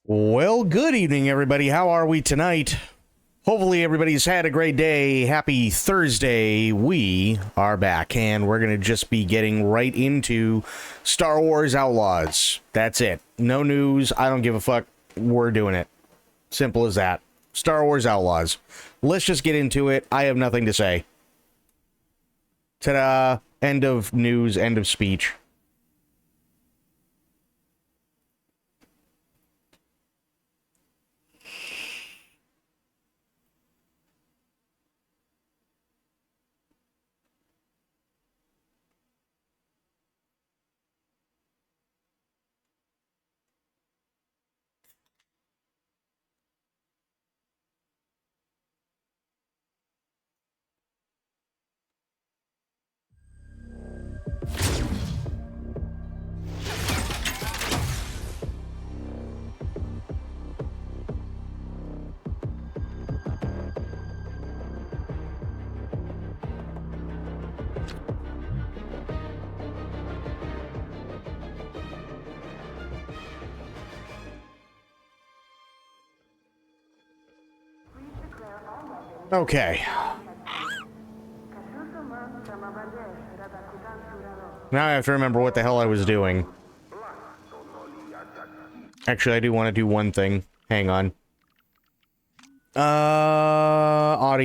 Well, good evening, everybody. How are we tonight? Hopefully, everybody's had a great day. Happy Thursday. We are back, and we're going to just be getting right into Star Wars Outlaws. That's it. No news. I don't give a fuck. We're doing it. Simple as that. Star Wars Outlaws. Let's just get into it. I have nothing to say. Ta-da. End of news. End of speech. Okay. Now I have to remember what the hell I was doing. Actually, I do want to do one thing. Hang on. Audio.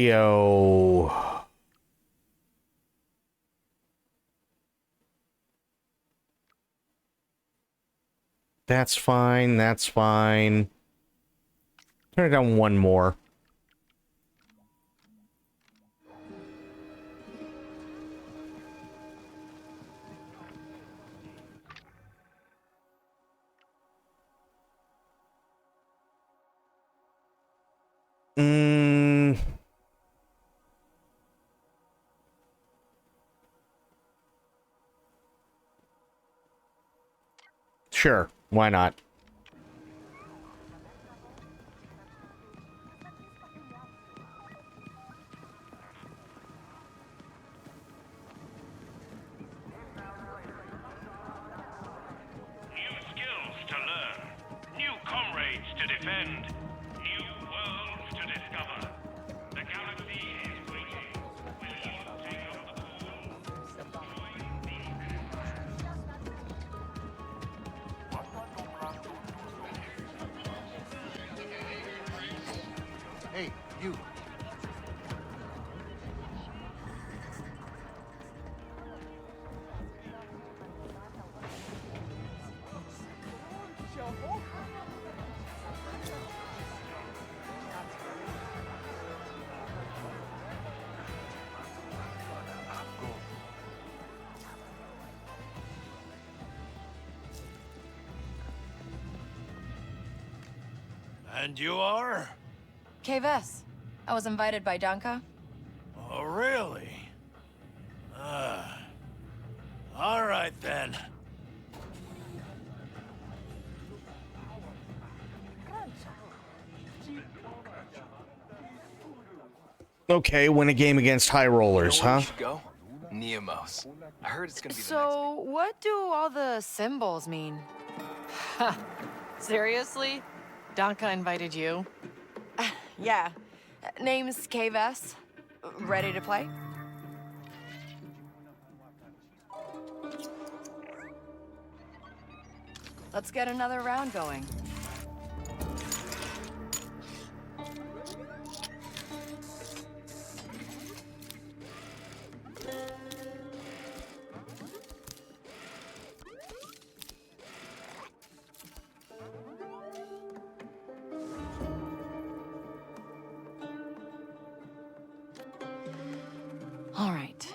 That's fine, that's fine. Turn it down one more. Sure, why not? New skills to learn, new comrades to defend, new worlds to discover. The galaxy is waiting. Will you take up the call? Join the Hey, you. And you are? Kves. I was invited by Danka. Oh, really? All right then. Okay, win a game against high rollers, huh? Go? Neomos. I heard it's gonna be the So, what do all the symbols mean? Seriously? Danka invited you? Yeah. Name's Kves. Ready to play? Let's get another round going. All right.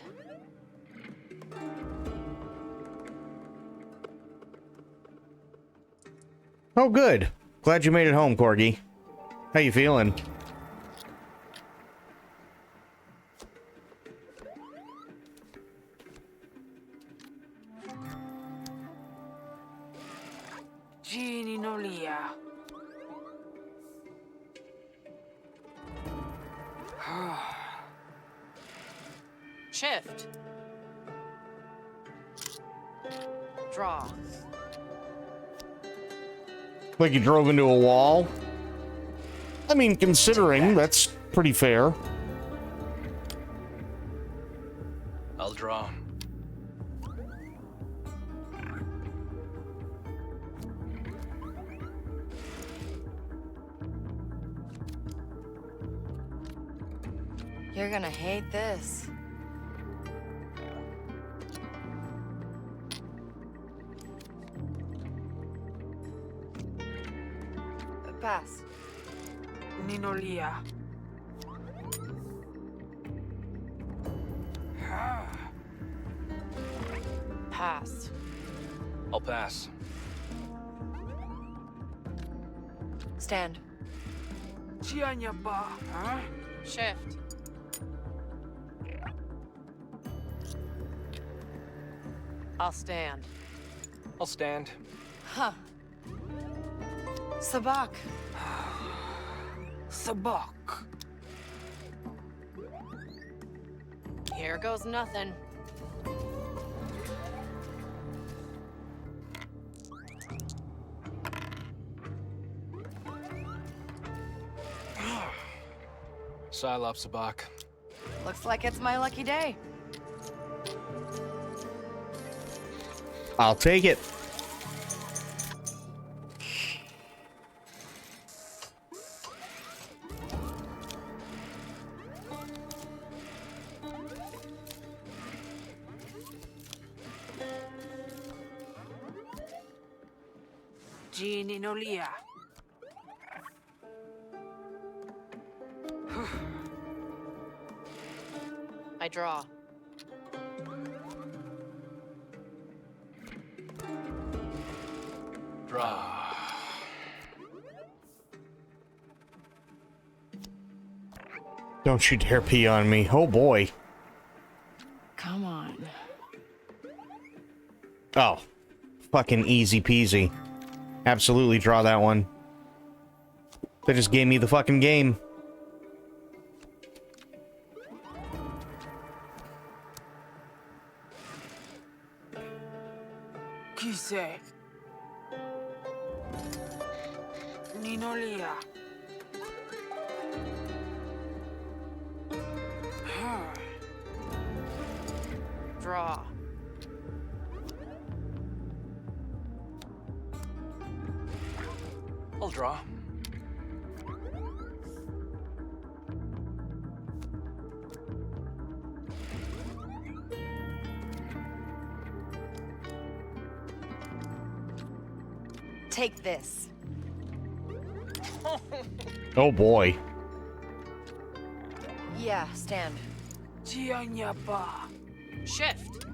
Oh, good. Glad you made it home, Corgi. How you feeling? Genie Nolia. Shift. Draw. Like you drove into a wall? I mean, considering, that's pretty fair. I'll draw. You're gonna hate this. Pass. Ninolia. Pass. I'll pass. Stand. Chianya ba, huh? Shift. I'll stand. I'll stand. Huh. Sabak. Sabak. Here goes nothing. Silop Sabak. Looks like it's my lucky day. I'll take it. Ninolia. I draw. Draw. Don't you dare pee on me. Oh boy. Come on. Oh. Fucking easy peasy. Absolutely draw that one. They just gave me the fucking game. Kise. Ninolia. Draw. I'll draw. Take this. Oh boy. Yeah, stand. Chianya ba. Shift.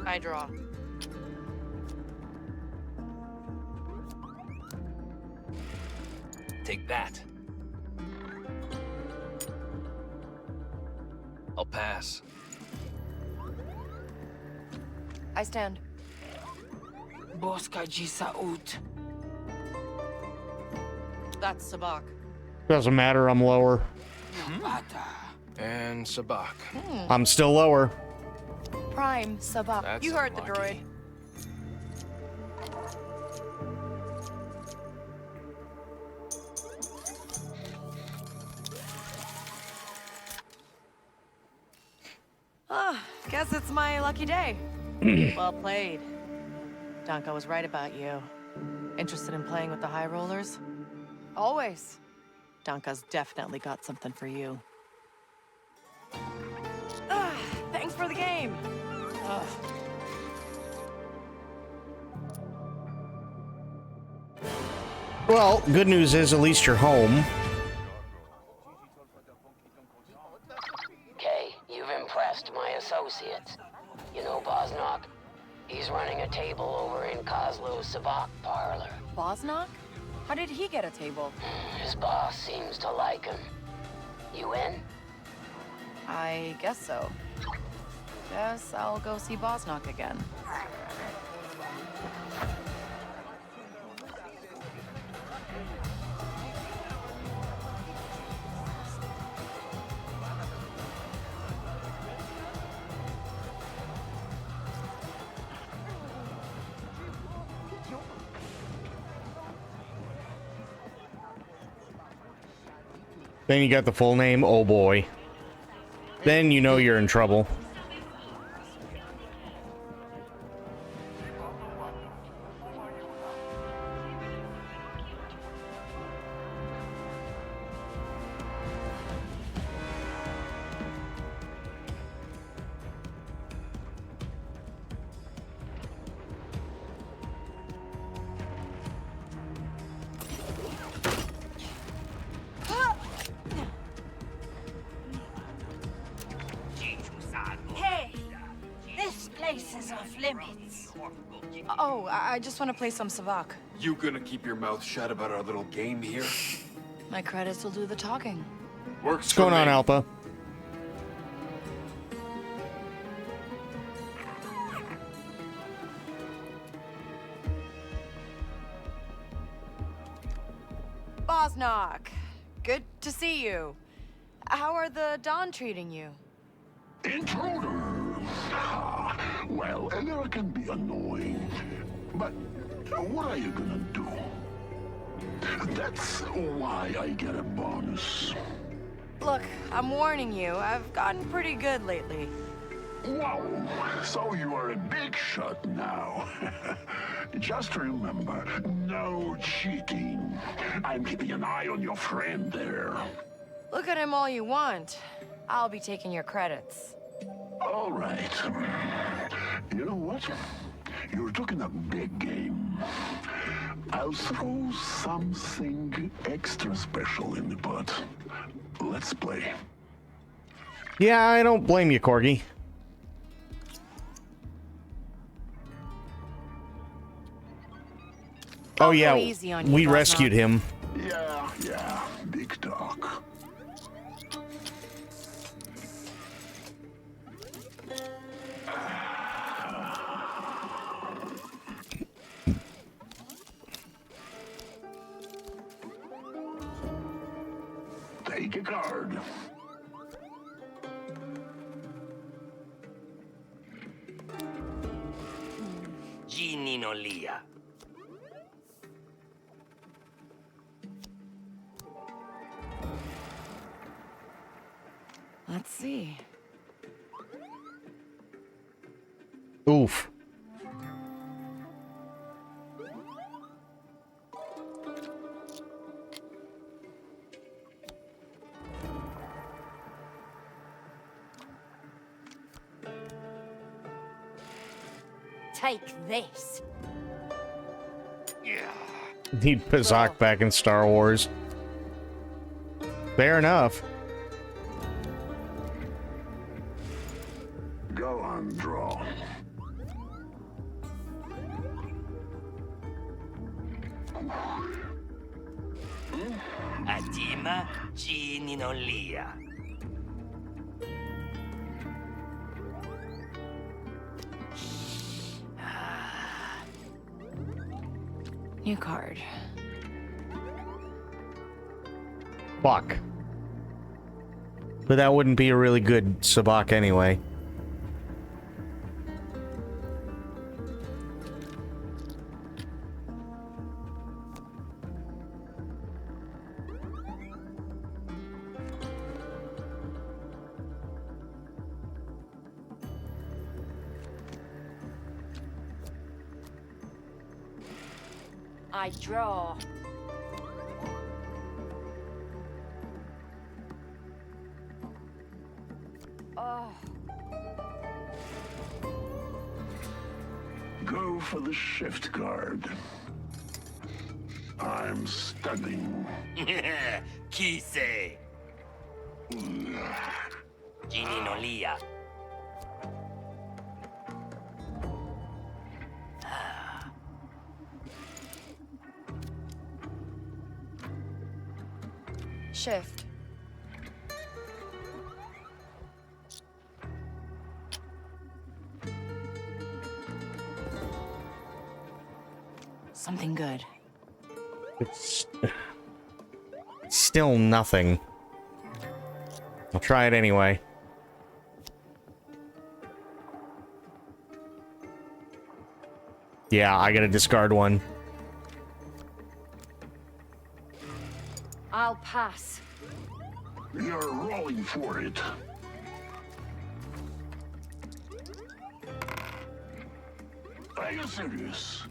I draw. Take that. I'll pass. I stand. Boska jisa ut. That's Sabak. Doesn't matter, I'm lower. Bata. And Sabak. I'm still lower. Prime Sabak. That's You heard the unlucky. droid. Guess it's my lucky day. Well played. Donka was right about you. Interested in playing with the high rollers? Always. Donka's definitely got something for you. Thanks for the game. Ugh. Well, good news is at least you're home. Okay, you've impressed my associates. You know Bosnock? He's running a table over in Kozlo's Savak parlor. Bosnock? How did he get a table? His boss seems to like him. You in? I guess so. Guess I'll go see Bosnock again. Then you got the full name. Oh boy. Then you know you're in trouble. Hey, this place is off limits. Oh, I just want to play some Savak. You gonna keep your mouth shut about our little game here? My credits will do the talking. Works What's going on, Alpha? Bosnock, good to see you. How are the Dawn treating you? Intruders! Well, they can be annoying, but what are you gonna do? That's why I get a bonus. Look, I'm warning you, I've gotten pretty good lately. Wow, so you are a big shot now. Just remember, no cheating. I'm keeping an eye on your friend there. Look at him all you want. I'll be taking your credits. All right. You know what? You're talking a big game. I'll throw something extra special in the pot. Let's play. Yeah, I don't blame you, Corgi. Oh I'll yeah, go easy on you, we Bosnock. rescued him. Yeah, big talk. Take a card. Gininolia. Let's see. Oof. Take this. Need Pazak back in Star Wars. Fair enough. Go on, draw. Atima Gininolia. New card. Fuck. But that wouldn't be a really good Sabak anyway. I draw. Oh, Go for the shift card. I'm stunning. Kise. Gininolia. Shift. Something good. It's still nothing. I'll try it anyway. Yeah, I gotta discard one. I'll pass. You're rolling for it. Are you serious?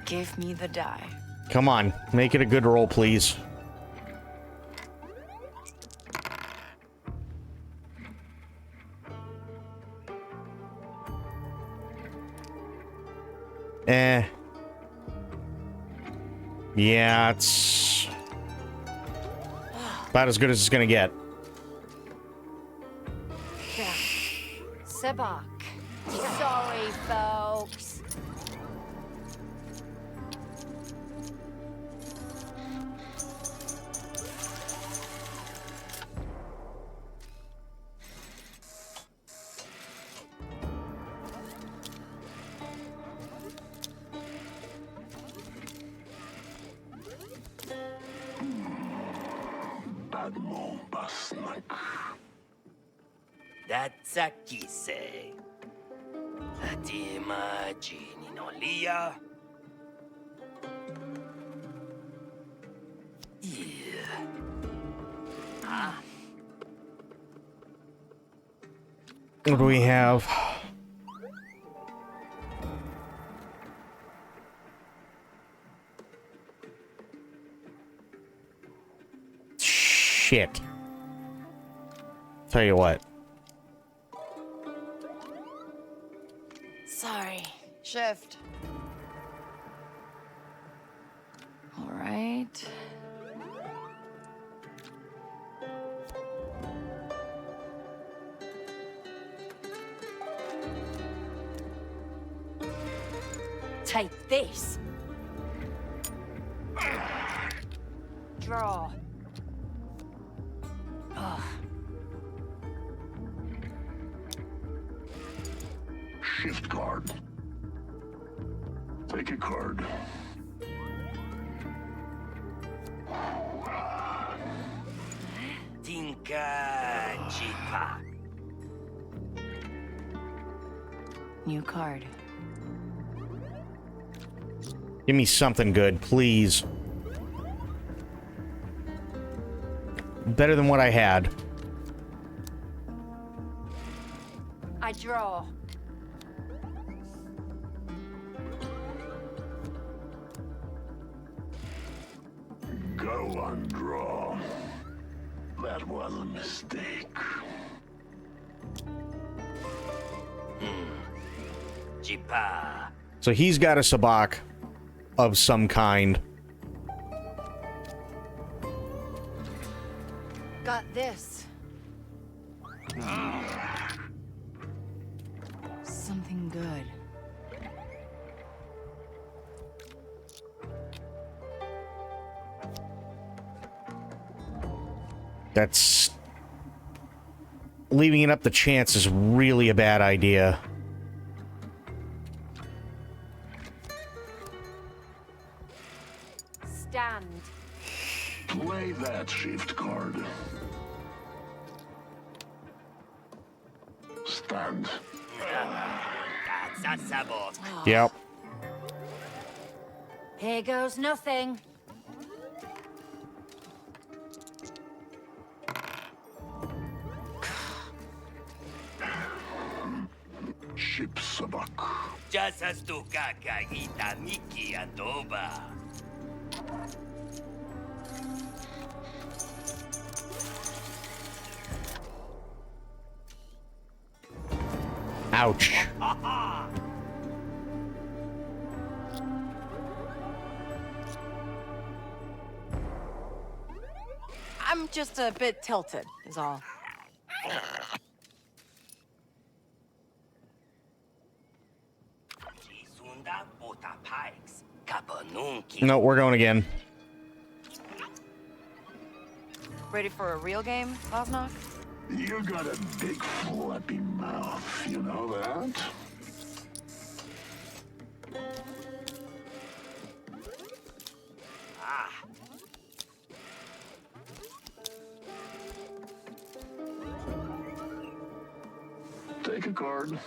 Give me the die. Come on, make it a good roll, please. Yeah, it's about as good as it's gonna get. Sabak. Sorry, folks. Admo Basnak. That's a kise. Fatima Gininolia. Yeah. Ah. What do we have? Shit. Tell you what. Sorry. Shift. All right. Take this. Draw. Ugh. Shift card. Take a card. Tinka Jipa. New card. Give me something good, please. Better than what I had. I draw. Go on, draw. That was a mistake. Jipa. So he's got a sabak of some kind. Got this. Something good. That's... leaving it up to chance is really a bad idea. Stand. Play that shift card. Stand. That's a sabot. Yep. Here goes nothing. Ship sabak. Jasas tu kaka ita miki adoba. Ouch. I'm just a bit tilted, is all. Jisunda bota pikes. Kapanunki. No, we're going again. Ready for a real game, Bosnock? You got a big flappy mouth, you know that? Take a card.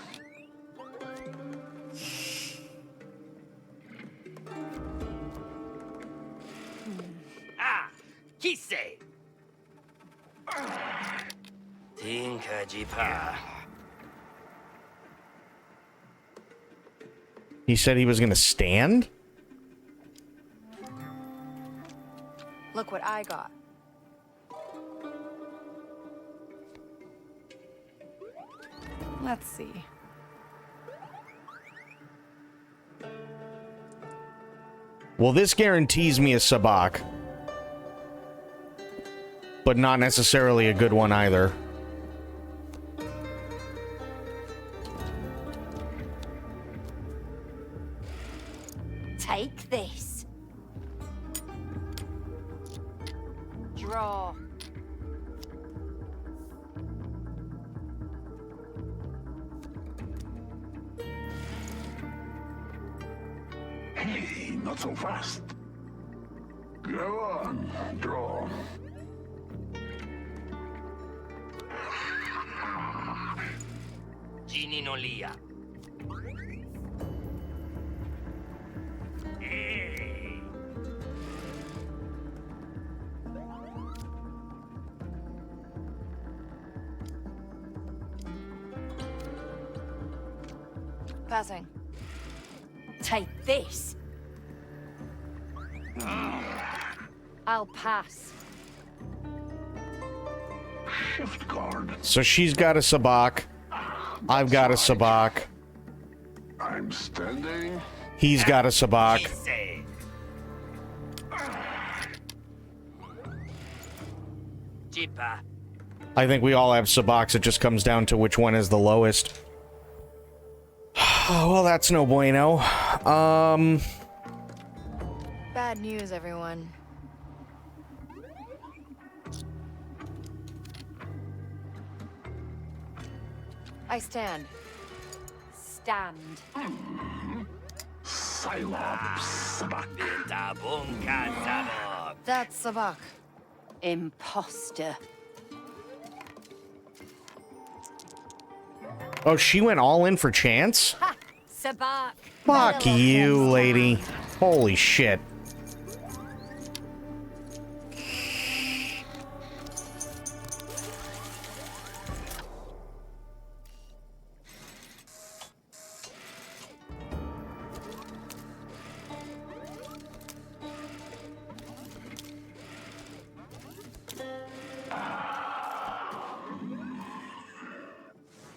Kise. Tinka jipa. He said he was gonna stand? Look what I got. Let's see. Well, this guarantees me a sabak. But not necessarily a good one either. Take this. Draw. Hey, not so fast. Go on, draw. Gini no lia. Passing. Take this. I'll pass. Shift guard. So she's got a sabak. I've got a sabak. I'm standing. He's got a sabak. Kise. Jipa. I think we all have sabaks. It just comes down to which one is the lowest. Oh, well, that's no bueno. Bad news, everyone. I stand. Stand. Psylop Sabak. Tabunka sabok. That's Sabak. Imposter. Oh, she went all in for chance? Ha! Sabak. Fuck you, lady. Holy shit.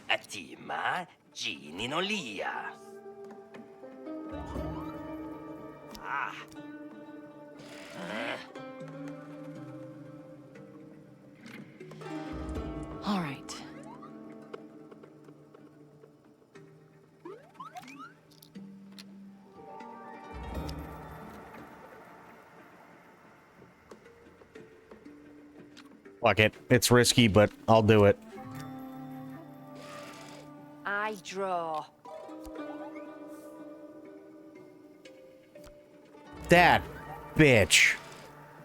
Atima Gini no lia. Ah. All right. Fuck it. It's risky, but I'll do it. I draw. That bitch.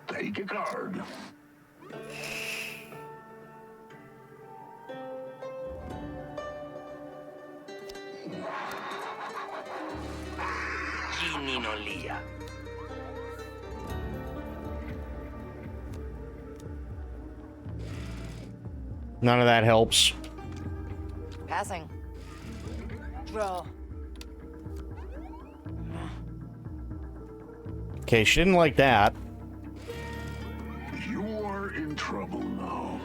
Take a card. Gini no lia. None of that helps. Passing. Draw. Okay, she didn't like that. You are in trouble now.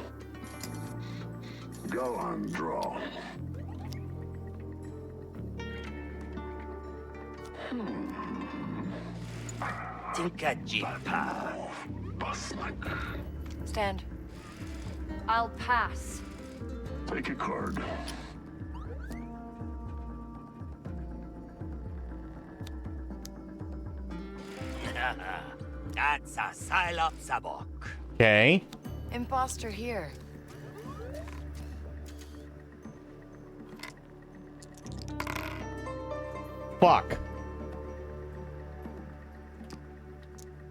Go on, draw. Tinka jipa. Busnak. Stand. I'll pass. Take a card. That's a Psylop sabok. Okay. Imposter here. Fuck.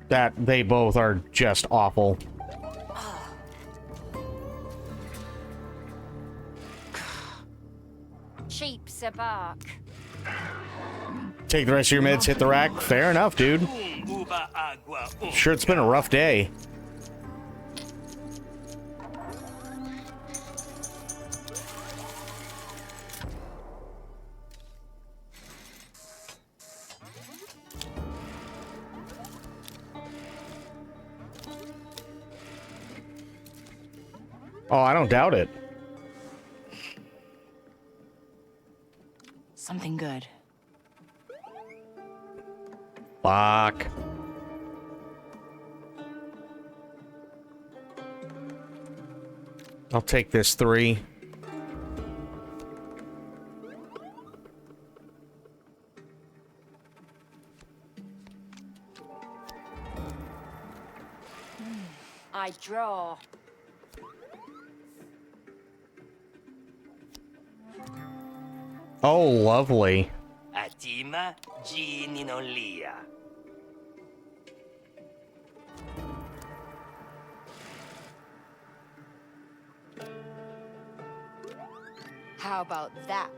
That they both are just awful. Cheap Sabak. Take the rest of your meds, hit the rack. Fair enough, dude. Uba agua. Sure, it's been a rough day. Oh, I don't doubt it. Something good. Fuck. I'll take this 3. I draw. Oh, lovely. Atima Gininolia. How about that?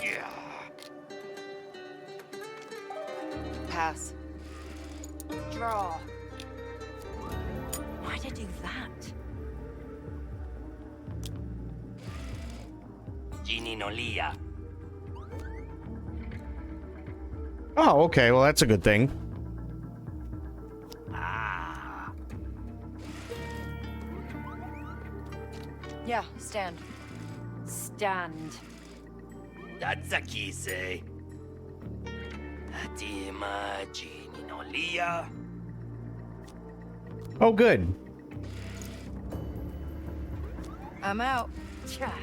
Yeah. Pass. Draw. Why'd I do that? Gininolia. Oh, okay. Well, that's a good thing. Ah. Yeah, stand. Stand. That's a kise. Atima Gininolia. Oh, good. I'm out. Cha.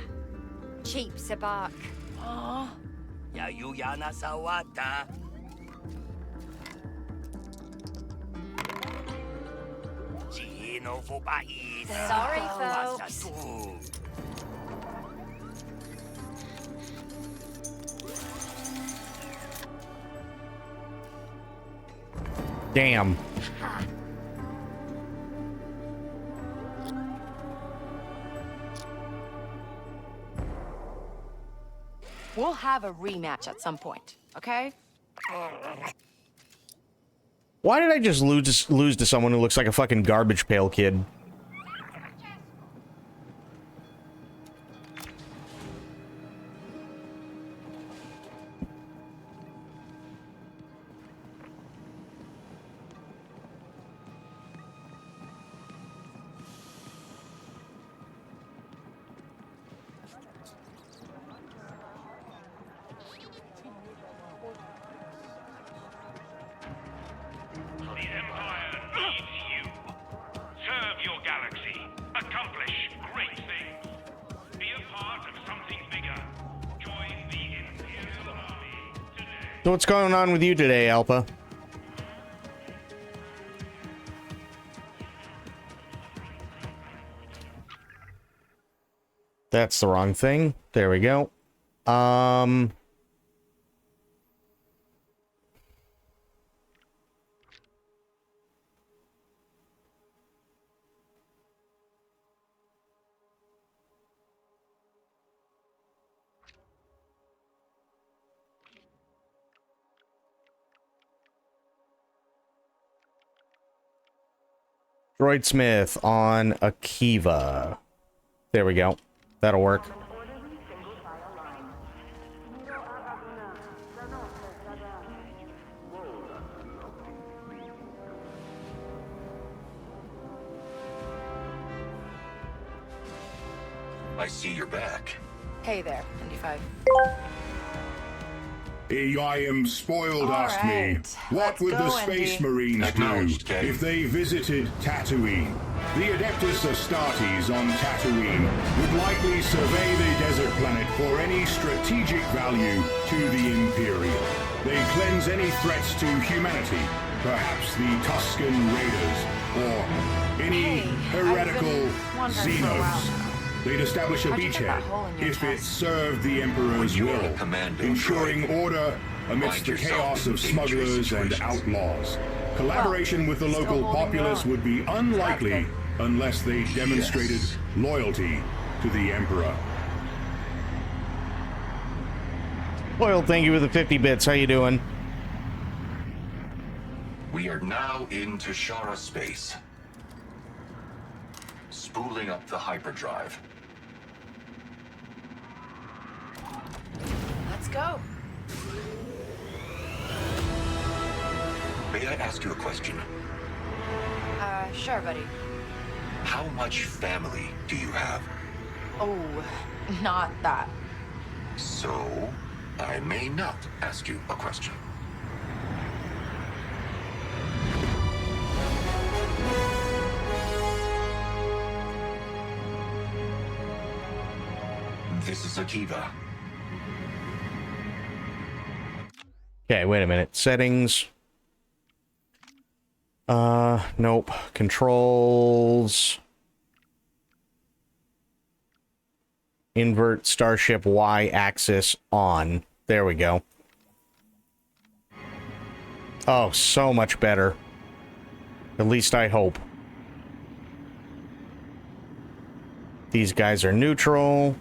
Cheap sabak. Aw. Yayuyana Sawata. Gino Fubaida. Sorry, folks. Wasatu. Damn. We'll have a rematch at some point, okay? Why did I just lose to someone who looks like a fucking garbage pail kid? The Empire needs you. Serve your galaxy. Accomplish great things. Be a part of something bigger. Join the Imperial Army today. So what's going on with you today, Alpha? That's the wrong thing. There we go. Droid Smith on Akiva. There we go. That'll work. I see you're back. Hey there, ND5. I am spoiled All asked me, right, what let's would the go, Space Andy. Marines Acknowledged, do Kay. if they visited Tatooine? The Adeptus Astartes on Tatooine would likely survey the desert planet for any strategic value to the Imperial. They cleanse any threats to humanity, perhaps the Tusken Raiders, or any Hey, heretical I've been wondering for a while Xenos. now. They'd establish a How'd you get beachhead that hole in your if it chest? served the Emperor's When you're will, a commando ensuring droid, order amidst find the yourself chaos in of dangerous smugglers and situations. outlaws. Collaboration with the still local holding populace on. would be unlikely That's unless they demonstrated Yes. loyalty to the Emperor. Loyal, thank you for the 50 bits. How you doing? We are now in Tashara space. Spooling up the hyperdrive. Let's go. May I ask you a question? Sure, buddy. How much family do you have? Oh, not that. So, I may not ask you a question. This is Akiva. Okay, wait a minute. Settings. Nope. Controls. Invert Starship Y-axis on. There we go. Oh, so much better. At least I hope. These guys are neutral.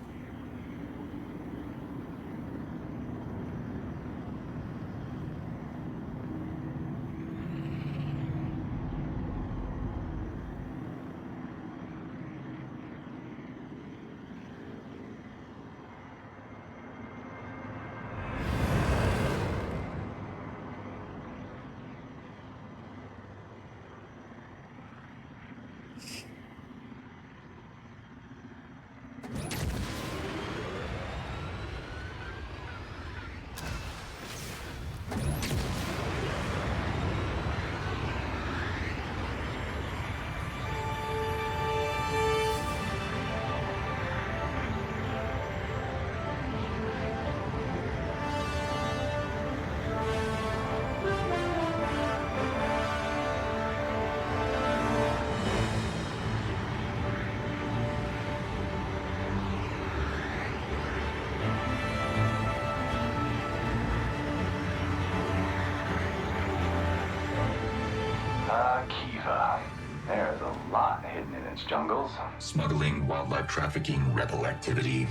Akiva. There's a lot hidden in its jungles. Smuggling, wildlife trafficking, rebel activity.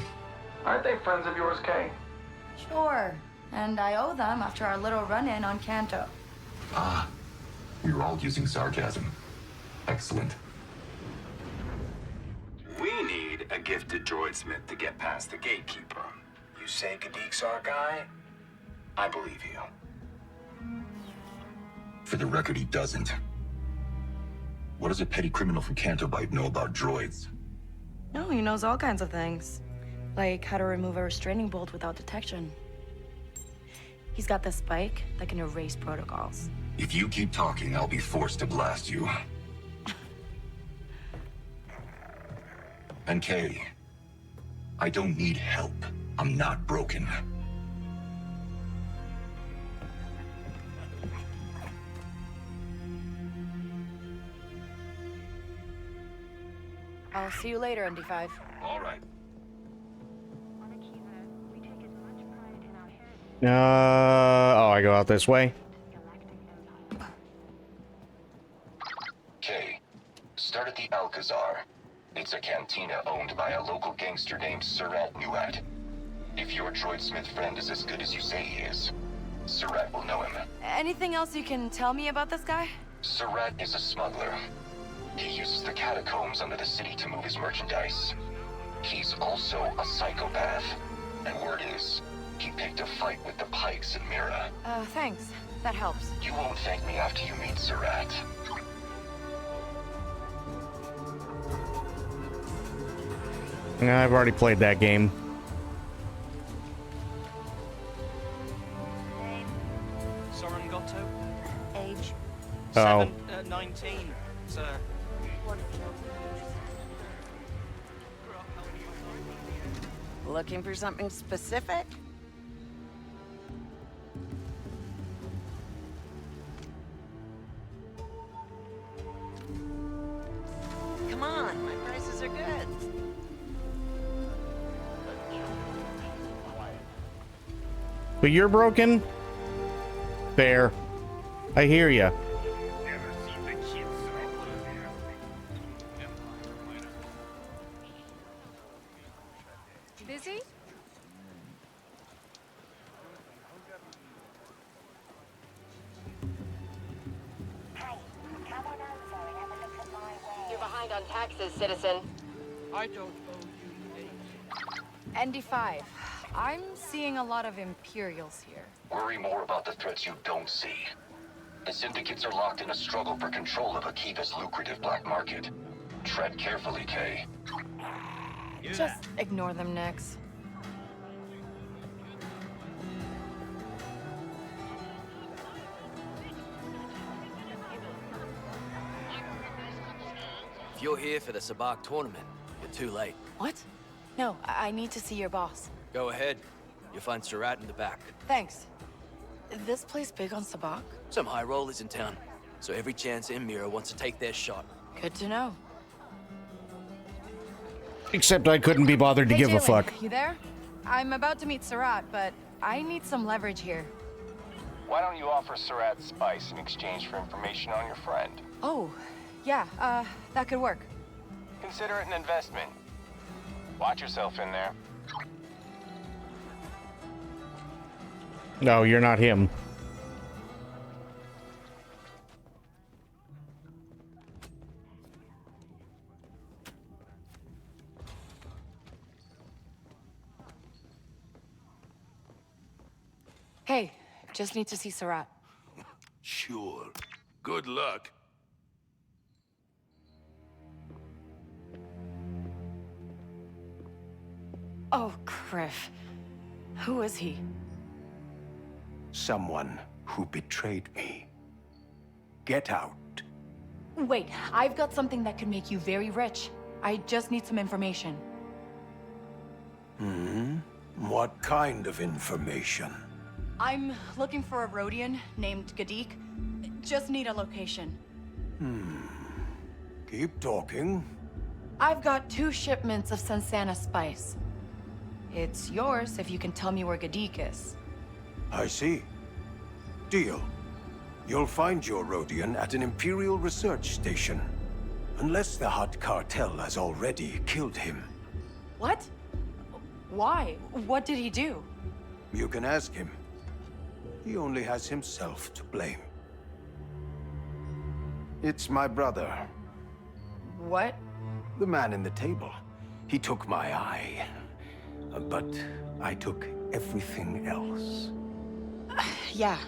Aren't they friends of yours, Kay? Sure. And I owe them after our little run-in on Kanto. Ah, we were all using sarcasm. Excellent. We need a gifted droidsmith to get past the gatekeeper. You say Gadik's our guy? I believe you. For the record, he doesn't. What does a petty criminal from Canto Bite know about droids? No, he knows all kinds of things. Like how to remove a restraining bolt without detection. He's got the spike that can erase protocols. If you keep talking, I'll be forced to blast you. And Kay, I don't need help. I'm not broken. I'll see you later, MD5. All right. Oh, I go out this way. Kay, start at the Alcazar. It's a cantina owned by a local gangster named Surat Nuat. If your droidsmith friend is as good as you say he is, Surat will know him. Anything else you can tell me about this guy? Surat is a smuggler. He uses the catacombs under the city to move his merchandise. He's also a psychopath. And word is, he picked a fight with the Pikes in Mira. Thanks. That helps. You won't thank me after you meet Surat. I've already played that game. Name? Soren Goto. Age? Oh. 19, sir. Looking for something specific? Come on, my prices are good. But you're broken? Fair. I hear ya. Busy? You're behind on taxes, citizen. I don't owe you any. ND5. I'm seeing a lot of Imperials here. Worry more about the threats you don't see. The syndicates are locked in a struggle for control of Akiva's lucrative black market. Tread carefully, Kay. Just ignore them, Nix. If you're here for the Sabak tournament, you're too late. What? No, I need to see your boss. Go ahead. You'll find Surat in the back. Thanks. This place big on Sabak? Some high rollers in town, so every chance Emira wants to take their shot. Good to know. Except I couldn't be bothered to Hey, give a Jalen, fuck. You there? I'm about to meet Surat, but I need some leverage here. Why don't you offer Surat spice in exchange for information on your friend? Oh, yeah, that could work. Consider it an investment. Watch yourself in there. No, you're not him. Hey, just need to see Surat. Sure. Good luck. Oh, Griff. Who is he? Someone who betrayed me. Get out. Wait, I've got something that could make you very rich. I just need some information. What kind of information? I'm looking for a Rhodian named Gadik. Just need a location. Keep talking. I've got 2 shipments of Sansana spice. It's yours if you can tell me where Gadik is. I see. Deal. You'll find your Rhodian at an Imperial research station. Unless the Hutt cartel has already killed him. What? Why? What did he do? You can ask him. He only has himself to blame. It's my brother. What? The man in the table. He took my eye. But I took everything else. Yeah.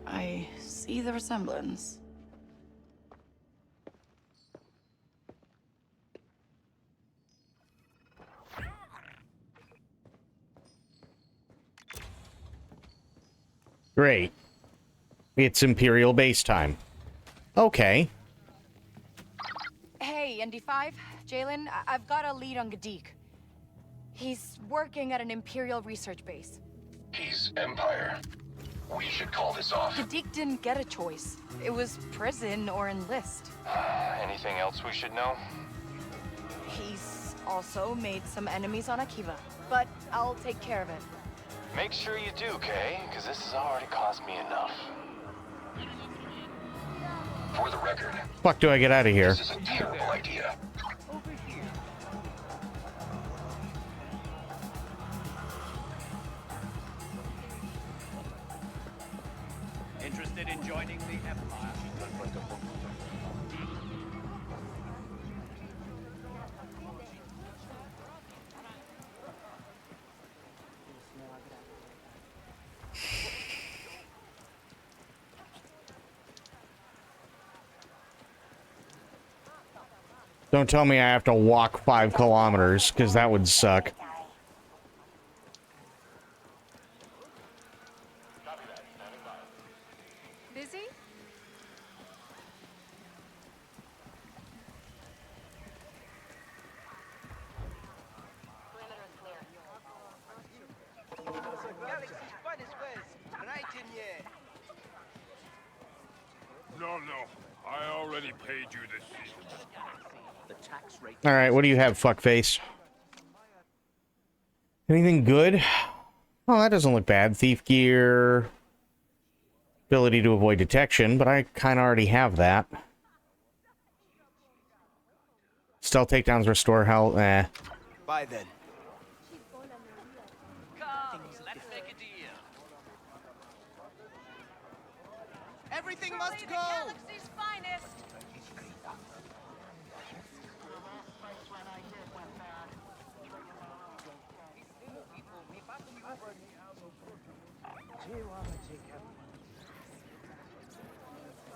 I see the resemblance. Great. It's Imperial base time. Okay. Hey, ND5, Jalen, I've got a lead on Gadik. He's working at an Imperial research base. He's Empire. We should call this off. Gadik didn't get a choice. It was prison or enlist. Anything else we should know? He's also made some enemies on Akiva, but I'll take care of it. Make sure you do, Kay, because this has already cost me enough. For the record, Fuck do I get out of here? this is a terrible idea. Interested in joining the Empire? Don't tell me I have to walk 5 kilometers, because that would suck. Busy? No, I already paid you this season. The tax rate. Alright, what do you have, fuckface? Anything good? Oh, that doesn't look bad. Thief gear. Ability to avoid detection, but I kind of already have that. Stealth takedowns restore health. Bye then. Let's make a deal. Everything must go. Galaxy's finest.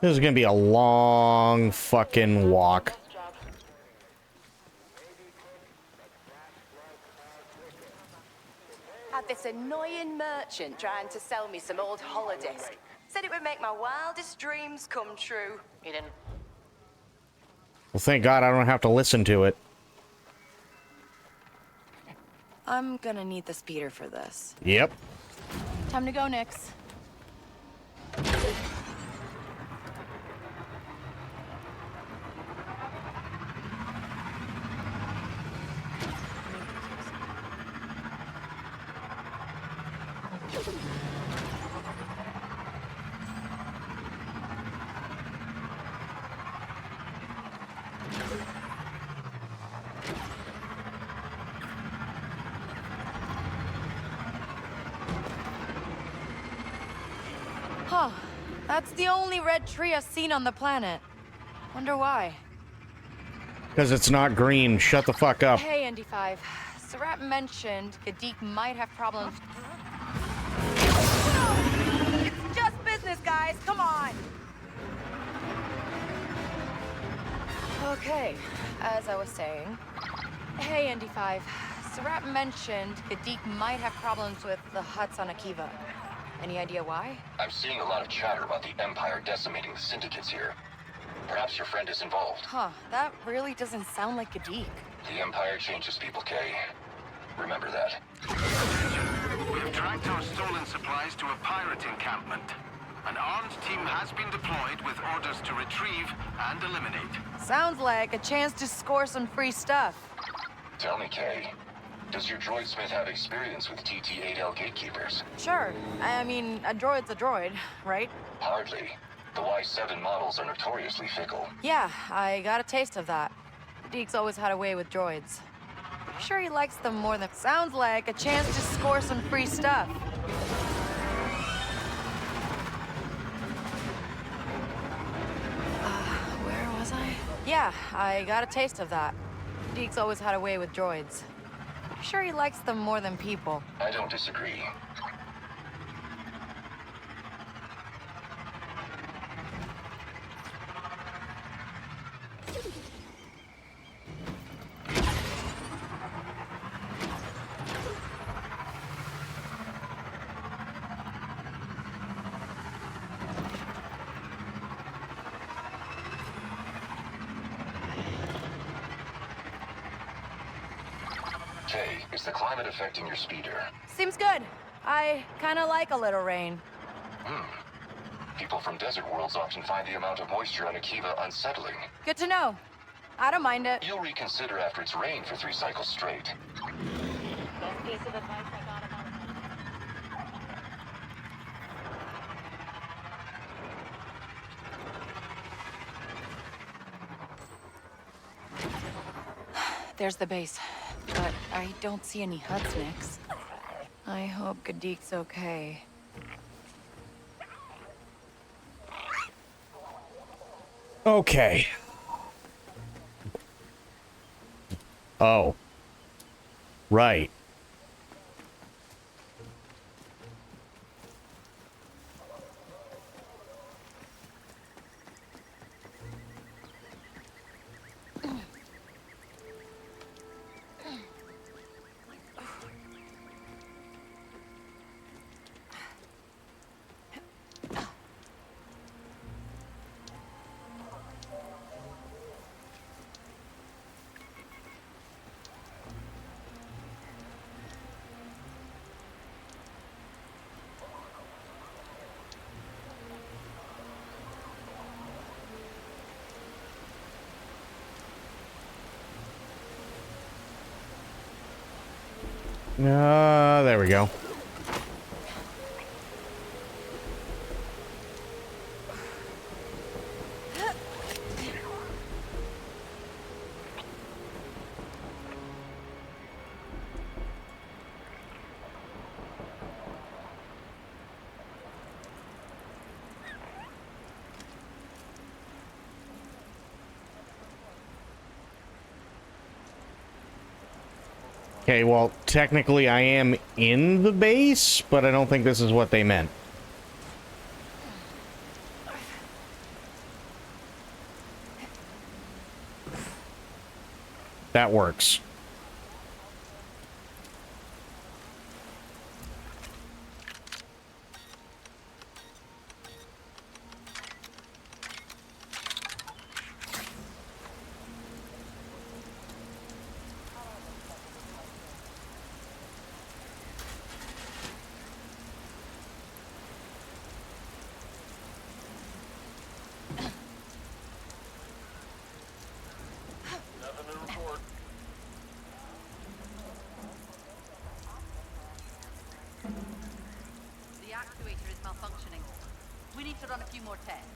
This is gonna be a long fucking walk. annoying merchant trying to sell me some old holodisc. Said it would make my wildest dreams come true. He didn't. Well, thank God I don't have to listen to it. I'm gonna need the speeder for this. Yep. Time to go, Nix. Huh. That's the only red tree I've seen on the planet. Wonder why. Because it's not green. Shut the fuck up. Hey, ND5. Sept mentioned Gadik might have problems. It's just business, guys. Come on. Okay, as I was saying. Hey, ND5. Sept mentioned Gadik might have problems with the huts on Akiva. Any idea why? I'm seeing a lot of chatter about the Empire decimating the syndicates here. Perhaps your friend is involved. Huh, that really doesn't sound like Gadik. The Empire changes people, Kay. Remember that. We have tracked our stolen supplies to a pirate encampment. An armed team has been deployed with orders to retrieve and eliminate. Sounds like a chance to score some free stuff. Tell me, Kay, does your droid smith have experience with TT-8L gatekeepers? Sure. I mean, a droid's a droid, right? Hardly. The Y7 models are notoriously fickle. Yeah, I got a taste of that. Deke's always had a way with droids. Sure he likes them more than... Sounds like a chance to score some free stuff. Where was I? Yeah, I got a taste of that. Deke's always had a way with droids. Sure he likes them more than people. I don't disagree. Kay, is the climate affecting your speeder? Seems good. I kinda like a little rain. People from desert worlds often find the amount of moisture on Akiva unsettling. Good to know. I don't mind it. You'll reconsider after it's rained for 3 cycles straight. Best piece of advice I got about There's the base, but I don't see any huts, Nix. I hope Gadik's okay. Okay. Oh. Right. There we go. Okay, well, technically I am in the base, but I don't think this is what they meant. That works. malfunctioning. We need to run a few more tests.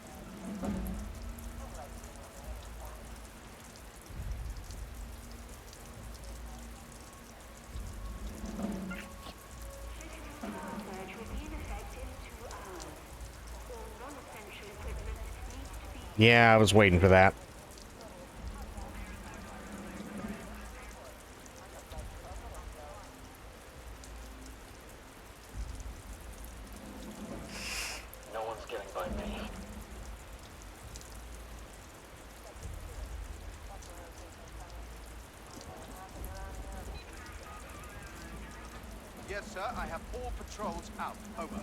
Yeah, I was waiting for that. No one's getting by me. Yes, sir. I have all patrols out. Over.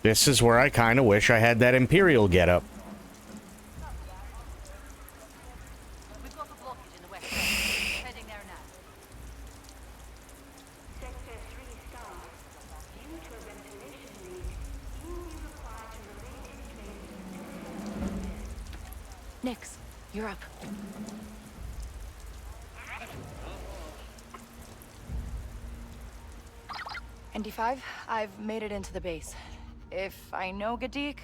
This is where I kind of wish I had that Imperial getup. We've got a blockage in the west. Heading there now. Sector 3 star. Due to a ventilation leak, you will be required to remain in place. Nix, you're up. ND5, I've made it into the base. If I know Gadik,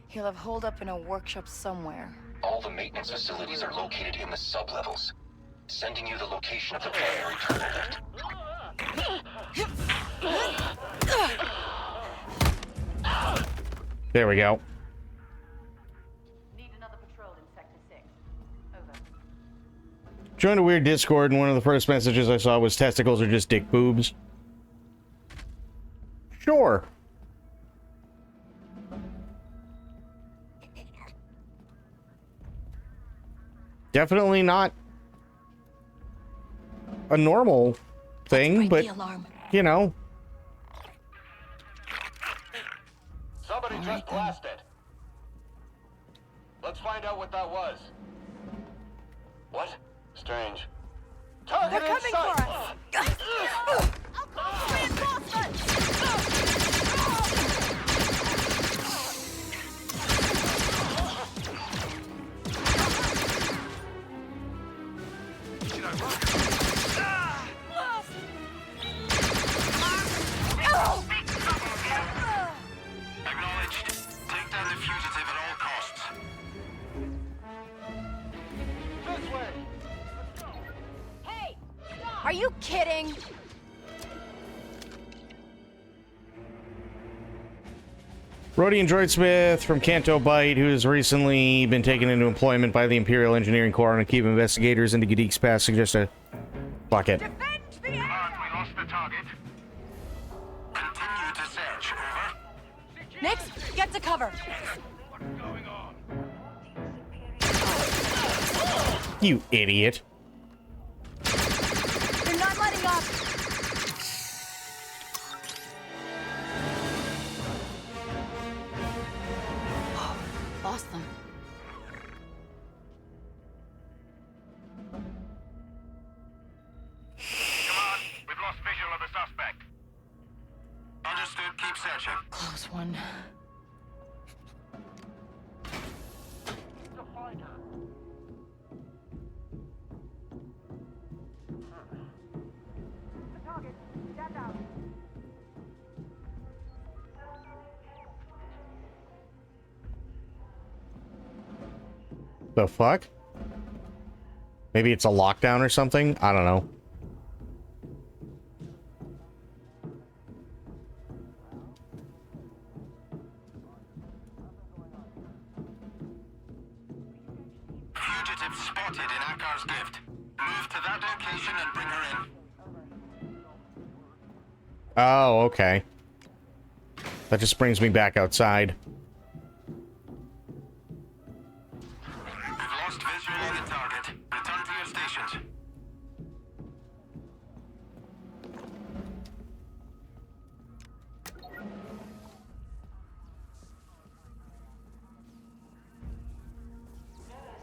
he'll have holed up in a workshop somewhere. All the maintenance facilities are located in the sublevels. Sending you the location of the primary turbo lift. There we go. Need another patrol in Sector 6. Over. Joined a weird Discord, and one of the first messages I saw was testicles are just dick boobs. Sure. Definitely not a normal thing, but, you know. Somebody just blasted. Let's find out what that was. What? Strange. Target They're coming for us! Acknowledged. Take down the fugitive at all costs. This way! Hey! Are you kidding? Rodian Droidsmith from Canto Bight, who has recently been taken into employment by the Imperial Engineering Corps to keep investigators into Gadik's past, suggests a... Fuck it. Command, we lost the target. Continue to search. Over. Nix, get to cover. You idiot. They're not letting up. Lost them. Command, we've lost visual of the suspect. Understood. Keep searching. Close one. The fuck? Maybe it's a lockdown or something? I don't know. Fugitive spotted in Akar's gift. Move to that location and bring her in. Oh, okay. That just brings me back outside. We've lost visual on the target. Return to your stations.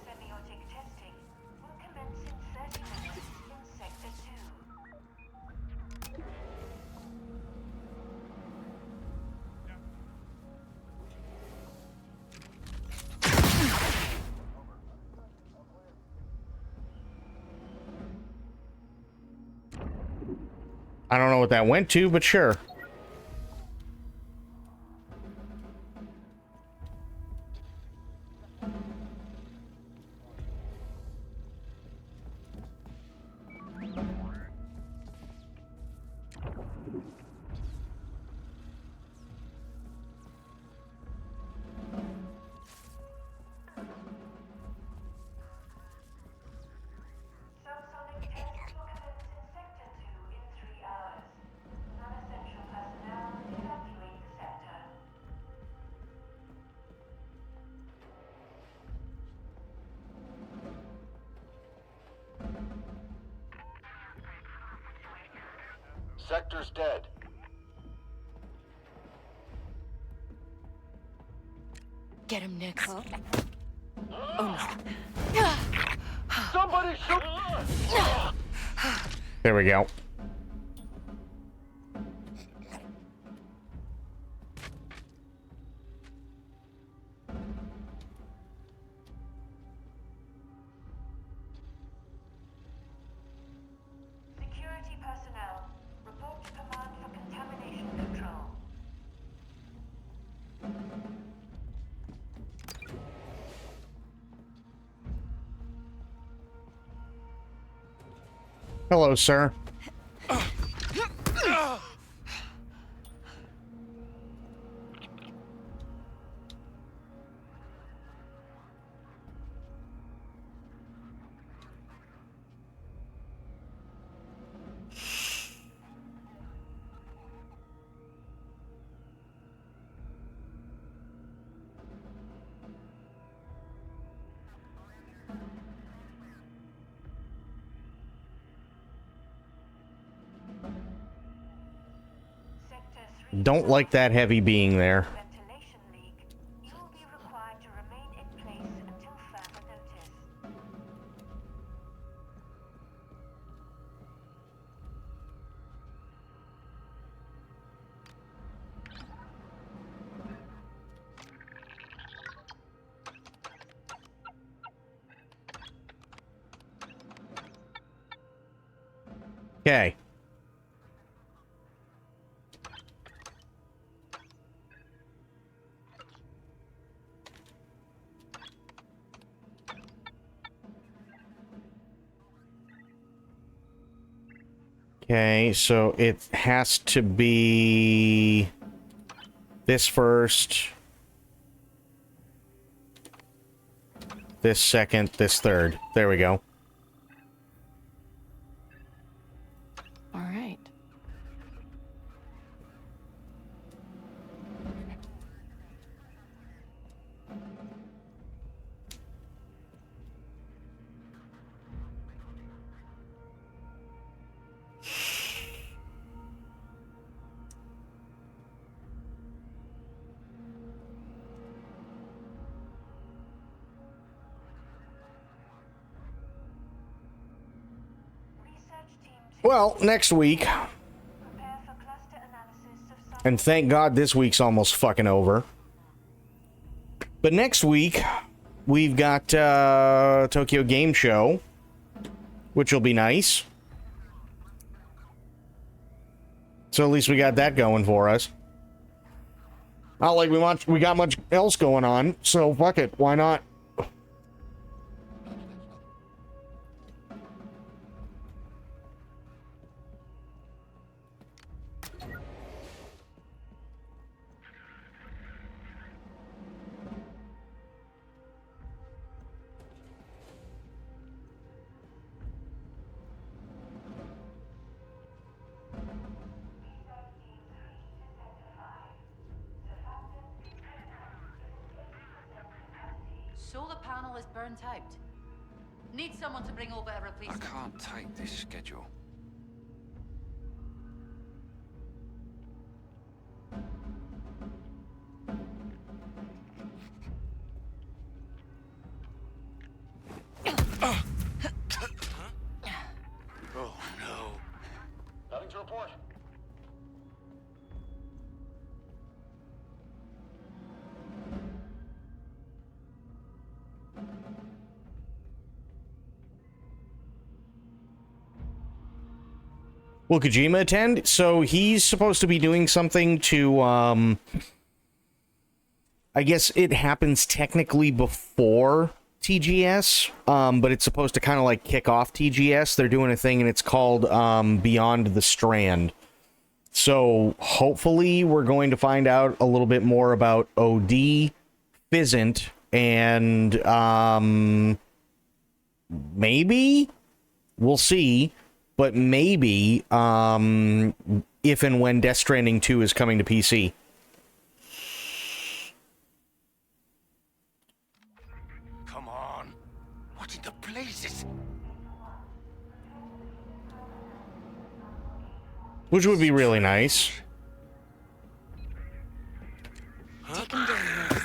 Semiotic testing will commence in 30 minutes in Sector 2. I don't know what that went to, but sure. Subsonic tests will commence in Sector 2 in 3 hours. Non-essential personnel evacuate the sector. Sector's dead. Get him, Nix. Huh? Oh no. Somebody shoot! There we go. Security personnel, report to command for contamination control. Hello, sir. Don't like that heavy being there. Ventilation leak. You will be required to remain in place until further notice. Okay. Okay, so it has to be this first, this second, this third. There we go. All right. Well, next week. And thank God this week's almost fucking over. But next week, we've got Tokyo Game Show, which will be nice. So at least we got that going for us. Not like we got much else going on, so fuck it, why not? Solar panel is burnt out. Need someone to bring over a I replacement. can't take this schedule. Oh no. Nothing to report. Will Kojima attend? So he's supposed to be doing something to, I guess it happens technically before TGS, but it's supposed to kind of like kick off TGS. They're doing a thing and it's called Beyond the Strand. So hopefully we're going to find out a little bit more about OD, Fizzant, and maybe, we'll see, but maybe if and when Death Stranding 2 is coming to PC. Come on. What in the blazes? Which would be really nice. Take him down.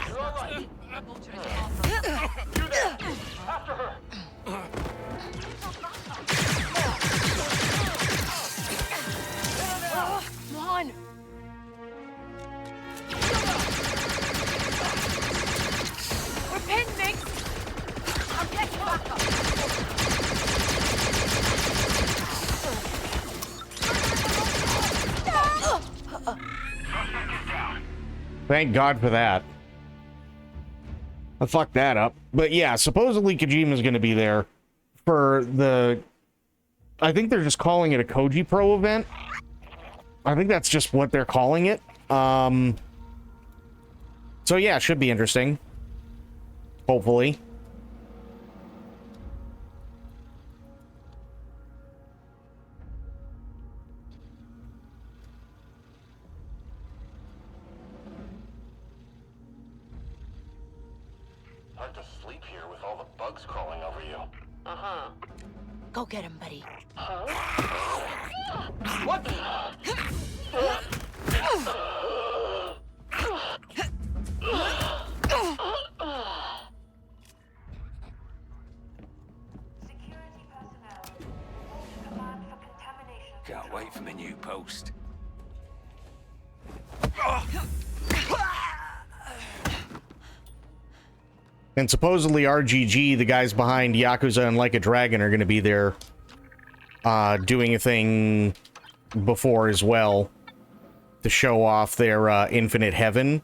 You're all right. After her. Come on. We're pinned, Nick. I'm getting back up. Thank God for that. I fucked that up. But yeah, supposedly Kojima's going to be there for the... I think they're just calling it a Koji Pro event. I think that's just what they're calling it. So yeah, it should be interesting. Hopefully. Hard to sleep here with all the bugs crawling over you. Uh-huh. Go get him, buddy. What? Can't wait for my new post. And supposedly RGG, the guys behind Yakuza and Like a Dragon, are going to be there doing a thing before as well to show off their Infinite Heaven.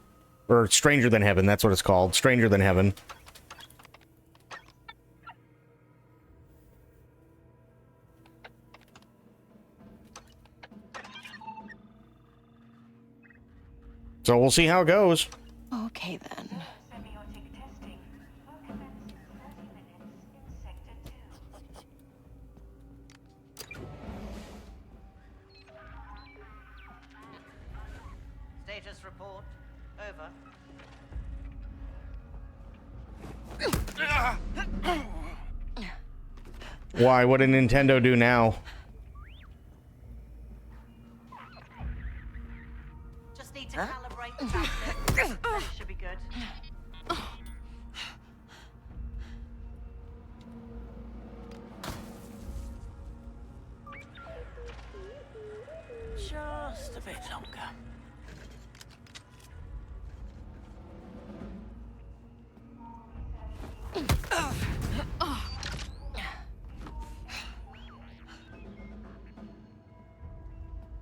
Or Stranger Than Heaven, that's what it's called. Stranger Than Heaven. So we'll see how it goes. Okay, then. Status report. Over. Why? What did Nintendo do now? Just need to calibrate the tablet. That should be good. Just a bit longer.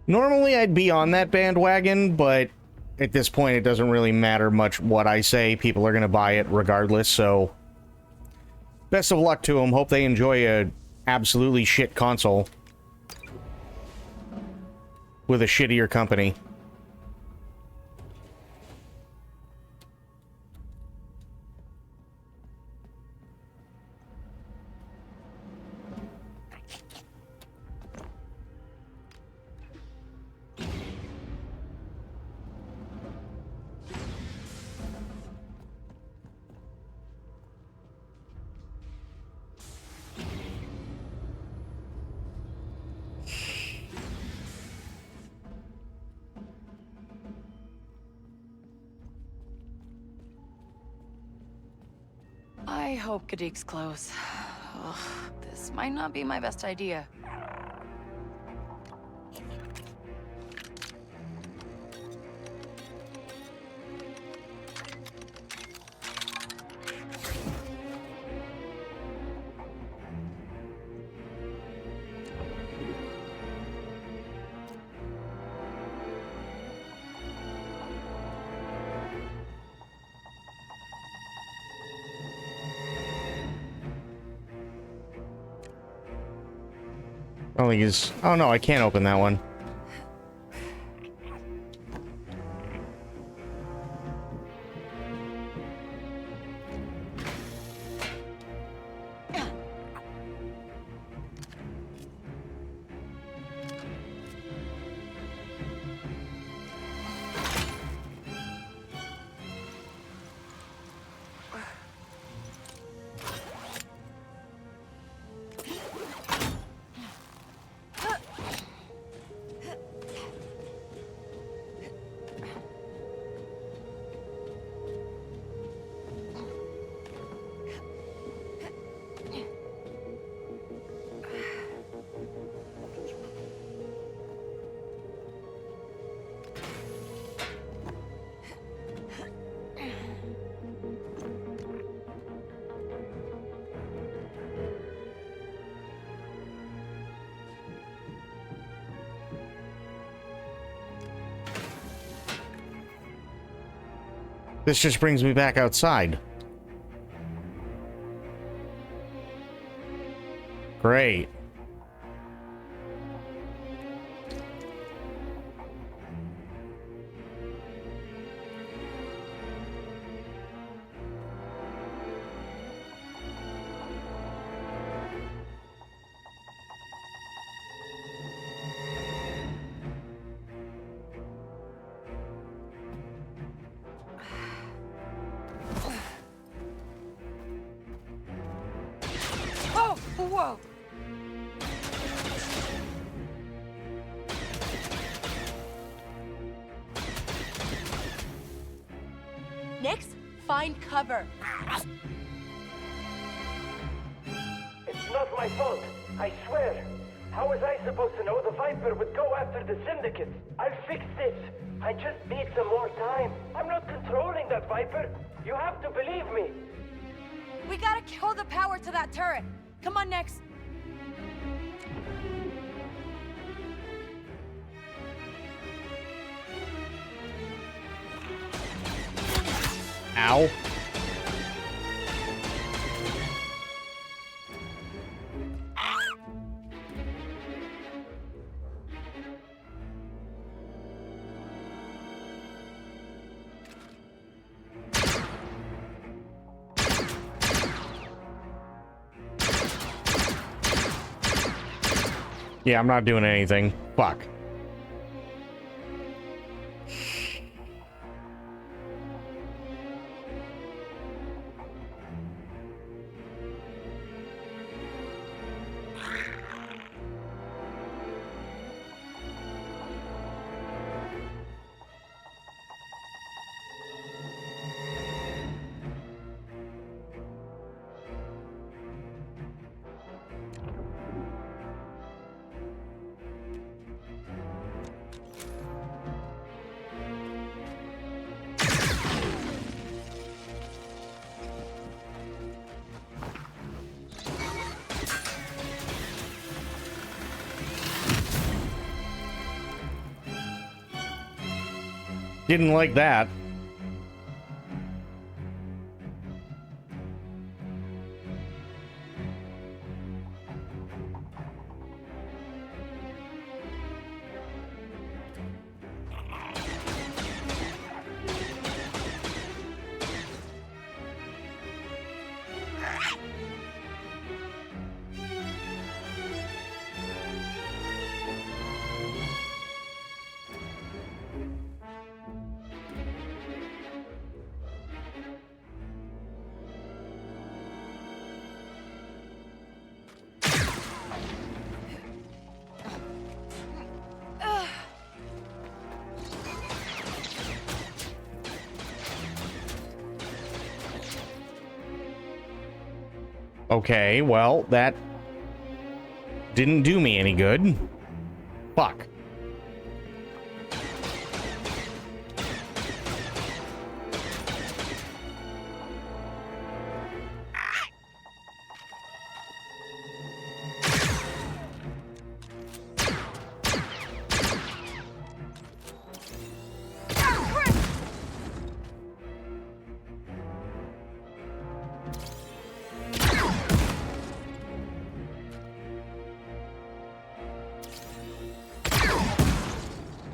Normally I'd be on that bandwagon, but at this point it doesn't really matter much what I say. People are going to buy it regardless, so best of luck to them. Hope they enjoy a absolutely shit console with a shittier company. I hope Kadeek's close. Ugh, this might not be my best idea. I don't think he's... Oh, no, I can't open that one. This just brings me back outside. Great. Whoa! Nix, find cover. It's not my fault, I swear. How was I supposed to know the Viper would go after the Syndicate? I'll fix this. I just need some more time. I'm not controlling that Viper. You have to believe me. We gotta kill the power to that turret. Come on, Nix. Ow. Yeah, I'm not doing anything. Fuck. Didn't like that. Okay, well, that didn't do me any good. Fuck.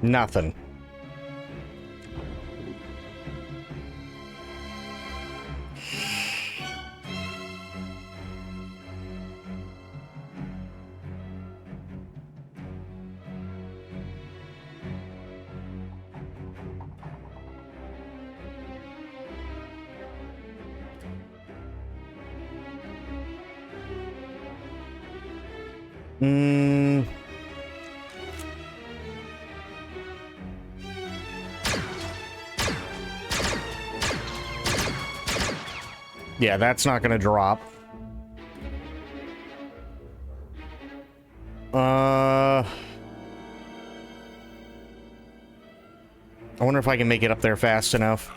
Nothing. Yeah, that's not gonna drop. I wonder if I can make it up there fast enough.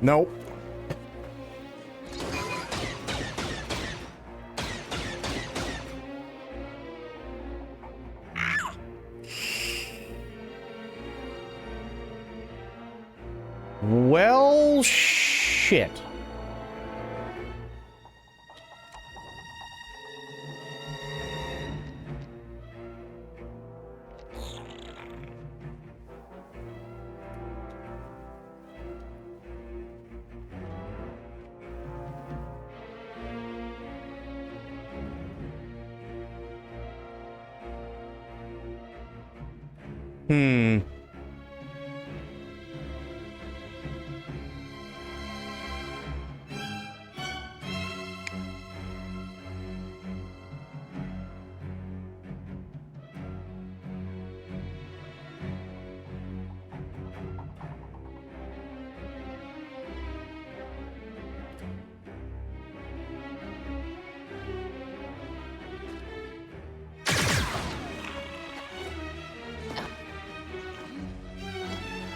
Nope. Well, shit. Hmm.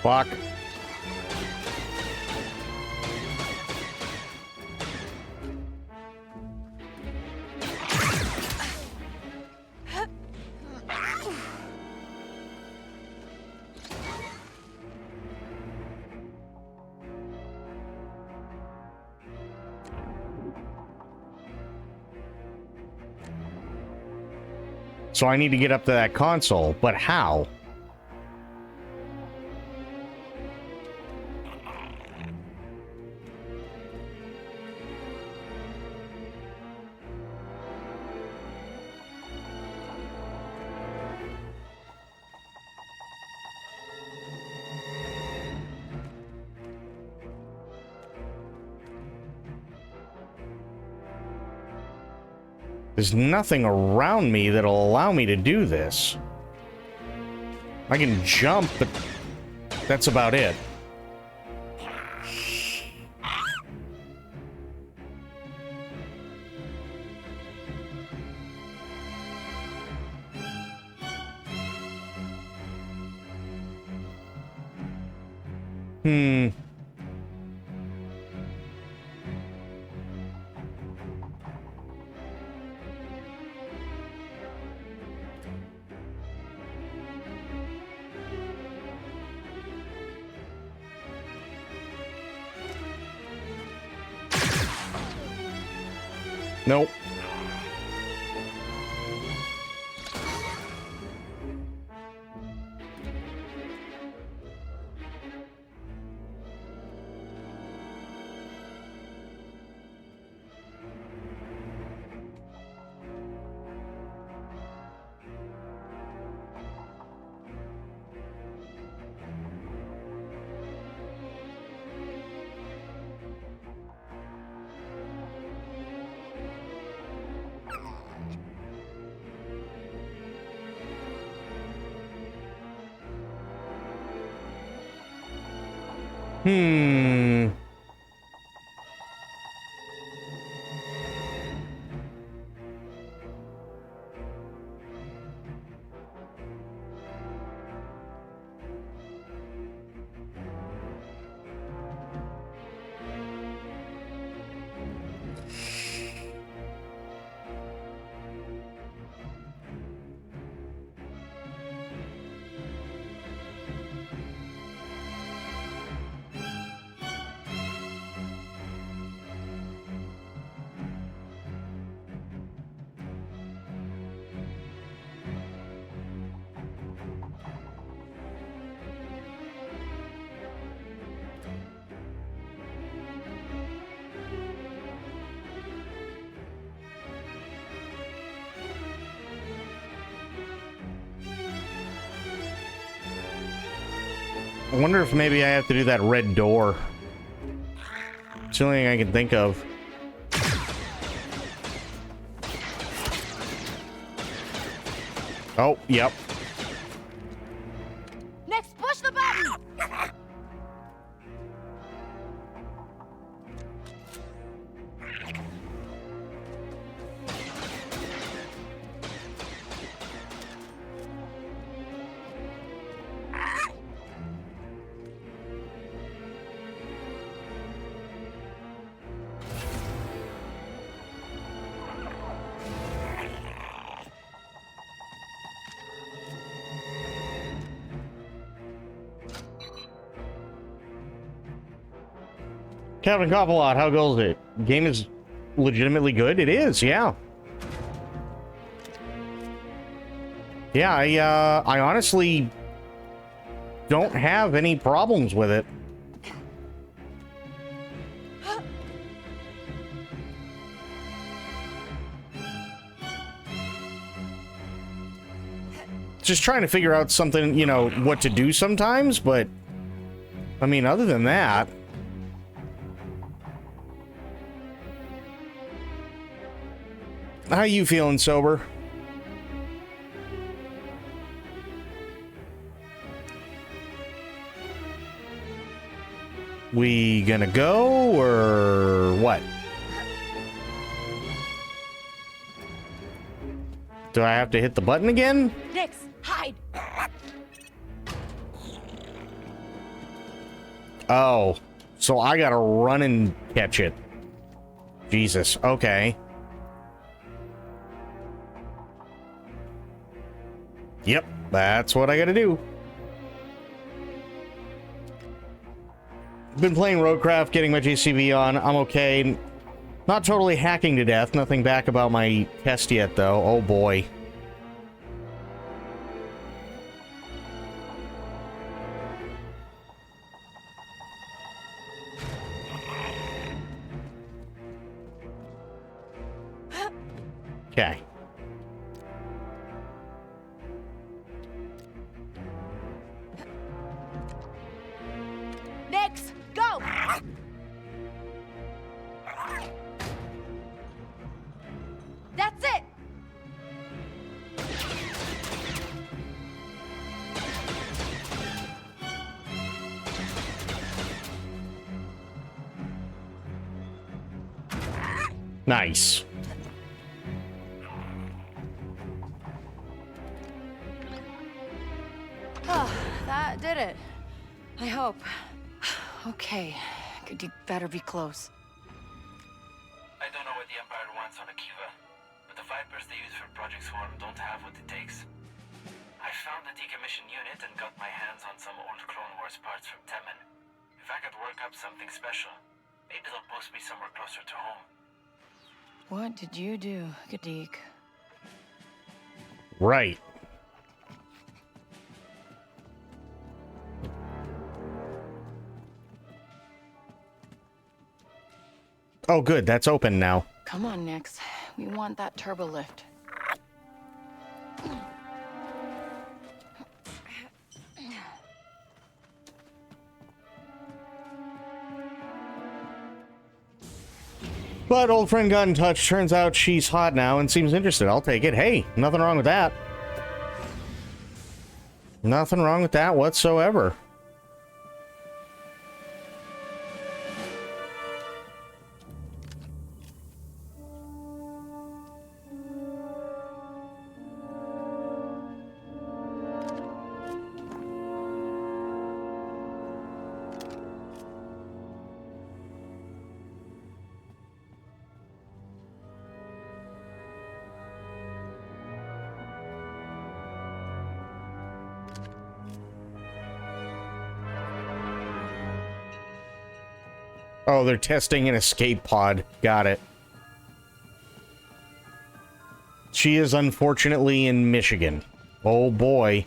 Fuck. So I need to get up to that console, but how? There's nothing around me that'll allow me to do this. I can jump, but that's about it. Hmm. Nope. Hmm. I wonder if maybe I have to do that red door. It's the only thing I can think of. Oh, yep. Next, push the button! Captain Coppelot, how goes it? Game is legitimately good? It is, yeah. Yeah, I honestly don't have any problems with it. Just trying to figure out something, you know, what to do sometimes, but I mean, other than that, how you feeling, Sober? We gonna go, or what? Do I have to hit the button again? Nix, hide! Oh, so I gotta run and catch it. Jesus, okay. Yep, that's what I gotta do. Been playing Roadcraft, getting my JCV on. I'm okay. Not totally hacking to death. Nothing back about my test yet, though. Oh, boy. Okay. Nix, go! That's it! Nice. Oh, that did it. I hope. Okay, you better be close. I don't know what the Empire wants on Akiva, but the Vipers they use for Project Swarm don't have what it takes. I found a decommissioned unit and got my hands on some old Clone Wars parts from Temen. If I could work up something special, maybe they'll post me somewhere closer to home. What did you do, Gadik? Right. Oh, good. That's open now. Come on, Nix. We want that turbo lift. But old friend got in touch. Turns out she's hot now and seems interested. I'll take it. Hey, nothing wrong with that. Nothing wrong with that whatsoever. Oh, they're testing an escape pod. Got it. She is unfortunately in Michigan. Oh boy.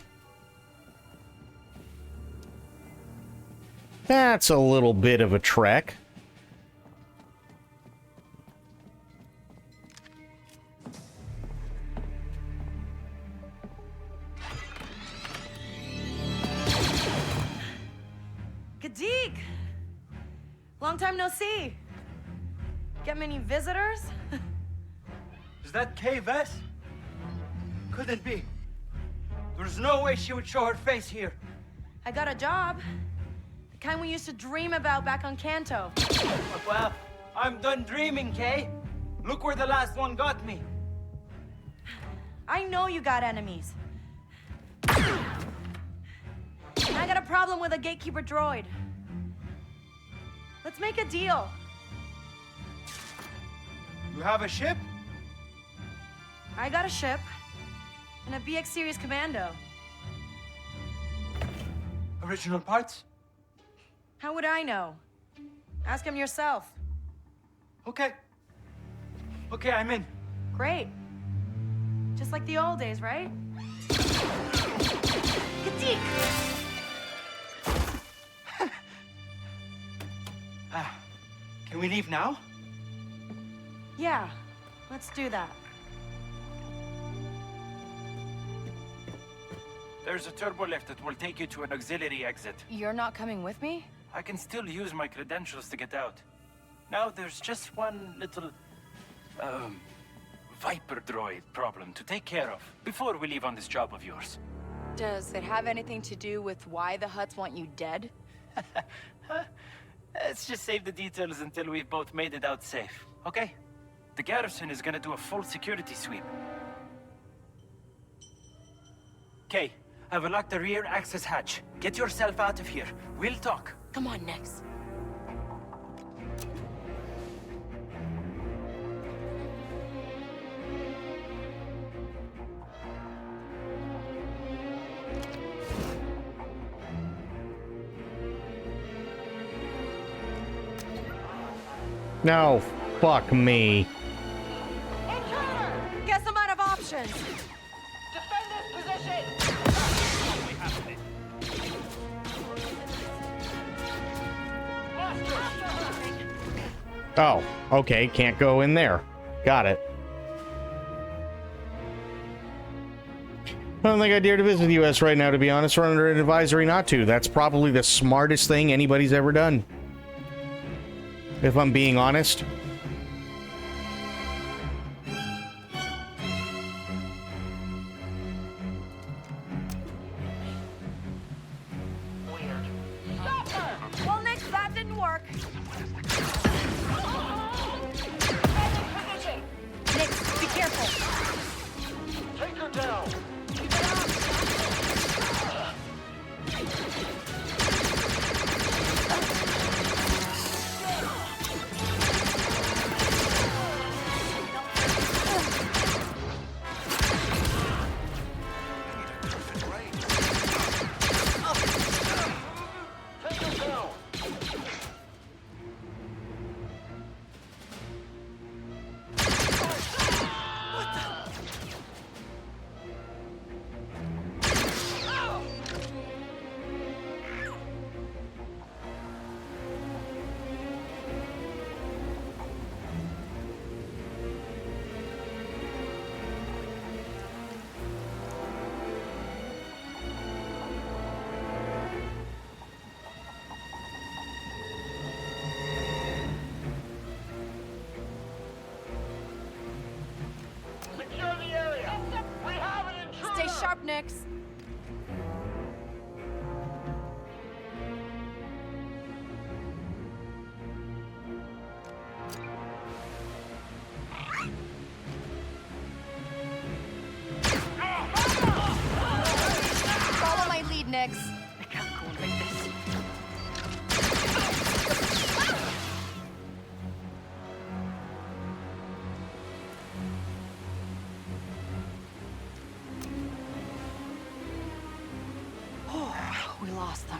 That's a little bit of a trek. Long time no see. Get many visitors? Is that Kay Vess? Couldn't be. There's no way she would show her face here. I got a job. The kind we used to dream about back on Kanto. Well, I'm done dreaming, Kay. Look where the last one got me. I know you got enemies. And I got a problem with a gatekeeper droid. Let's make a deal. You have a ship? I got a ship and a BX series commando. Original parts? How would I know? Ask him yourself. Okay. Okay, I'm in. Great. Just like the old days, right? Katik! Can we leave now? Yeah, let's do that. There's a turbo lift that will take you to an auxiliary exit. You're not coming with me? I can still use my credentials to get out. Now, there's just one little, Viper droid problem to take care of before we leave on this job of yours. Does it have anything to do with why the Hutts want you dead? Let's just save the details until we've both made it out safe, okay? The garrison is gonna do a full security sweep. Okay, I've unlocked the rear access hatch. Get yourself out of here. We'll talk. Come on, Nix. No, fuck me. Guess I'm out of options. Defend this position! Oh, okay, can't go in there. Got it. I don't think I dare to visit the U.S. right now, to be honest. We're under an advisory not to. That's probably the smartest thing anybody's ever done. If I'm being honest. Stop her! Well, Nix, that didn't work. Nix, be careful. Take her down. Secure the area. We have an intruder. Stay sharp, Nix. Follow my lead, Nix. I can't go like this. Oh, we lost them.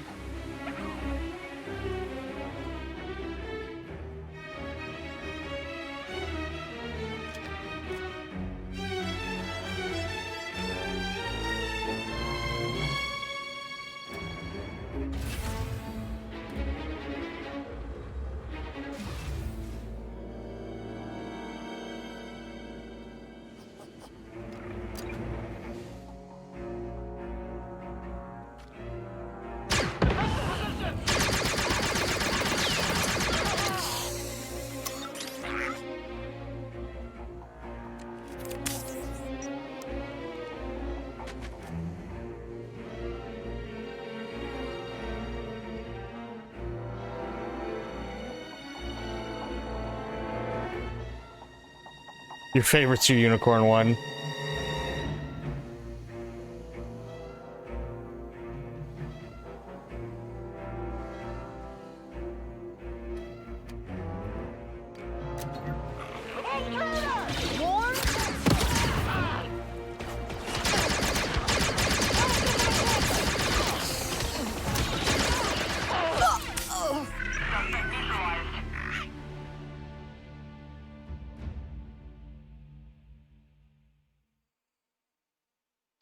Your favorite's your unicorn one.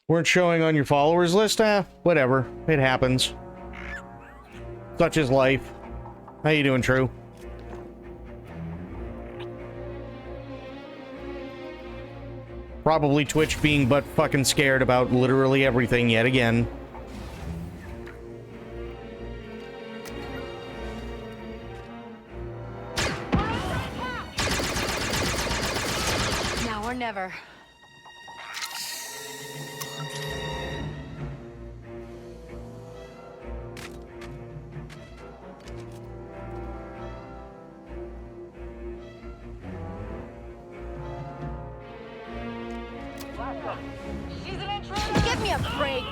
Weren't showing on your followers list? Whatever. It happens. Such is life. How you doing, True? Probably Twitch being but fucking scared about literally everything yet again. Now or never. She's an intruder! Give me a break!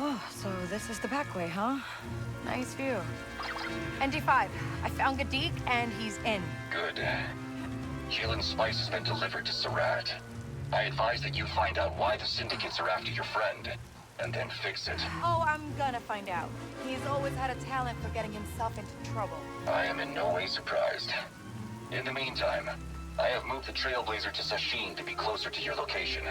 Oh, so this is the back way, huh? Nice view. ND5, I found Gadik and he's in. Good. Keelan's spice has been delivered to Surat. I advise that you find out why the syndicates are after your friend, and then fix it. Oh, I'm gonna find out. He's always had a talent for getting himself into trouble. I am in no way surprised. In the meantime, I have moved the Trailblazer to Sashin to be closer to your location.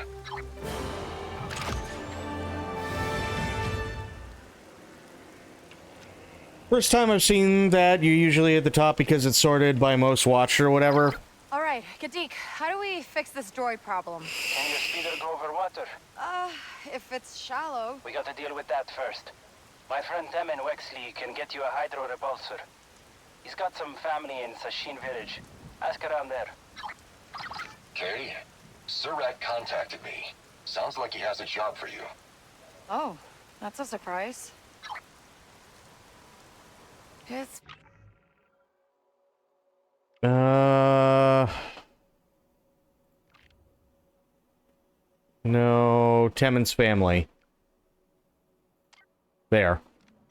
First time I've seen that, you're usually at the top because it's sorted by most watched or whatever. All right, Gadik, how do we fix this droid problem? Can your speeder go over water? If it's shallow. We got to deal with that first. My friend Temin Wexley can get you a hydro repulsor. He's got some family in Sashin village. Ask around there. Kay, Surat contacted me. Sounds like he has a job for you. Oh, that's a surprise. It's... No, Temin's family. There.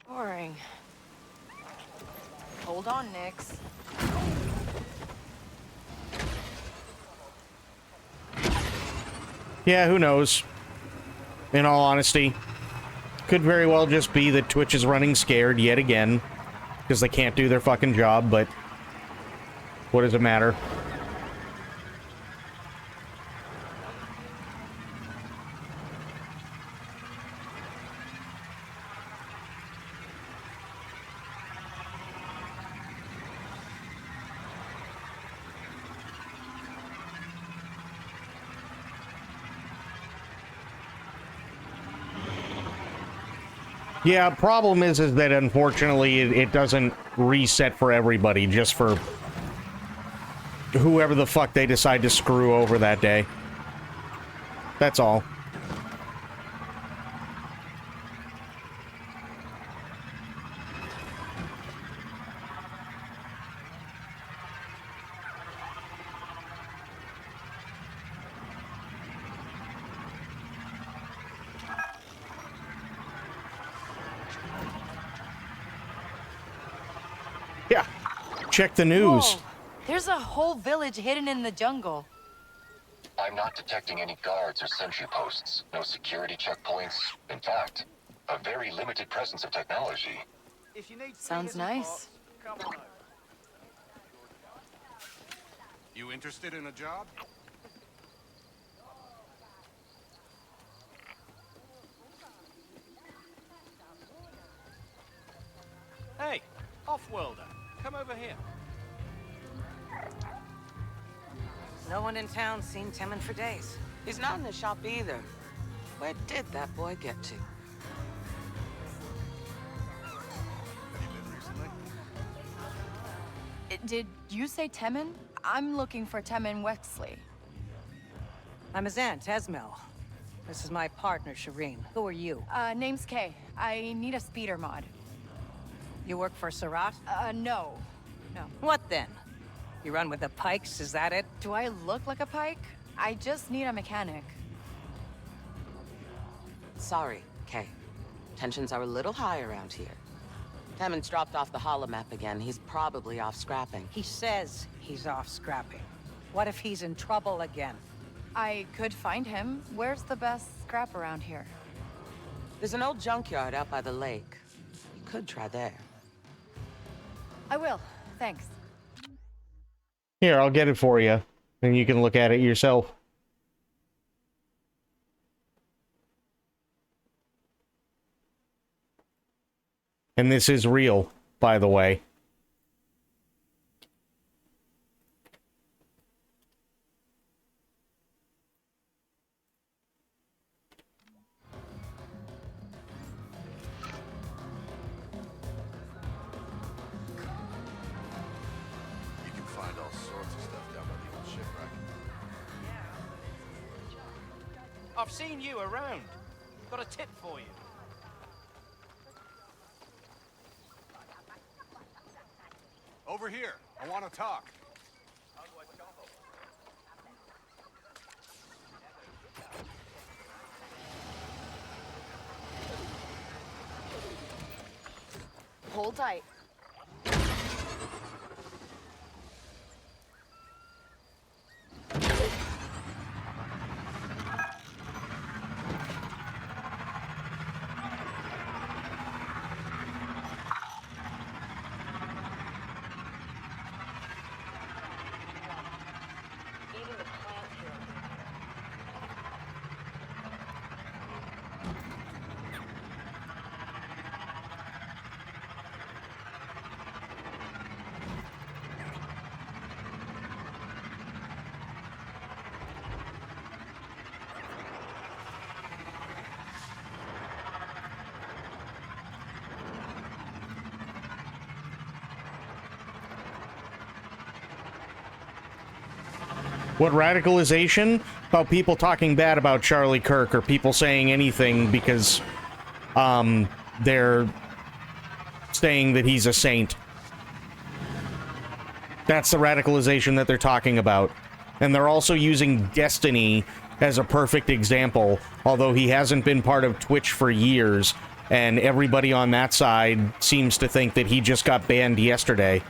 Boring. Hold on, Nix. Yeah, who knows? In all honesty. Could very well just be that Twitch is running scared yet again. Because they can't do their fucking job, but... what does it matter? Yeah, problem is that unfortunately it doesn't reset for everybody, just for whoever the fuck they decide to screw over that day. That's all. Yeah, check the news. Whoa. There's a whole village hidden in the jungle. I'm not detecting any guards or sentry posts. No security checkpoints. In fact, a very limited presence of technology. Sounds nice. You interested in a job? Off-worlder, come over here. No one in town's seen Timon for days. He's not in the shop either. Where did that boy get to? Did you say Temmin? I'm looking for Temmin Wexley. I'm his aunt, Esmel. This is my partner, Shireen. Who are you? Name's Kay. I need a speeder mod. You work for Surat? No. No. What then? You run with the Pikes, is that it? Do I look like a Pike? I just need a mechanic. Sorry, Kay. Tensions are a little high around here. Hammond's dropped off the holomap again. He's probably off scrapping. He says he's off scrapping. What if he's in trouble again? I could find him. Where's the best scrap around here? There's an old junkyard out by the lake. You could try there. I will. Thanks. Here, I'll get it for you, and you can look at it yourself. And this is real, by the way. You can find all sorts of stuff down by the old shipwreck. I've seen you around. Got a tip for you. Over here. I want to talk. Hold tight. What radicalization? About people talking bad about Charlie Kirk, or people saying anything because they're saying that he's a saint. That's the radicalization that they're talking about. And they're also using Destiny as a perfect example, although he hasn't been part of Twitch for years, and everybody on that side seems to think that he just got banned yesterday.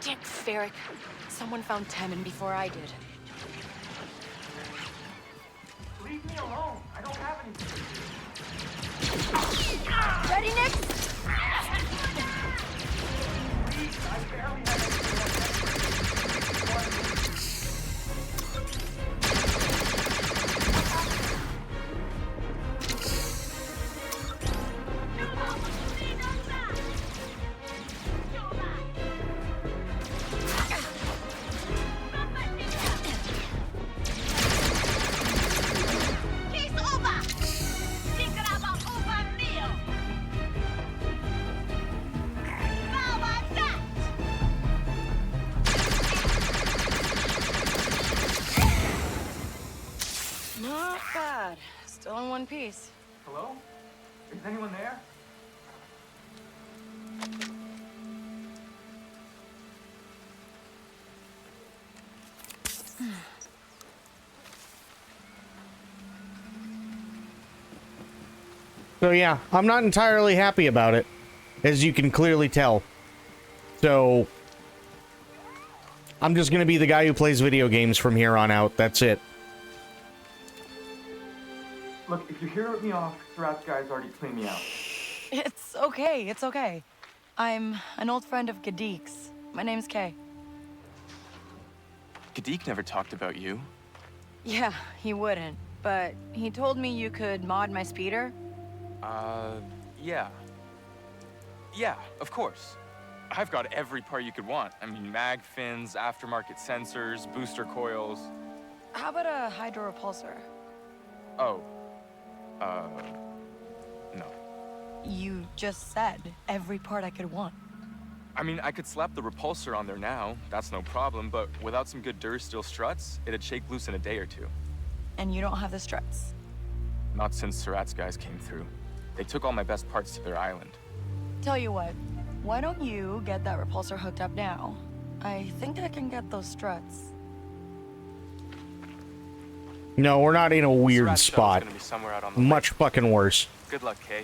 Dick Ferrick. Someone found Temmin before I did. Leave me alone. I don't have anything. Ready, Nick? Please, I barely have Not bad. Still in one piece. Hello? Is anyone there? So yeah, I'm not entirely happy about it, as you can clearly tell. So I'm just gonna be the guy who plays video games from here on out. That's it. Look, if you hear me off, Surat's guys already cleaned me out. It's okay, it's okay. I'm an old friend of Gadik's. My name's Kay. Gadik never talked about you. Yeah, he wouldn't. But he told me you could mod my speeder. Yeah. Yeah, of course. I've got every part you could want. I mean, mag fins, aftermarket sensors, booster coils. How about a hydro repulsor? Oh. No. You just said every part I could want. I mean, I could slap the repulsor on there now. That's no problem, but without some good Durasteel struts, it'd shake loose in a day or two. And you don't have the struts? Not since Surat's guys came through. They took all my best parts to their island. Tell you what, why don't you get that repulsor hooked up now? I think I can get those struts. No, we're not in a weird Surat's spot. gonna be somewhere out on the Much fucking worse. Good luck, Kay.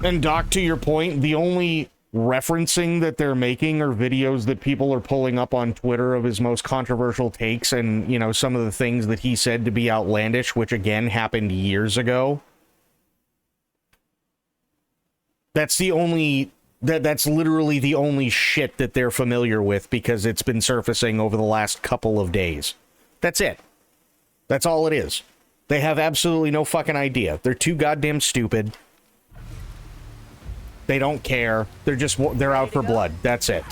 And Doc, to your point, the only referencing that they're making are videos that people are pulling up on Twitter of his most controversial takes and, you know, some of the things that he said to be outlandish, which again happened years ago. That's the only... That's literally the only shit that they're familiar with because it's been surfacing over the last couple of days. That's it. That's all it is. They have absolutely no fucking idea. They're too goddamn stupid. They don't care. They're out for blood. That's it.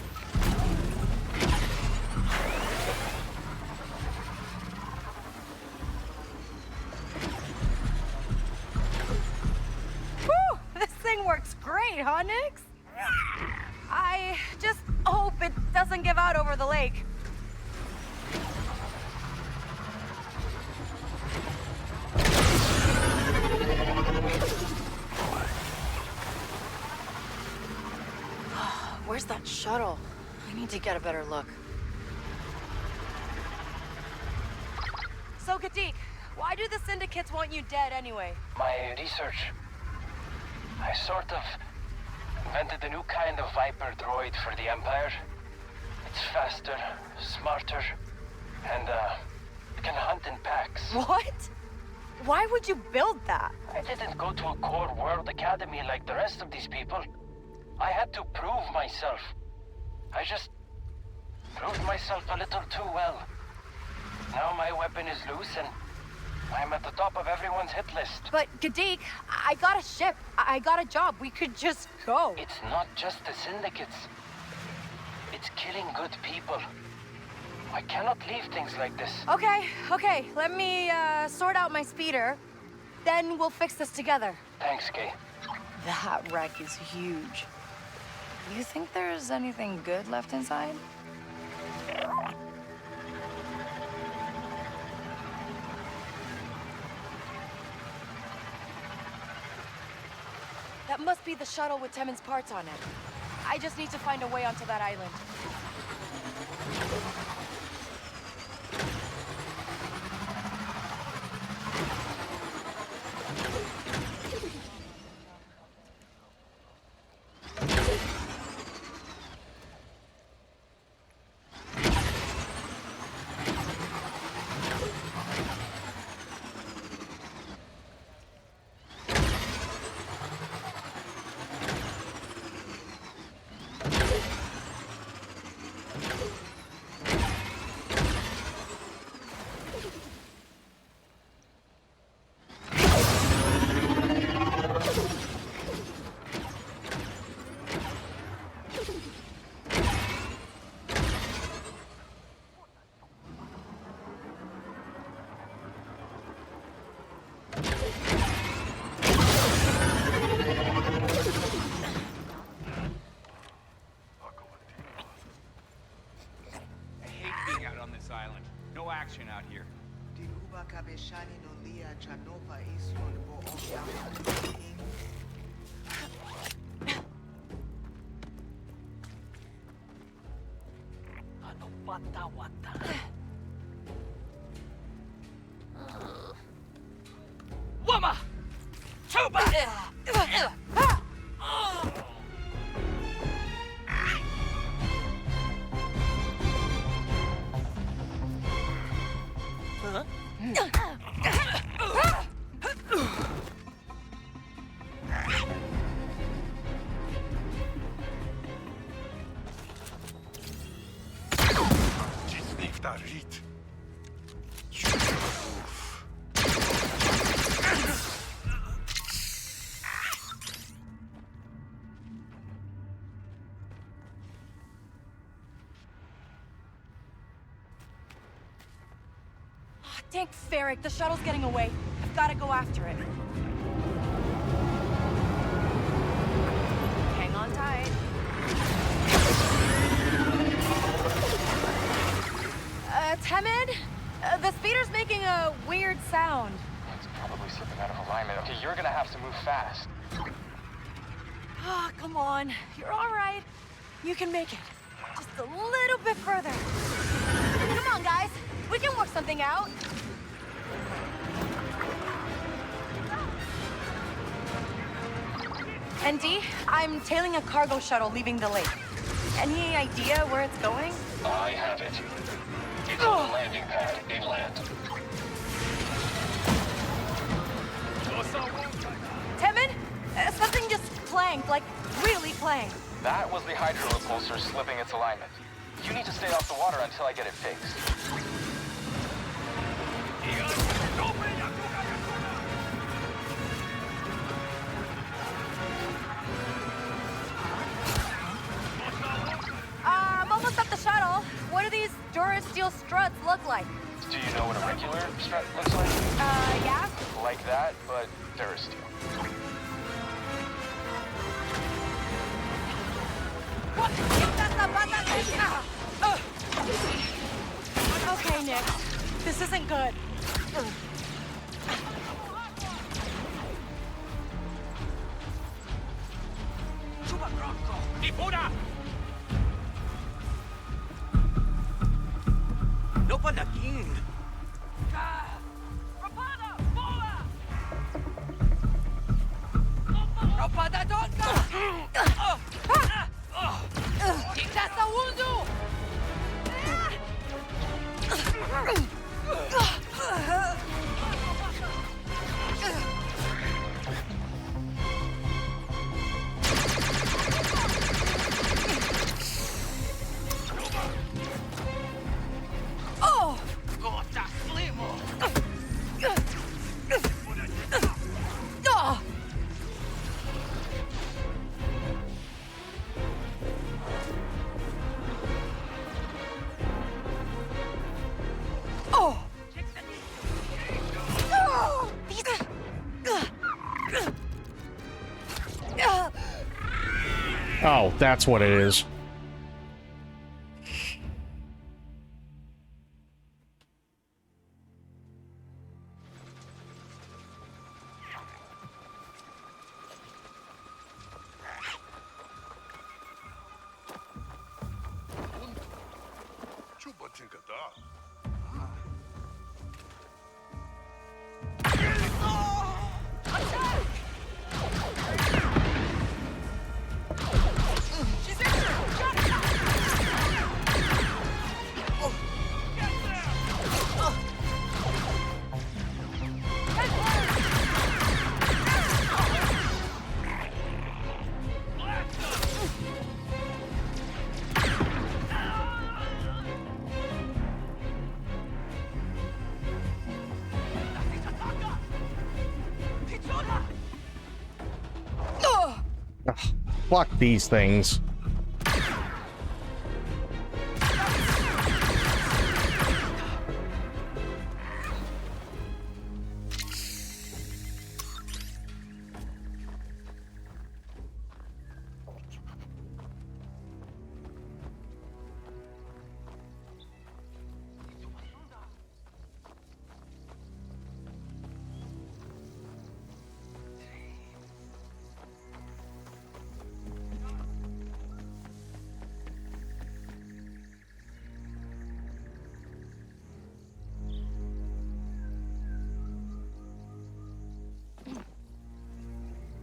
Whew! This thing works great, huh, Nix? I just hope it doesn't give out over the lake. Where's that shuttle? I need to get a better look. So, Kadik, why do the syndicates want you dead anyway? My research. I sort of invented a new kind of Viper droid for the Empire. It's faster, smarter, and can hunt in packs. What? Why would you build that? I didn't go to a core world academy like the rest of these people. I had to prove myself. I just proved myself a little too well. Now my weapon is loose and I'm at the top of everyone's hit list. But, Gadik, I got a ship. I got a job. We could just go. It's not just the syndicates. It's killing good people. I cannot leave things like this. Okay. Let me sort out my speeder. Then we'll fix this together. Thanks, Kay. That wreck is huge. You think there's anything good left inside? That must be the shuttle with Temin's parts on it. I just need to find a way onto that island. Action out here. Dang Ferric, the shuttle's getting away. I've got to go after it. Hang on tight. Temid? The speeder's making a weird sound. It's probably slipping out of alignment. Okay, you're gonna have to move fast. Ah, come on. You're all right. You can make it. Just a little bit further. Come on, guys. We can work something out. ND, I'm tailing a cargo shuttle leaving the lake. Any idea where it's going? I have it. It's on the landing pad inland. Temid? Something just clanged, like really clanged. That was the hydro repulsor slipping its alignment. You need to stay off the water until I get it fixed. I'm almost up the shuttle. What do these Durasteel struts look like? Do you know what a regular strut looks like? Yeah? Like that, but Durasteel. Okay, Nick. This isn't good. No panaking. Rapada tonka. Tinggal sawuzu. Oh! Gota slimo. Oh! Oh! Oh! Oh, that's what it is. Fuck these things.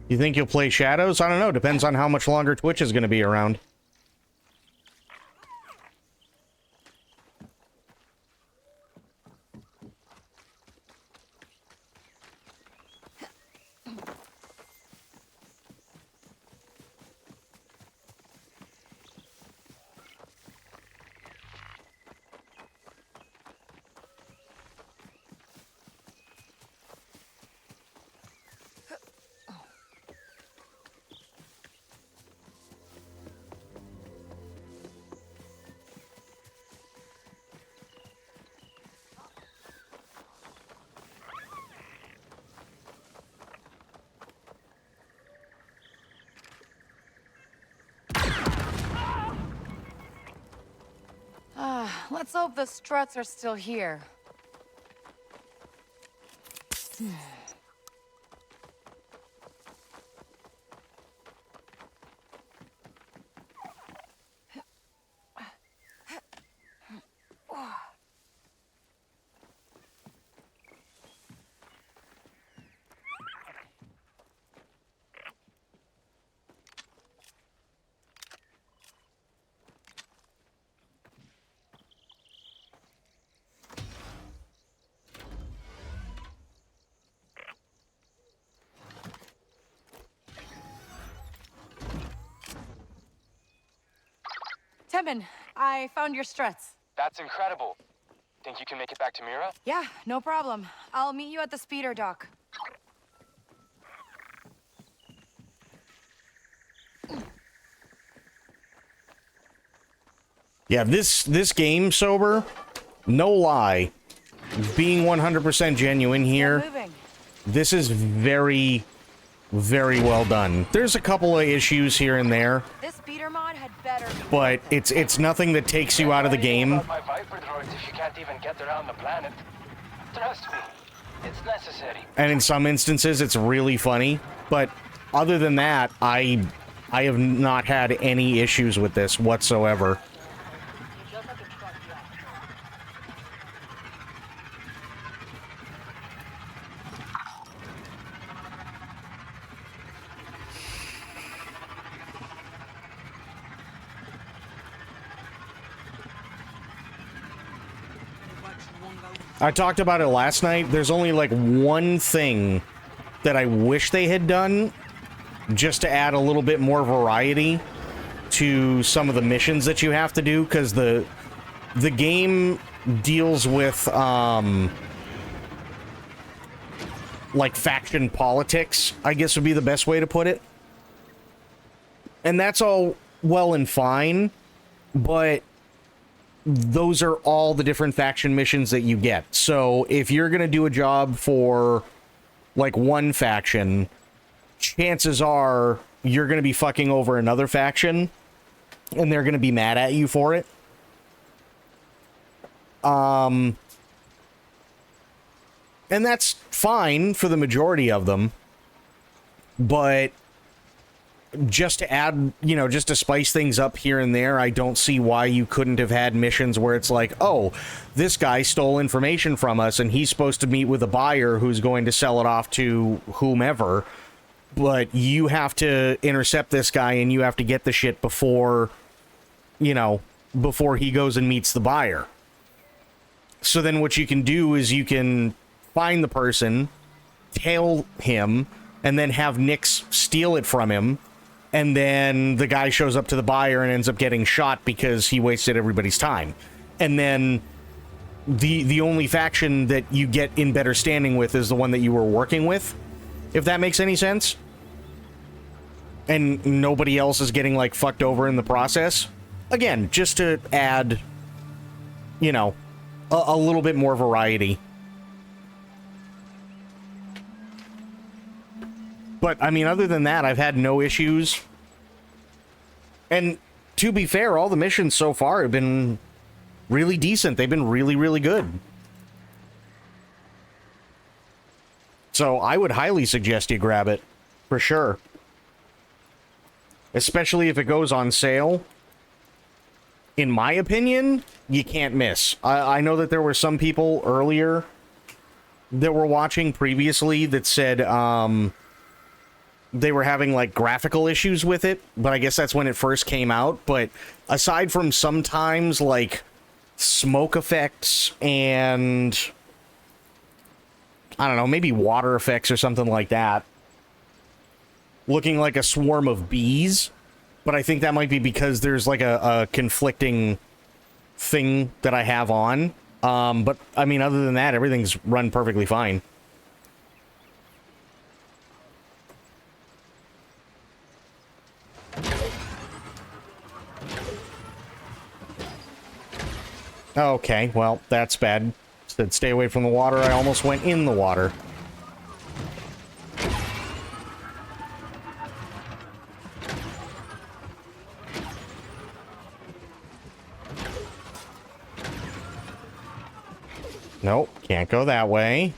You think you'll play Shadows? I don't know. Depends on how much longer Twitch is going to be around. Let's hope the struts are still here. Tevin, I found your struts. That's incredible. Think you can make it back to Mira? Yeah, no problem. I'll meet you at the speeder dock. Yeah, this game, Sober, no lie, being 100% genuine here, this is very, very well done. There's a couple of issues here and there, This speeder mod had better be but it's nothing that takes you out of the game. My Viper droids if you can't even get around the planet. Trust me, it's necessary. And in some instances, it's really funny. But other than that, I have not had any issues with this whatsoever. I talked about it last night. There's only like one thing that I wish they had done just to add a little bit more variety to some of the missions that you have to do, because the game deals with like faction politics, I guess would be the best way to put it. And that's all well and fine, but those are all the different faction missions that you get. So if you're going to do a job for like one faction, chances are you're going to be fucking over another faction and they're going to be mad at you for it. And that's fine for the majority of them, but just to add, you know, just to spice things up here and there, I don't see why you couldn't have had missions where it's like, oh, this guy stole information from us and he's supposed to meet with a buyer who's going to sell it off to whomever, but you have to intercept this guy and you have to get the shit before, you know, before he goes and meets the buyer. So then what you can do is you can find the person, tail him, and then have Nix steal it from him. And then the guy shows up to the buyer and ends up getting shot because he wasted everybody's time. And then the only faction that you get in better standing with is the one that you were working with, if that makes any sense. And nobody else is getting, like, fucked over in the process. Again, just to add, you know, a little bit more variety. But, I mean, other than that, I've had no issues. And to be fair, all the missions so far have been really decent. They've been really, really good. So I would highly suggest you grab it, for sure. Especially if it goes on sale. In my opinion, you can't miss. I know that there were some people earlier that were watching previously that said, they were having, like, graphical issues with it, but I guess that's when it first came out. But aside from sometimes, like, smoke effects and, I don't know, maybe water effects or something like that, looking like a swarm of bees, but I think that might be because there's, like, a conflicting thing that I have on. But, I mean, other than that, everything's run perfectly fine. Okay, well, that's bad. Said stay away from the water. I almost went in the water. Nope, can't go that way.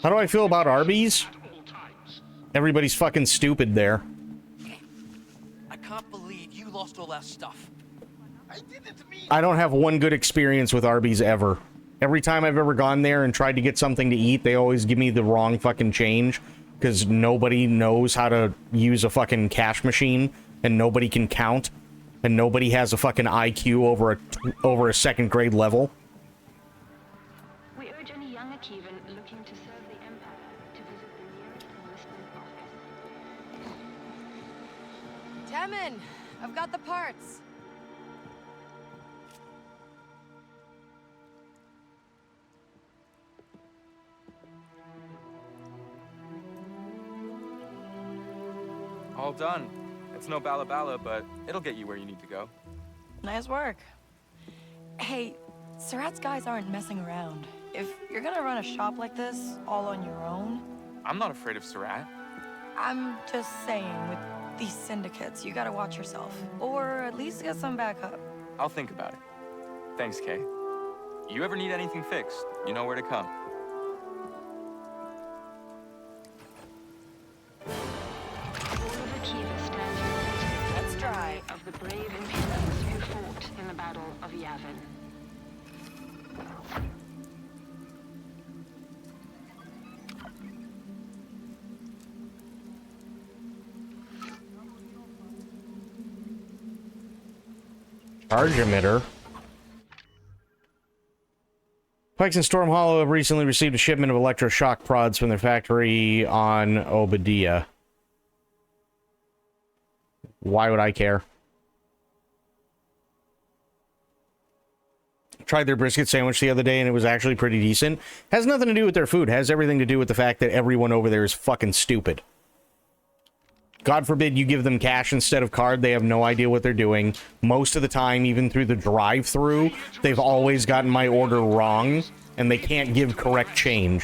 How do I feel about Arby's? Everybody's fucking stupid there. I can't believe you lost all that stuff. I don't have one good experience with Arby's ever. Every time I've ever gone there and tried to get something to eat, they always give me the wrong fucking change because nobody knows how to use a fucking cash machine and nobody can count and nobody has a fucking IQ over a second grade level. We urge any young Akivan looking to serve the Empire to visit the nearest enlistment office. Temin, I've got the parts. All done. It's no bala bala, but it'll get you where you need to go. Nice work. Hey, Serat's guys aren't messing around. If you're gonna run a shop like this all on your own... I'm not afraid of Serat. I'm just saying, with these syndicates, you gotta watch yourself. Or at least get some backup. I'll think about it. Thanks, Kay. You ever need anything fixed, you know where to come. Let's try. Of the brave Imperials who fought in the Battle of Yavin. Charge emitter. Pikes and Storm Hollow have recently received a shipment of electroshock prods from their factory on Obadiah. Why would I care? Tried their brisket sandwich the other day and it was actually pretty decent. Has nothing to do with their food. Has everything to do with the fact that everyone over there is fucking stupid. God forbid you give them cash instead of card. They have no idea what they're doing. Most of the time, even through the drive-thru, they've always gotten my order wrong, and they can't give correct change.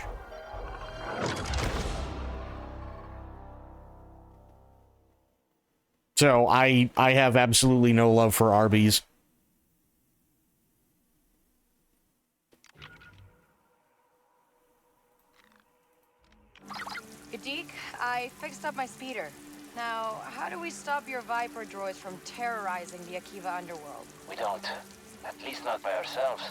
So I have absolutely no love for Arby's. Gadik, I fixed up my speeder. Now, how do we stop your Viper droids from terrorizing the Akiva underworld? We don't. At least not by ourselves.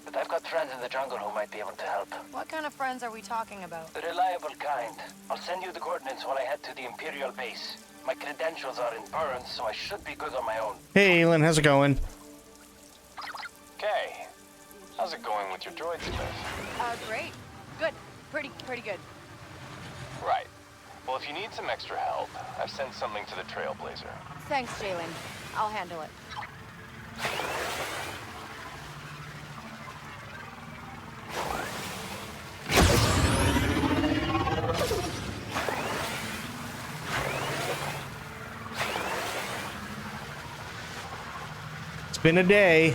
But I've got friends in the jungle who might be able to help. What kind of friends are we talking about? The reliable kind. I'll send you the coordinates while I head to the Imperial base. My credentials are in Burns, so I should be good on my own. Hey, Aelin, how's it going? Okay. How's it going with your droid stuff? Great. Good. Pretty good. Right. Well, if you need some extra help, I've sent something to the Trailblazer. Thanks, Jalen. I'll handle it. It's been a day.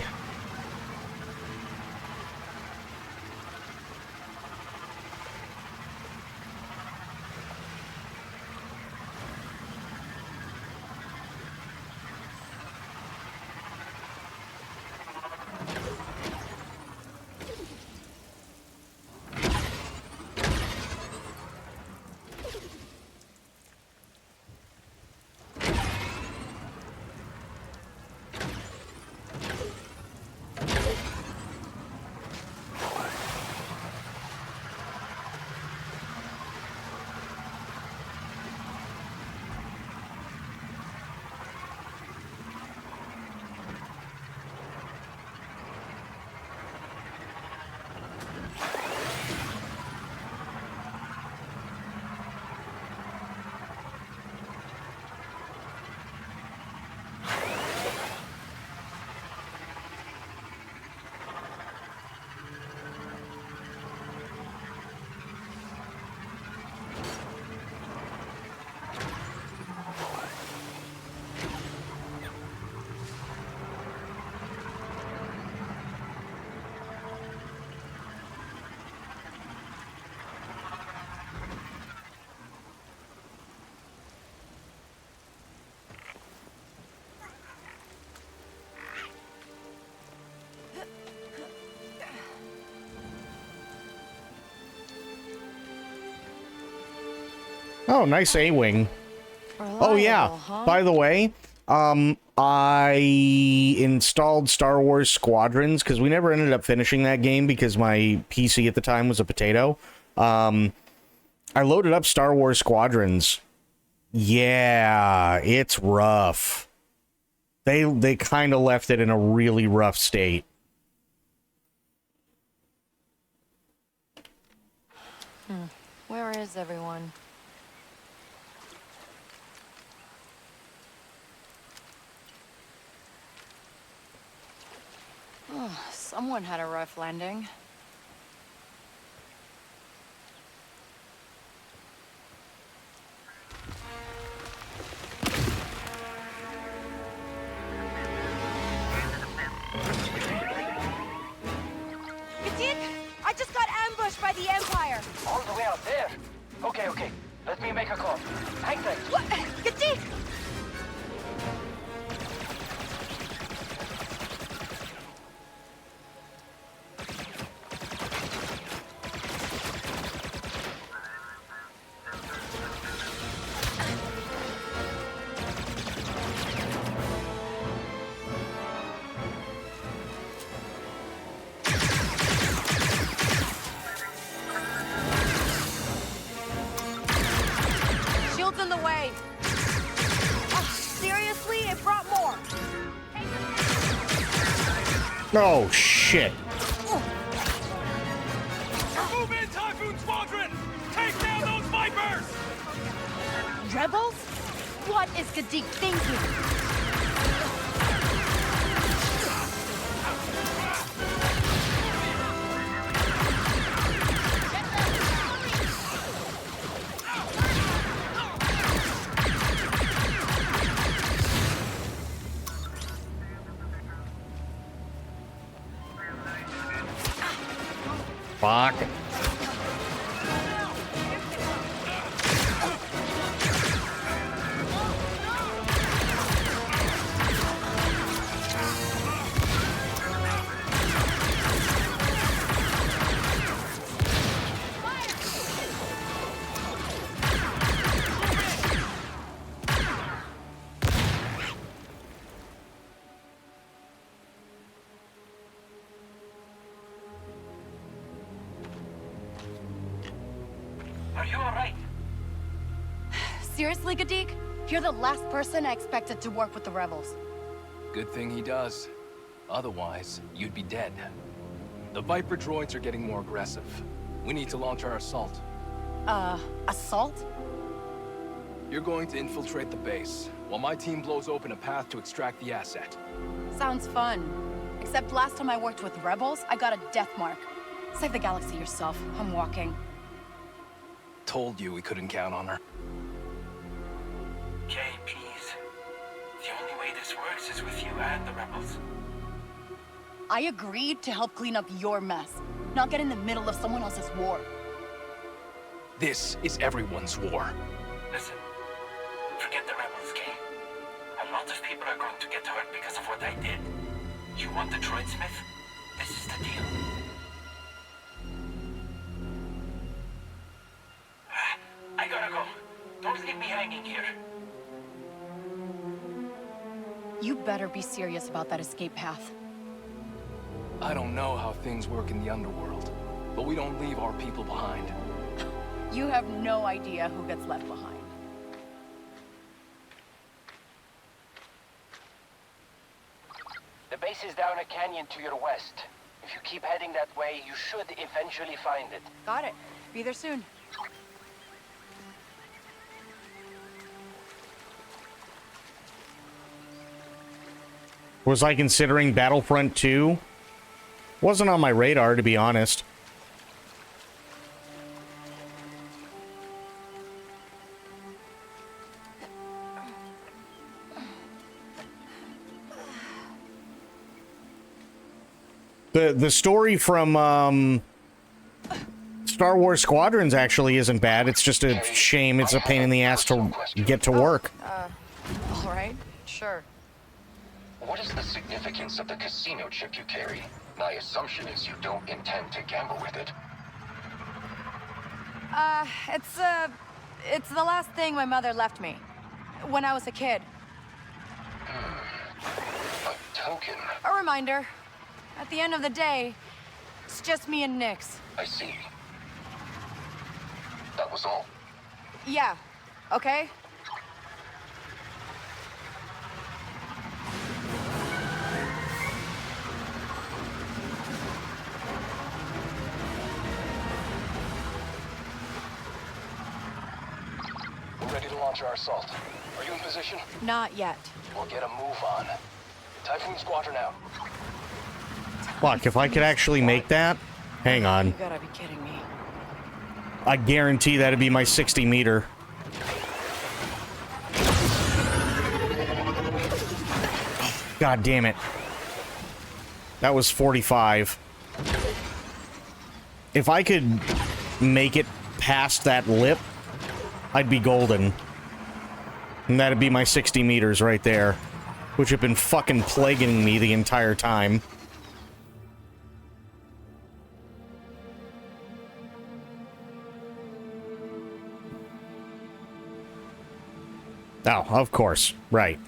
Oh, nice A-wing. Oh yeah. huh? By the way, I installed Star Wars Squadrons because we never ended up finishing that game because my PC at the time was a potato. I loaded up Star Wars Squadrons. Yeah, it's rough. They kind of left it in a really rough state. Where is everyone? Oh, someone had a rough landing. Katik, I just got ambushed by the Empire. All the way out there? Okay, okay. Let me make a call. Hang tight. What? Katik! Shield's in the way. Seriously? It brought more. Oh, shit. Move in, Typhoon Squadron! Take down those Vipers! Rebels? What is Katik thinking? Fuck. Are you alright? Seriously, Katik? You're the last person I expected to work with the rebels. Good thing he does. Otherwise, you'd be dead. The Viper droids are getting more aggressive. We need to launch our assault. Assault? You're going to infiltrate the base, while my team blows open a path to extract the asset. Sounds fun. Except last time I worked with rebels, I got a death mark. Save the galaxy yourself. I'm walking. Told you we couldn't count on her. Kay, please. The only way this works is with you and the rebels. I agreed to help clean up your mess, not get in the middle of someone else's war. This is everyone's war. Listen, forget the rebels, Kay. A lot of people are going to get hurt because of what I did. You want the droid smith? This is the deal. I gotta go. Don't leave me hanging here. You better be serious about that escape path. I don't know how things work in the underworld, but we don't leave our people behind. You have no idea who gets left behind. The base is down a canyon to your west. If you keep heading that way, you should eventually find it. Got it. Be there soon. Was I considering Battlefront 2? Wasn't on my radar, to be honest. The story from Star Wars Squadrons actually isn't bad. It's just a shame. It's a pain in the ass to get to work. All right. Sure. What is the significance of the casino chip you carry? My assumption is you don't intend to gamble with it. It's the last thing my mother left me when I was a kid. A token? A reminder. At the end of the day, it's just me and Nix. I see. That was all? Yeah. Okay? We're ready to launch our assault. Are you in position? Not yet. We'll get a move on. Typhoon Squadron out. Fuck, if I could actually make that? Hang on. You gotta be kidding me. I guarantee that'd be my 60 meter. God damn it. That was 45. If I could make it past that lip, I'd be golden. And that'd be my 60 meters right there, which have been fucking plaguing me the entire time. Oh, of course. Right.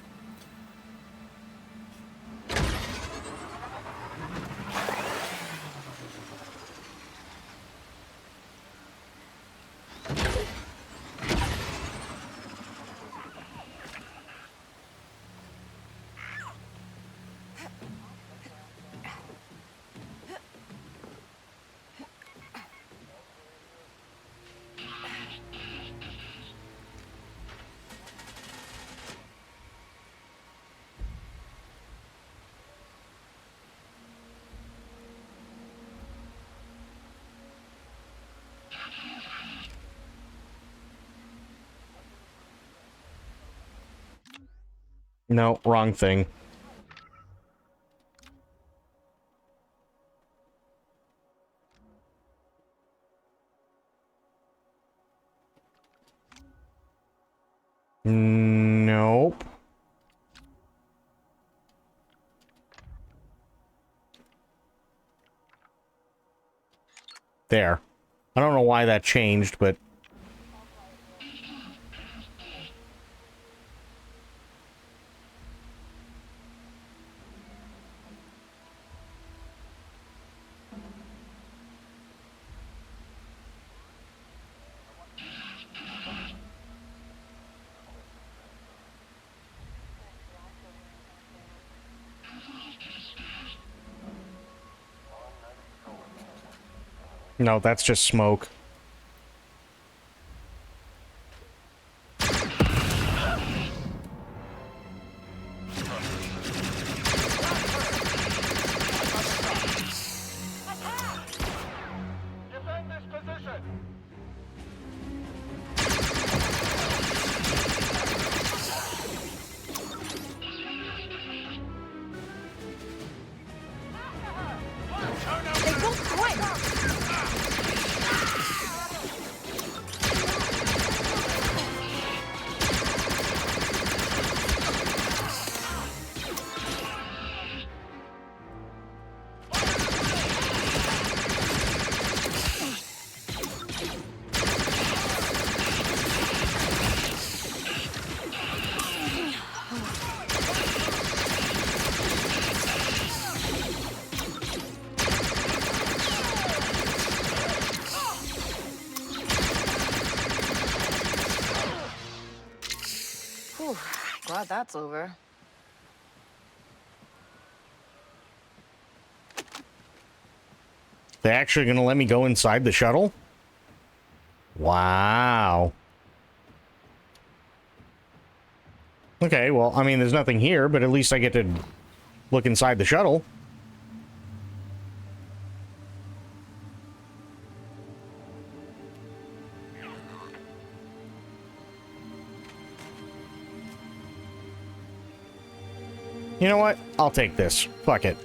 No, wrong thing. Nope. There. I don't know why that changed, but... No, that's just smoke. Whew, glad that's over. They actually gonna let me go inside the shuttle? Wow. Okay, well, I mean, there's nothing here, but at least I get to look inside the shuttle. You know what? I'll take this. Fuck it.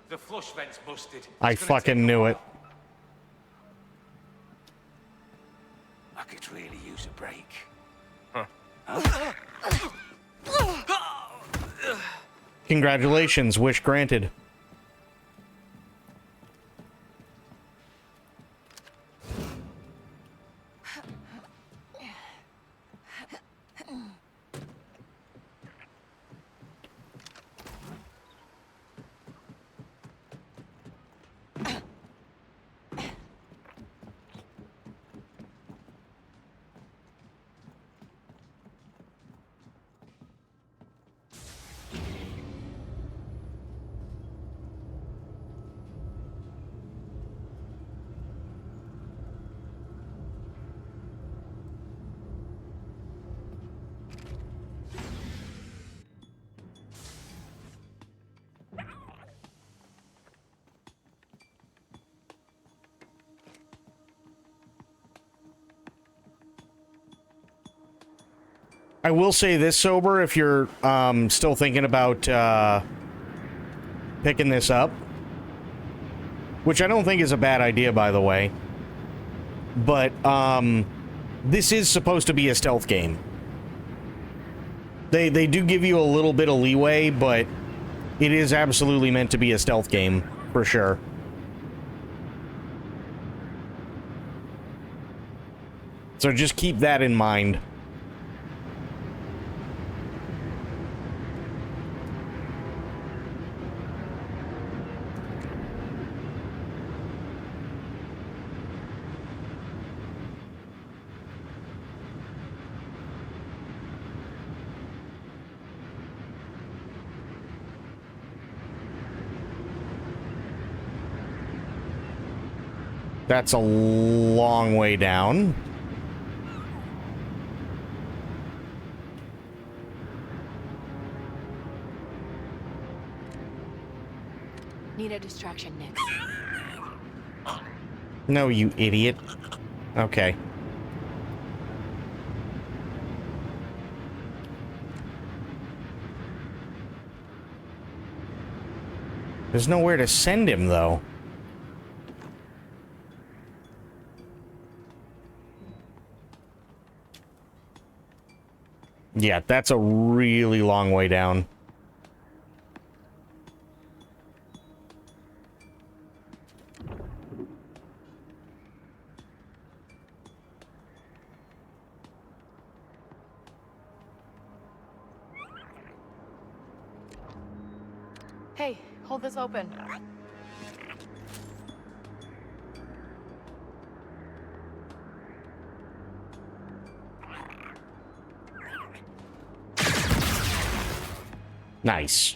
The flush vent's busted. I fucking knew it. Congratulations, wish granted. I will say this, Sober, if you're still thinking about picking this up, which I don't think is a bad idea, by the way, but this is supposed to be a stealth game. They do give you a little bit of leeway, but it is absolutely meant to be a stealth game, for sure. So just keep that in mind. That's a long way down. Need a distraction, Nix. No, you idiot. Okay. There's nowhere to send him, though. Yeah, that's a really long way down. Hey, hold this open. Nice.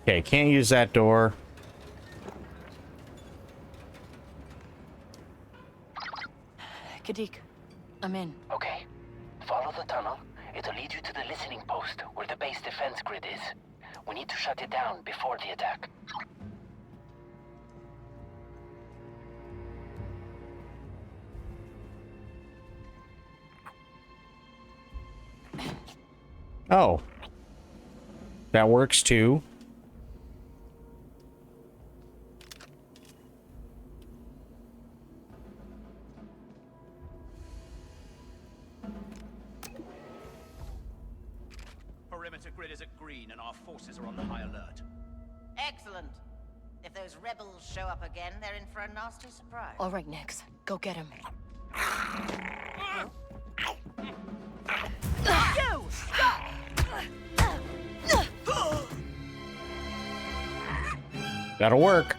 Okay, can't use that door. Kadik, I'm in. Okay. Follow the tunnel. It'll lead you to the listening post, where the base defense grid is. We need to shut it down before the attack. Oh. That works too. Perimeter grid is at green and our forces are on the high alert. Excellent. If those rebels show up again, they're in for a nasty surprise. All right, Nix. Go get him. You! Stop! That'll work.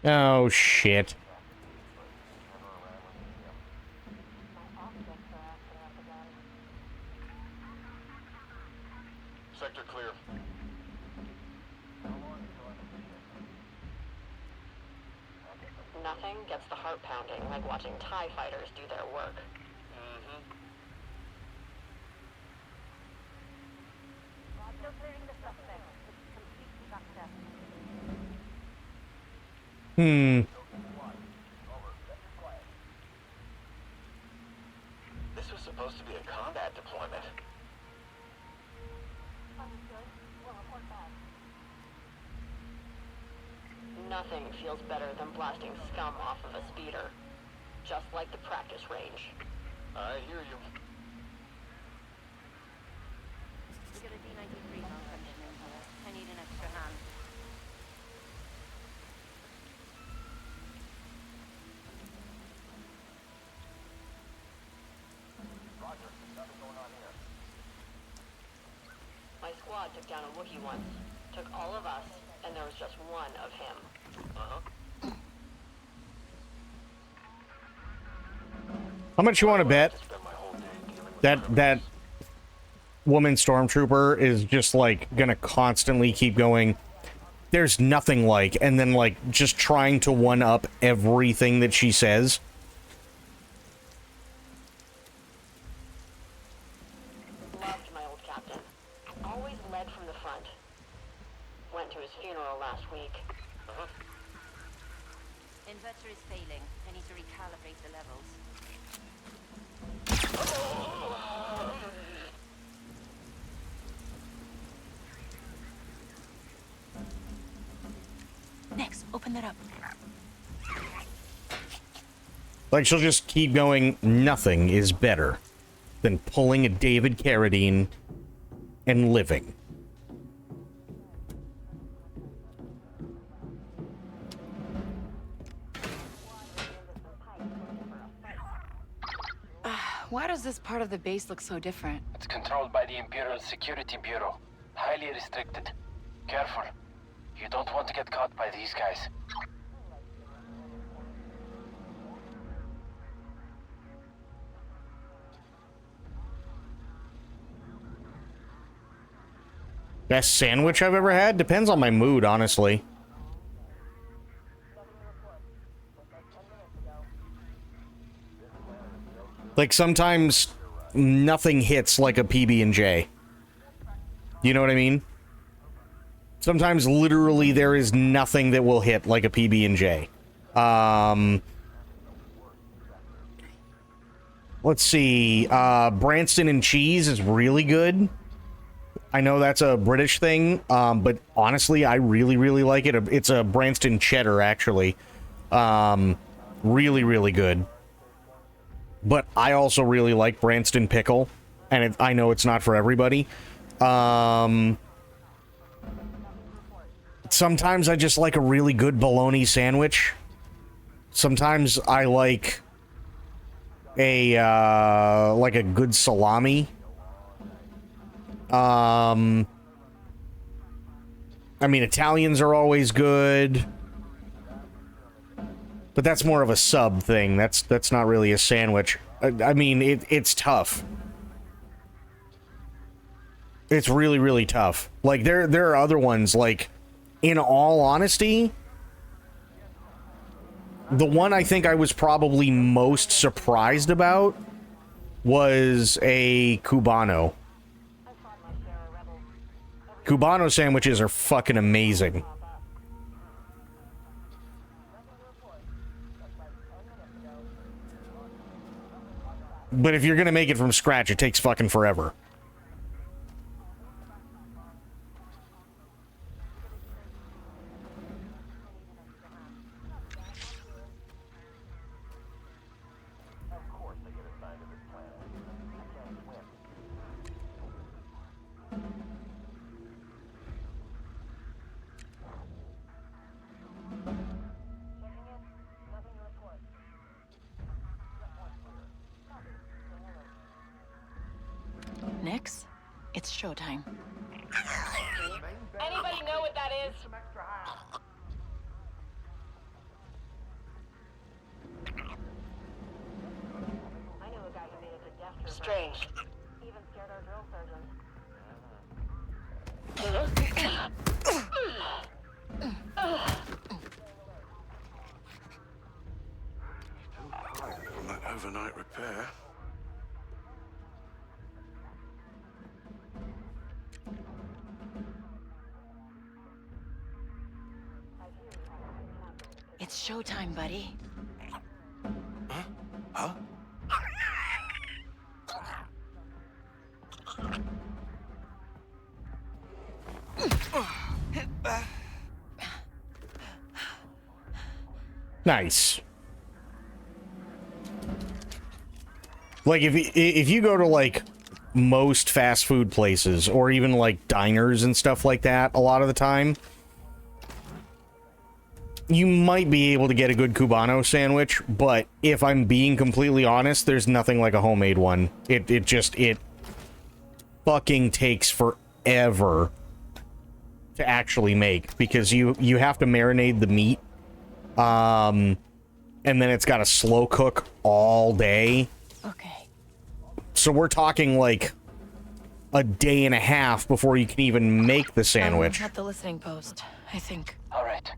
Oh, shit. Sector clear. nothing gets the heart pounding, like watching TIE fighters do their work. Filtering the suspect. It's completely locked up. This was supposed to be a combat deployment. Understood. We'll report back. Nothing feels better than blasting scum off of a speeder. Just like the practice range. I hear you. We got a D-93 malfunction in here. I need an extra hand. My squad took down a Wookiee once. Took all of us, and there was just one of him. How much you want to bet that woman stormtrooper is just like gonna constantly keep going, there's nothing like, and then like just trying to one up everything that she says? Loved my old captain. Always led from the front. Went to his funeral last week. Inverter is failing. I need to recalibrate the levels. Next, open that up. Like, she'll just keep going, nothing is better than pulling a David Carradine and living. Why does this part of the base look so different? It's controlled by the Imperial Security Bureau. Highly restricted. Careful. You don't want to get caught by these guys. Best sandwich I've ever had? Depends on my mood, honestly. Like, sometimes nothing hits like a PB&J. You know what I mean? Sometimes, literally, there is nothing that will hit like a PB&J. Let's see. Branston and cheese is really good. I know that's a British thing, but honestly, I really, really like it. It's a Branston cheddar, actually. Really, really good. But I also really like Branston pickle, and I know it's not for everybody. Sometimes I just like a really good bologna sandwich. Sometimes I like a good salami. I mean, Italians are always good. But that's more of a sub thing. That's not really a sandwich. I mean, it's tough. It's really, really tough. Like, there are other ones, like, in all honesty, the one I think I was probably most surprised about was a Cubano. Cubano sandwiches are fucking amazing. But if you're gonna make it from scratch, it takes fucking forever. Nix, it's showtime. Anybody know what that is? I know a guy who made it to death trooper. Strange. Even scared our drill sergeant. overnight repair. It's showtime, buddy. Huh? Nice. Like if you go to like most fast food places or even like diners and stuff like that, a lot of the time you might be able to get a good Cubano sandwich, but if I'm being completely honest, there's nothing like a homemade one. It fucking takes forever to actually make because you have to marinate the meat. And then it's got to slow cook all day. Okay. So we're talking like a day and a half before you can even make the sandwich. At the listening post, I think. All right.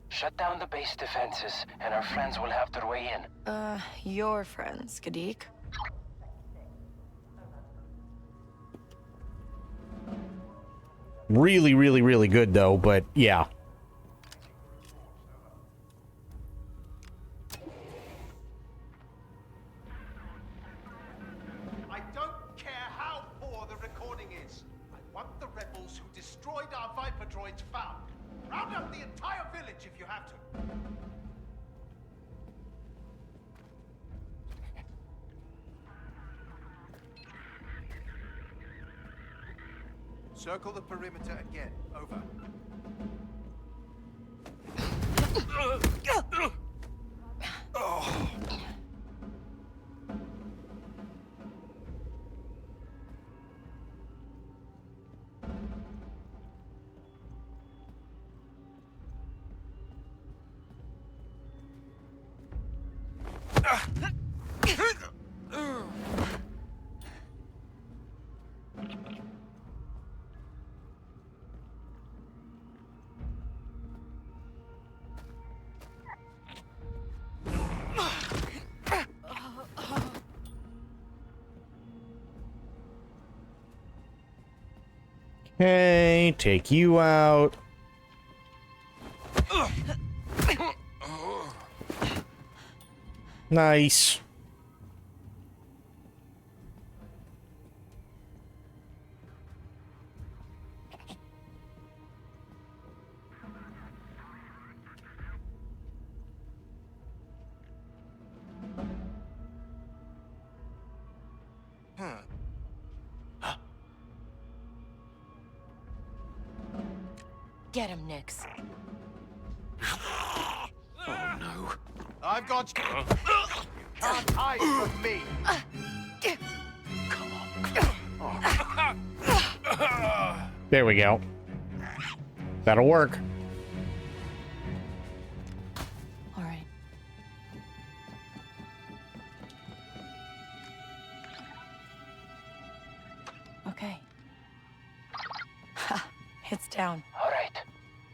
Shut down the base defenses, and our friends will have their way in. Your friends, Kadik. Really, really, really good though, but yeah. I don't care how poor the recording is. I want the rebels who destroyed our Viper droids found. Round up the entire village if you have to. Circle the perimeter again. Over. Okay, take you out. Nice. Get him, Nix. Oh no. I've got you. Can't hide from me. There we go. That'll work. All right. Okay. Ha! It's down. All right.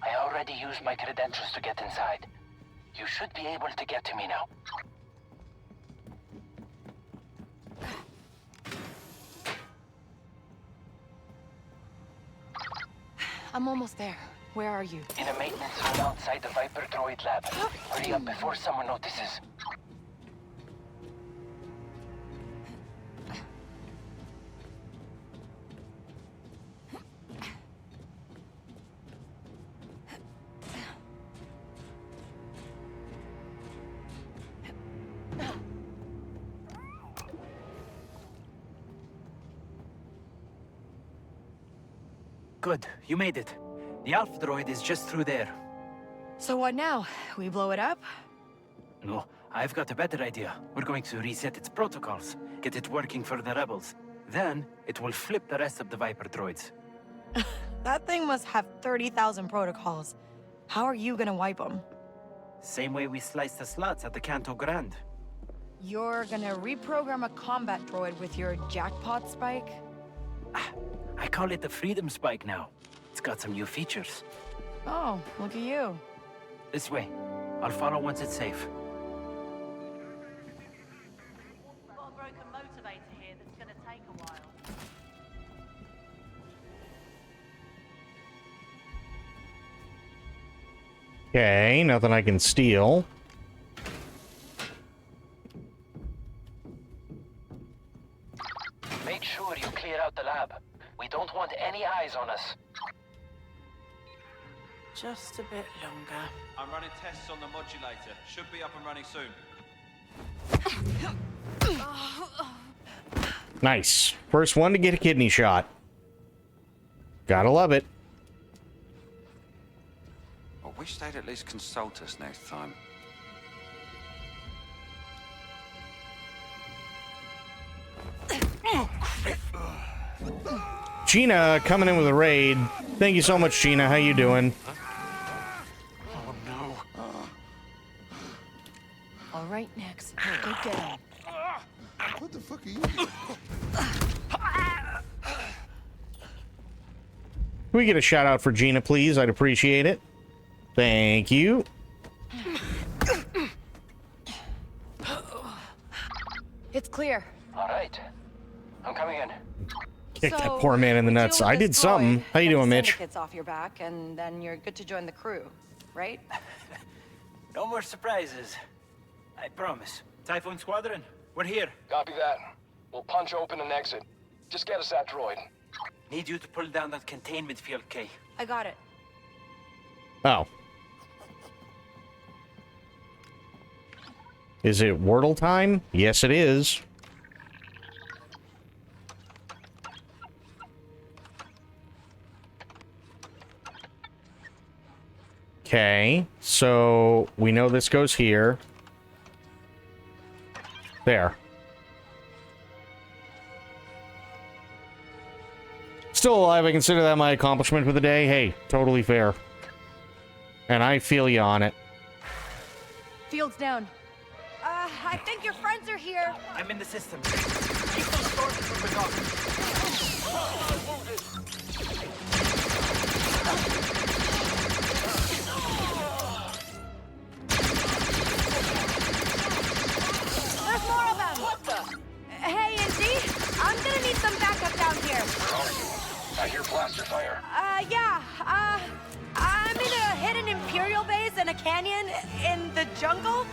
I already used my credentials to get inside. You should be able to get to me now. I'm almost there. Where are you? In a maintenance room outside the Viper droid lab. Hurry up before someone notices. Good, you made it. The Alpha droid is just through there. So what now? We blow it up? No, I've got a better idea. We're going to reset its protocols, get it working for the rebels. Then, it will flip the rest of the Viper droids. That thing must have 30,000 protocols. How are you gonna wipe them? Same way we sliced the slots at the Canto Grand. You're gonna reprogram a combat droid with your jackpot spike? I call it the Freedom Spike now. It's got some new features. Oh, look at you. This way. I'll follow once it's safe. Okay, nothing I can steal. Make sure you clear out the lab. We don't want any eyes on us. Just a bit longer. I'm running tests on the modulator. Should be up and running soon. Nice. First one to get a kidney shot. Gotta love it. I wish they'd at least consult us next time. Gina coming in with a raid. Thank you so much, Gina. How you doing? Oh no. All right, Nix. Go get him. What the fuck are you doing? Can we get a shout out for Gina, please? I'd appreciate it. Thank you. It's clear. All right. I'm coming in. Kick that poor man in the nuts. I did something. How you doing, Mitch? Syndicate's off your back, and then you're good to join the crew, right? No more surprises. I promise. Typhoon Squadron, we're here. Copy that. We'll punch open and exit. Just get us that droid. Need you to pull down that containment field, Kay. I got it. Oh. Is it Wordle time? Yes, it is. Okay, so we know this goes here. There. Still alive, I consider that my accomplishment for the day. Hey, totally fair. And I feel you on it. Field's down. I think your friends are here. I'm in the system. Keep those storms from the top. There's more of them. What the? Hey, Indy, I'm gonna need some backup down here. Where are you? I hear blaster fire. Yeah. I'm in a hidden Imperial base in a canyon in the jungle.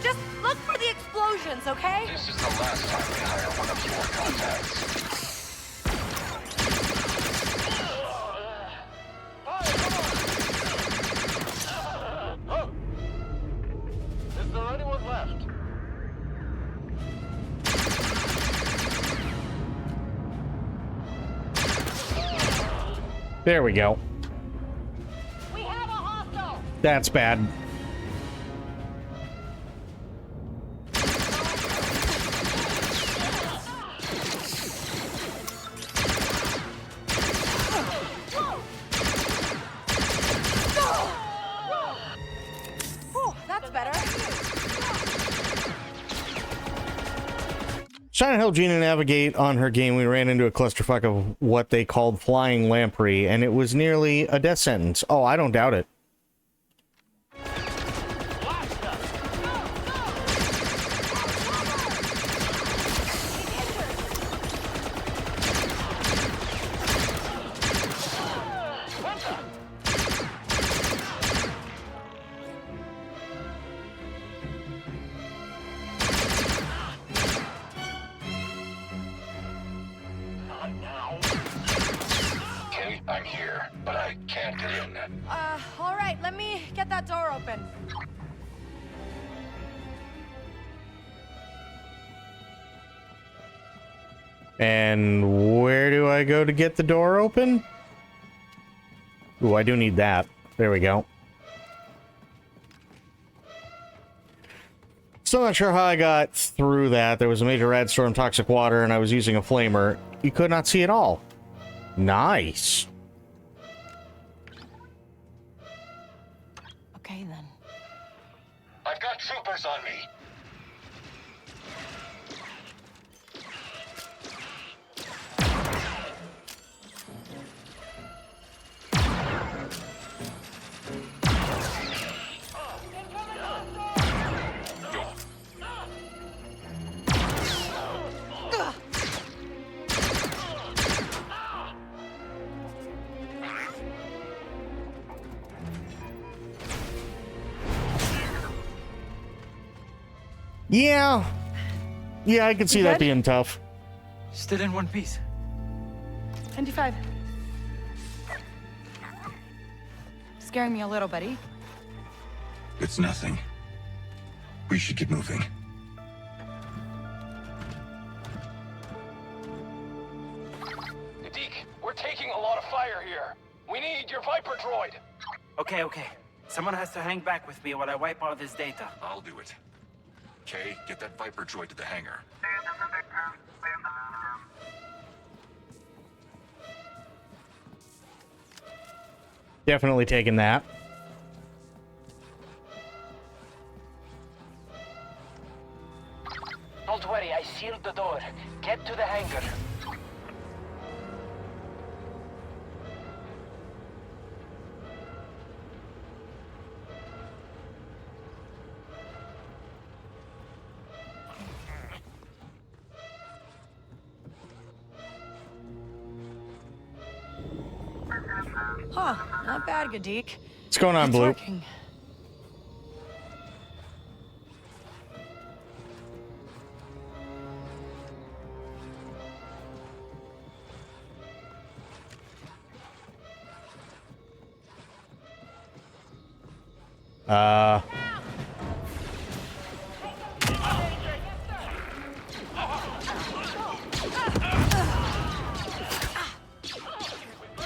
Just look for the explosions, okay? This is the last time we hire one of your contacts. Is there anyone left? There we go. We have a hostile. That's bad. Whew, that's better. Trying to help Gina navigate on her game, we ran into a clusterfuck of what they called flying lamprey, and it was nearly a death sentence. Oh, I don't doubt it. Okay, I'm here, but I can't get in. All right, let me get that door open. And where do I go to get the door open? Ooh, I do need that. There we go. Still not sure how I got through that. There was a major rad storm, toxic water, and I was using a flamer. You could not see it all. Nice. Okay, then. I've got troopers on me. Yeah. Yeah, I can see You that good? being tough. Still in one piece. 25. Scaring me a little, buddy. It's nothing. We should get moving. Deke, we're taking a lot of fire here. We need your Viper droid. Okay, okay. Someone has to hang back with me while I wipe all this data. I'll do it. Kay, get that Viper droid to the hangar. Definitely taking that. Don't worry, I sealed the door. Get to the hangar. Huh, not bad, Gadik. What's going on, It's Blue? working.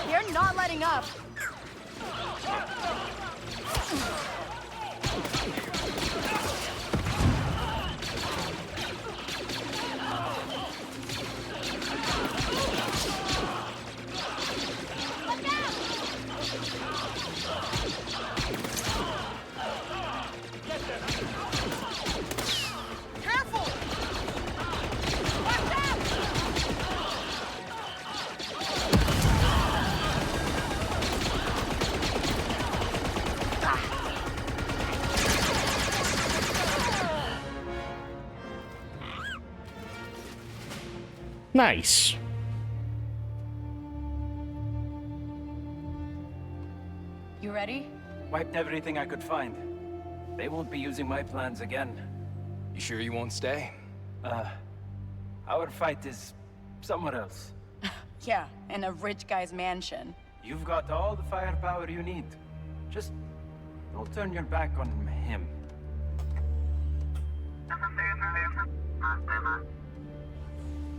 You're not letting up. Nice. You ready? Wiped everything I could find. They won't be using my plans again. You sure you won't stay? Our fight is somewhere else. Yeah, in a rich guy's mansion. You've got all the firepower you need. Just don't turn your back on him.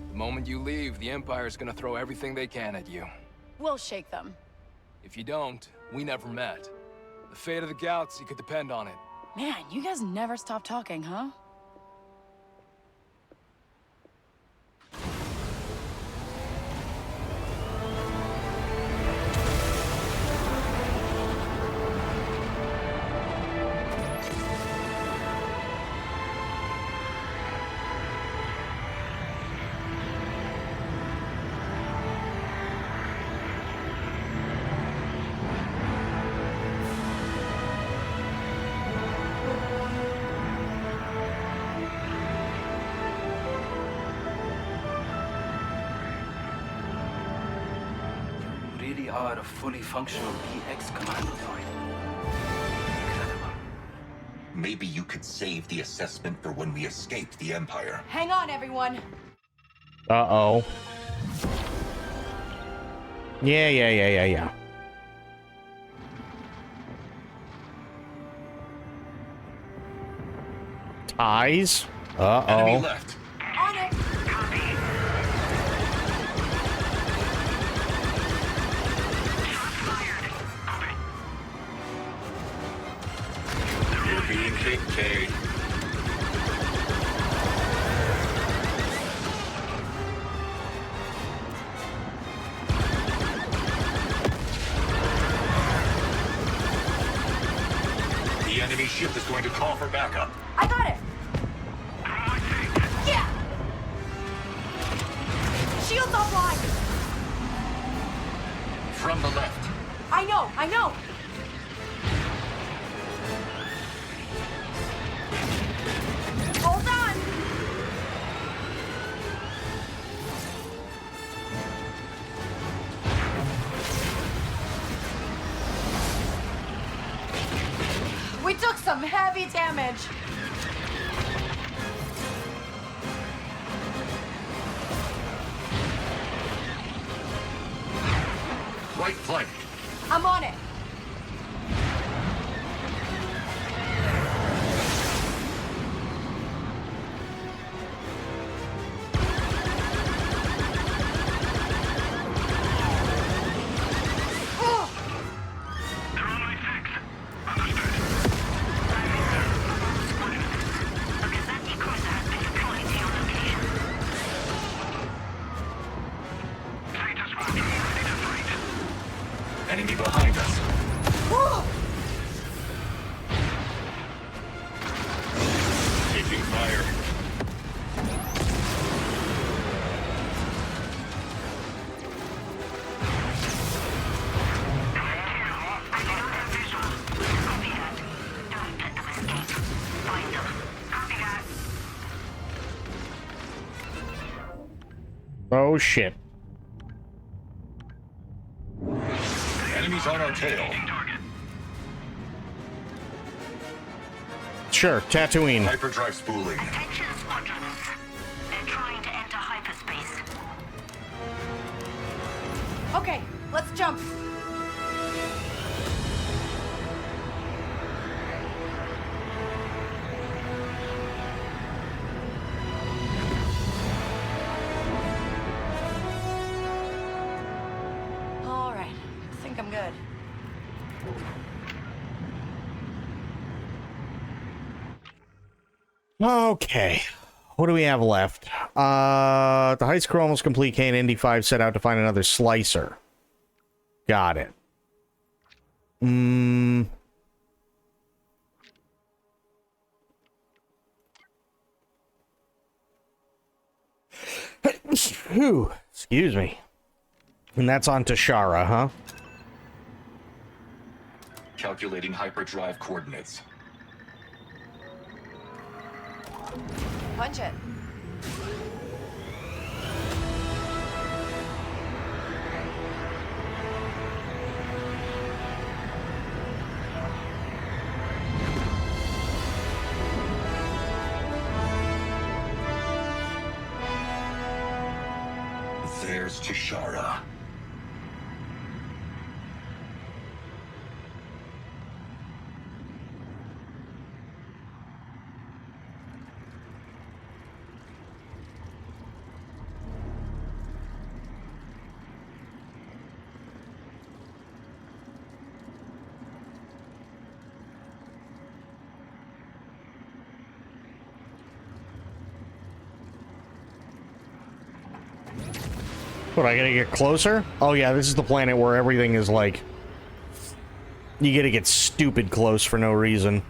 The moment you leave, the Empire's gonna throw everything they can at you. We'll shake them. If you don't, we never met. The fate of the galaxy could depend on it. Man, you guys never stop talking, huh? Really are a fully functional PX commando droid. Maybe you could save the assessment for when we escape the Empire. Hang on, everyone. Uh-oh. Yeah. Ties? Uh-oh. Enemy left. On it. You're being kicked, Kay. The enemy ship is going to call for backup. I got it. Yeah. Shields offline. From the left. I know. Hold on. We took some heavy damage. right flank. I'm on it. Enemy behind us. Taking fire. Oh shit. Enemies on our tail. Sure, Tatooine. Hyperdrive spooling. Attention squadrons. They're trying to enter hyperspace. Okay, let's jump. All right, I think I'm good. Okay. What do we have left? The heist crew almost complete. K and ND5 set out to find another slicer. Got it. Whew. Excuse me. And that's on Tashara, huh? Calculating hyperdrive coordinates. Punch it. There's Tashara. What, I gotta get closer? Oh yeah, this is the planet where everything is like... You gotta get stupid close for no reason.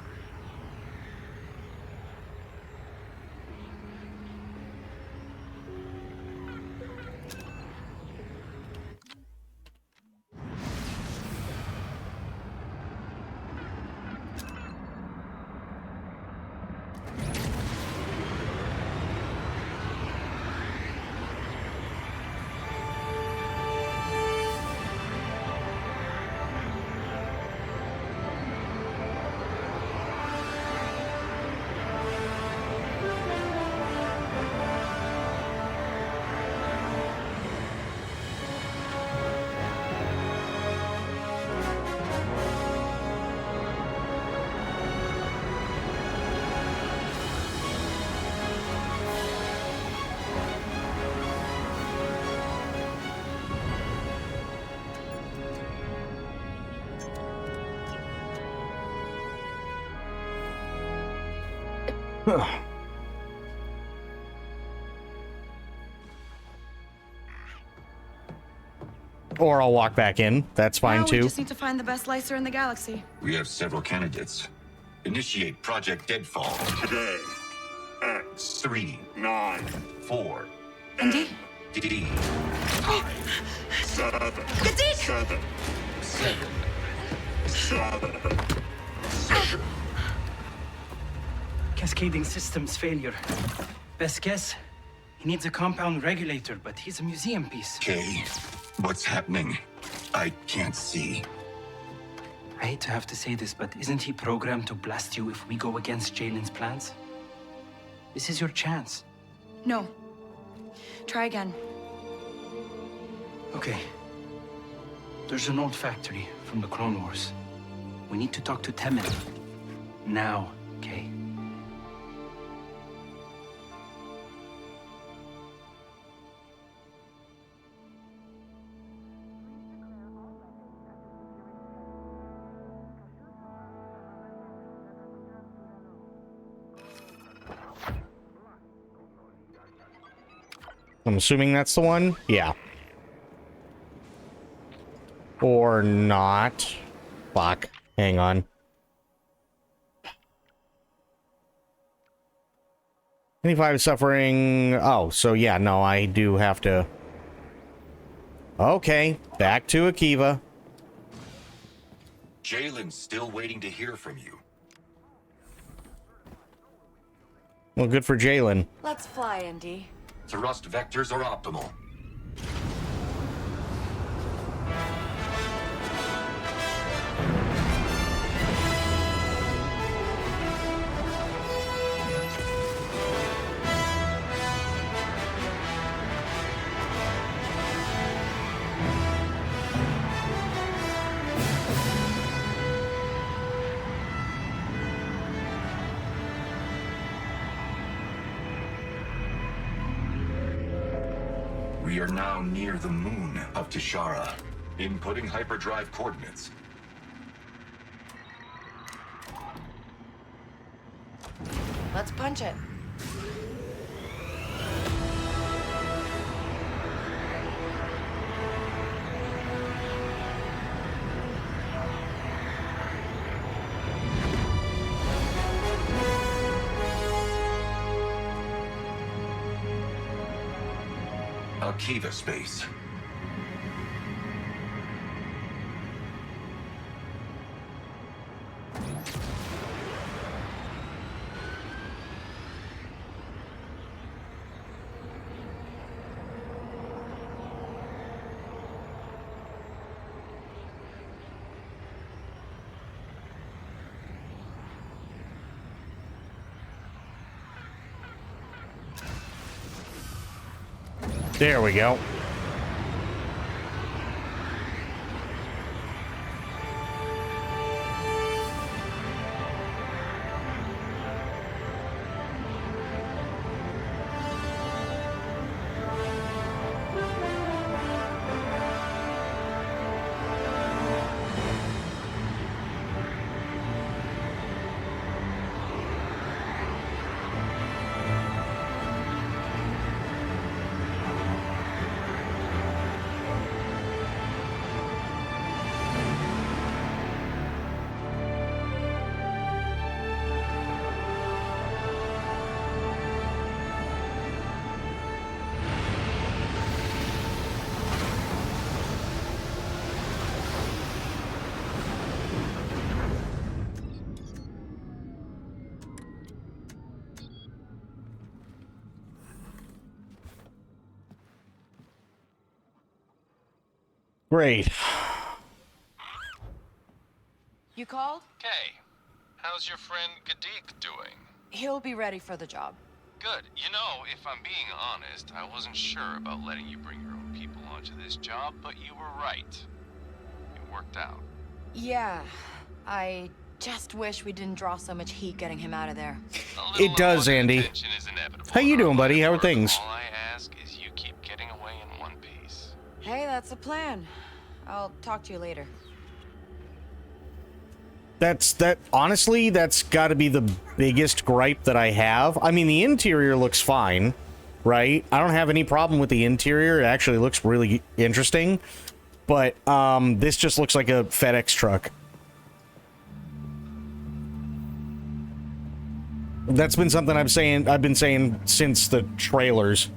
Or I'll walk back in. That's fine Now too. we just need to find the best slicer in the galaxy. We have several candidates. Initiate Project Deadfall. Today. X 3 9 4 Indy? D 7 Gadit! 7 7 7 7. Cascading systems failure. Best guess? He needs a compound regulator, but he's a museum piece. Okay, what's happening? I can't see. I hate to have to say this, but isn't he programmed to blast you if we go against Jalen's plans? This is your chance. No. Try again. Okay. There's an old factory from the Clone Wars. We need to talk to Temin. Now, Kay. I'm assuming that's the one? Yeah. Or not. Fuck. Hang on. 25 suffering. Oh, so yeah, no, I do have to. Okay, back to Akiva. Jalen's still waiting to hear from you. Well, good for Jalen. Let's fly, Indy. Thrust vectors are optimal. We are now near the moon of Tishara. Inputting hyperdrive coordinates. Let's punch it. Akiva space. There we go. Great. You called? Kay, how's your friend Gadik doing? He'll be ready for the job. Good. You know, if I'm being honest, I wasn't sure about letting you bring your own people onto this job, but you were right. It worked out. Yeah, I just wish we didn't draw so much heat getting him out of there. It does, Andy. How you doing, buddy? How are things? All I ask is you keep getting away in one piece. Hey, that's a plan. I'll talk to you later. Honestly, that's got to be the biggest gripe that I have. I mean, the interior looks fine, right? I don't have any problem with the interior. It actually looks really interesting. But this just looks like a FedEx truck. That's been something I've been saying since the trailers.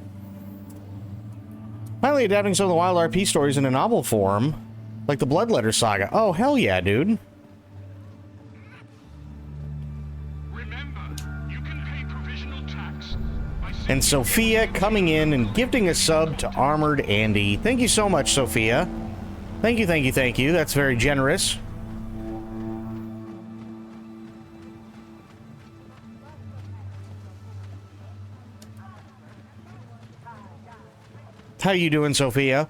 Finally adapting some of the wild RP stories in a novel form, like the Bloodletter Saga. Oh, hell yeah, dude. And Sophia coming in and gifting a sub to Armored Andy. Thank you so much, Sophia. Thank you, thank you, thank you. That's very generous. How you doing, Sophia?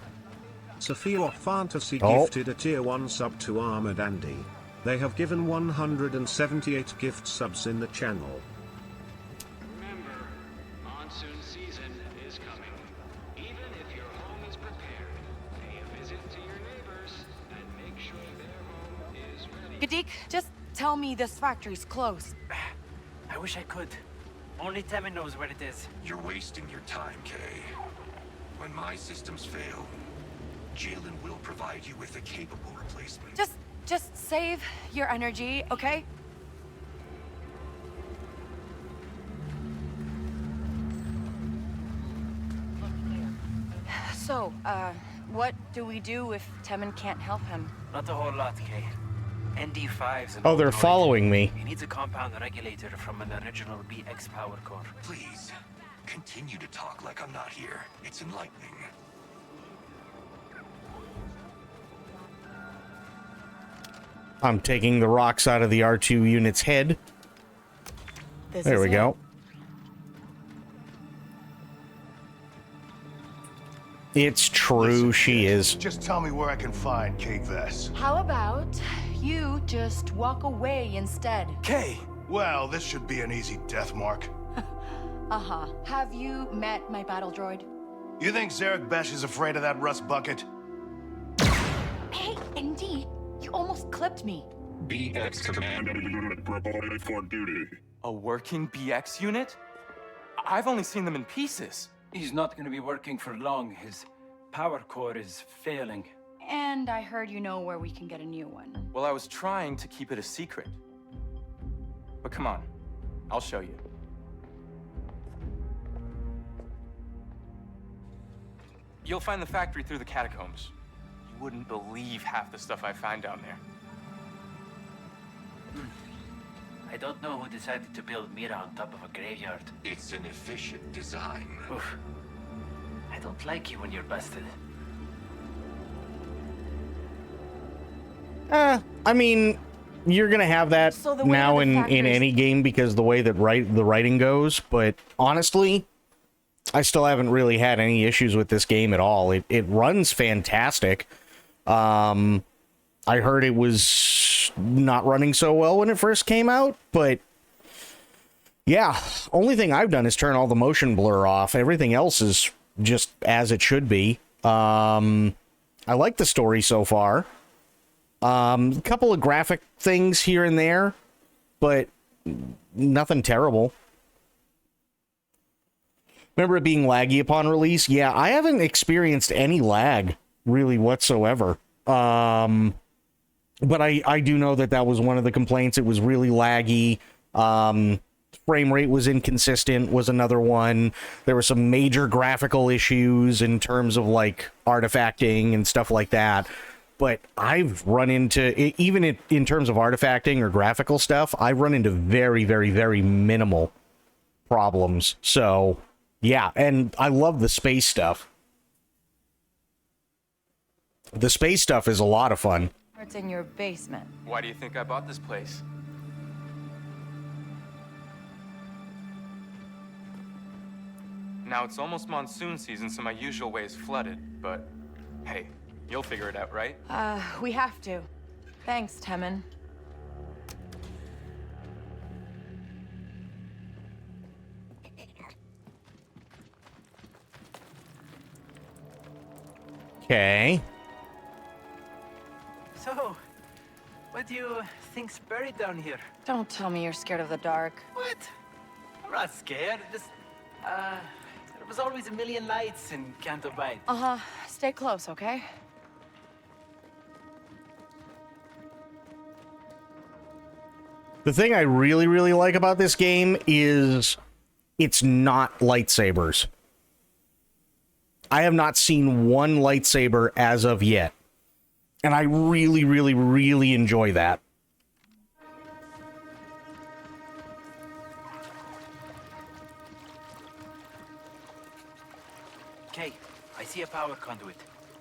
Sophia Fantasy Oh. gifted a tier 1 sub to Armored Andy. They have given 178 gift subs in the channel. Remember, monsoon season is coming. Even if your home is prepared, pay a visit to your neighbors and make sure their home is ready. Gadik, just tell me this factory's close. I wish I could. Only Temin knows where it is. You're wasting your time, Kay. When my systems fail, Jalen will provide you with a capable replacement. Just save your energy, okay? So, what do we do if Temin can't help him? Not a whole lot, Kay. ND5's an Oh, they're old droid. following me. He needs a compound regulator from an original BX power core. Please, continue to talk like I'm not here. It's enlightening. I'm taking the rocks out of the R2 unit's head. There we go. It's true, she is. Just tell me where I can find Kate Vess. How about you just walk away instead? Kay! Well, this should be an easy death mark. Uh-huh. Have you met my battle droid? You think Zarek Besh is afraid of that rust bucket? Hey, ND, you almost clipped me. BX Commander unit reported for duty. A working BX unit? I've only seen them in pieces. He's not going to be working for long. His power core is failing. And I heard you know where we can get a new one. Well, I was trying to keep it a secret. But come on, I'll show you. You'll find the factory through the catacombs. You wouldn't believe half the stuff I find down there. I don't know who decided to build Mira on top of a graveyard. It's an efficient design. Oof. I don't like you when you're busted. I mean, you're gonna have that So the way now that the in factories- any game because the way that the writing goes. But honestly, I still haven't really had any issues with this game at all. It runs fantastic. I heard it was not running so well when it first came out, but yeah, only thing I've done is turn all the motion blur off. Everything else is just as it should be. I like the story so far. A couple of graphic things here and there, but nothing terrible. Remember it being laggy upon release? Yeah, I haven't experienced any lag really whatsoever. But I do know that was one of the complaints. It was really laggy. Frame rate was inconsistent was another one. There were some major graphical issues in terms of like artifacting and stuff like that. But I've run into, even in terms of artifacting or graphical stuff, I've run into very, very, very minimal problems. So, yeah, and I love the space stuff. The space stuff is a lot of fun. It's in your basement. Why do you think I bought this place? Now it's almost monsoon season, so my usual way is flooded, but hey, you'll figure it out, right? We have to. Thanks, Temin. Okay. So, what do you think's buried down here? Don't tell me you're scared of the dark. What? I'm not scared. Just, there was always a million lights in Canto Bight. Uh-huh. Stay close, okay? The thing I really, really like about this game is it's not lightsabers. I have not seen one lightsaber as of yet. And I really, really, really enjoy that. Okay, I see a power conduit.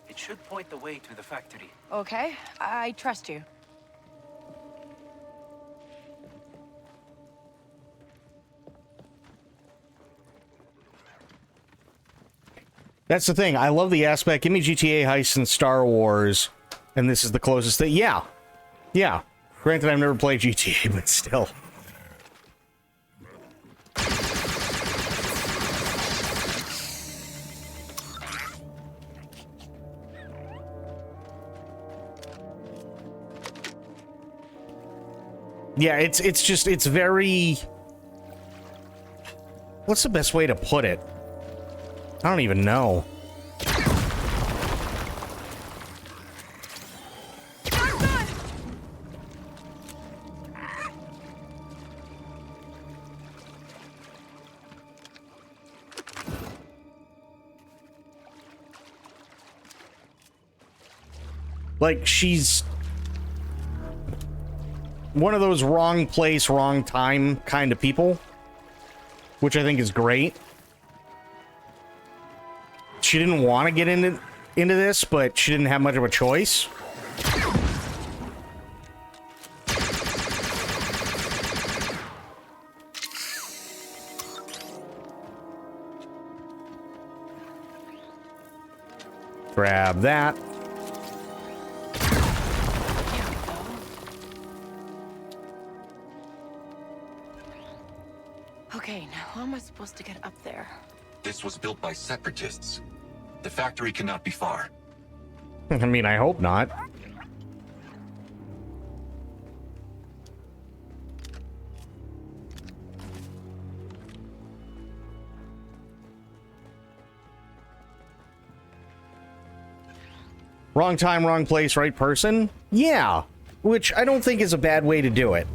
It should point the way to the factory. Okay, I trust you. That's the thing. I love the aspect. Give me GTA heists and Star Wars, and this is the closest thing. Yeah. Yeah. Granted, I've never played GTA, but still. Yeah, it's very... What's the best way to put it? I don't even know. Like, she's one of those wrong place, wrong time kind of people, which I think is great. She didn't want to get into this, but she didn't have much of a choice. Grab that. Okay, now how am I supposed to get up there? This was built by separatists. The factory cannot be far. I mean, I hope not. Wrong time, wrong place, right person? Yeah, which I don't think is a bad way to do it.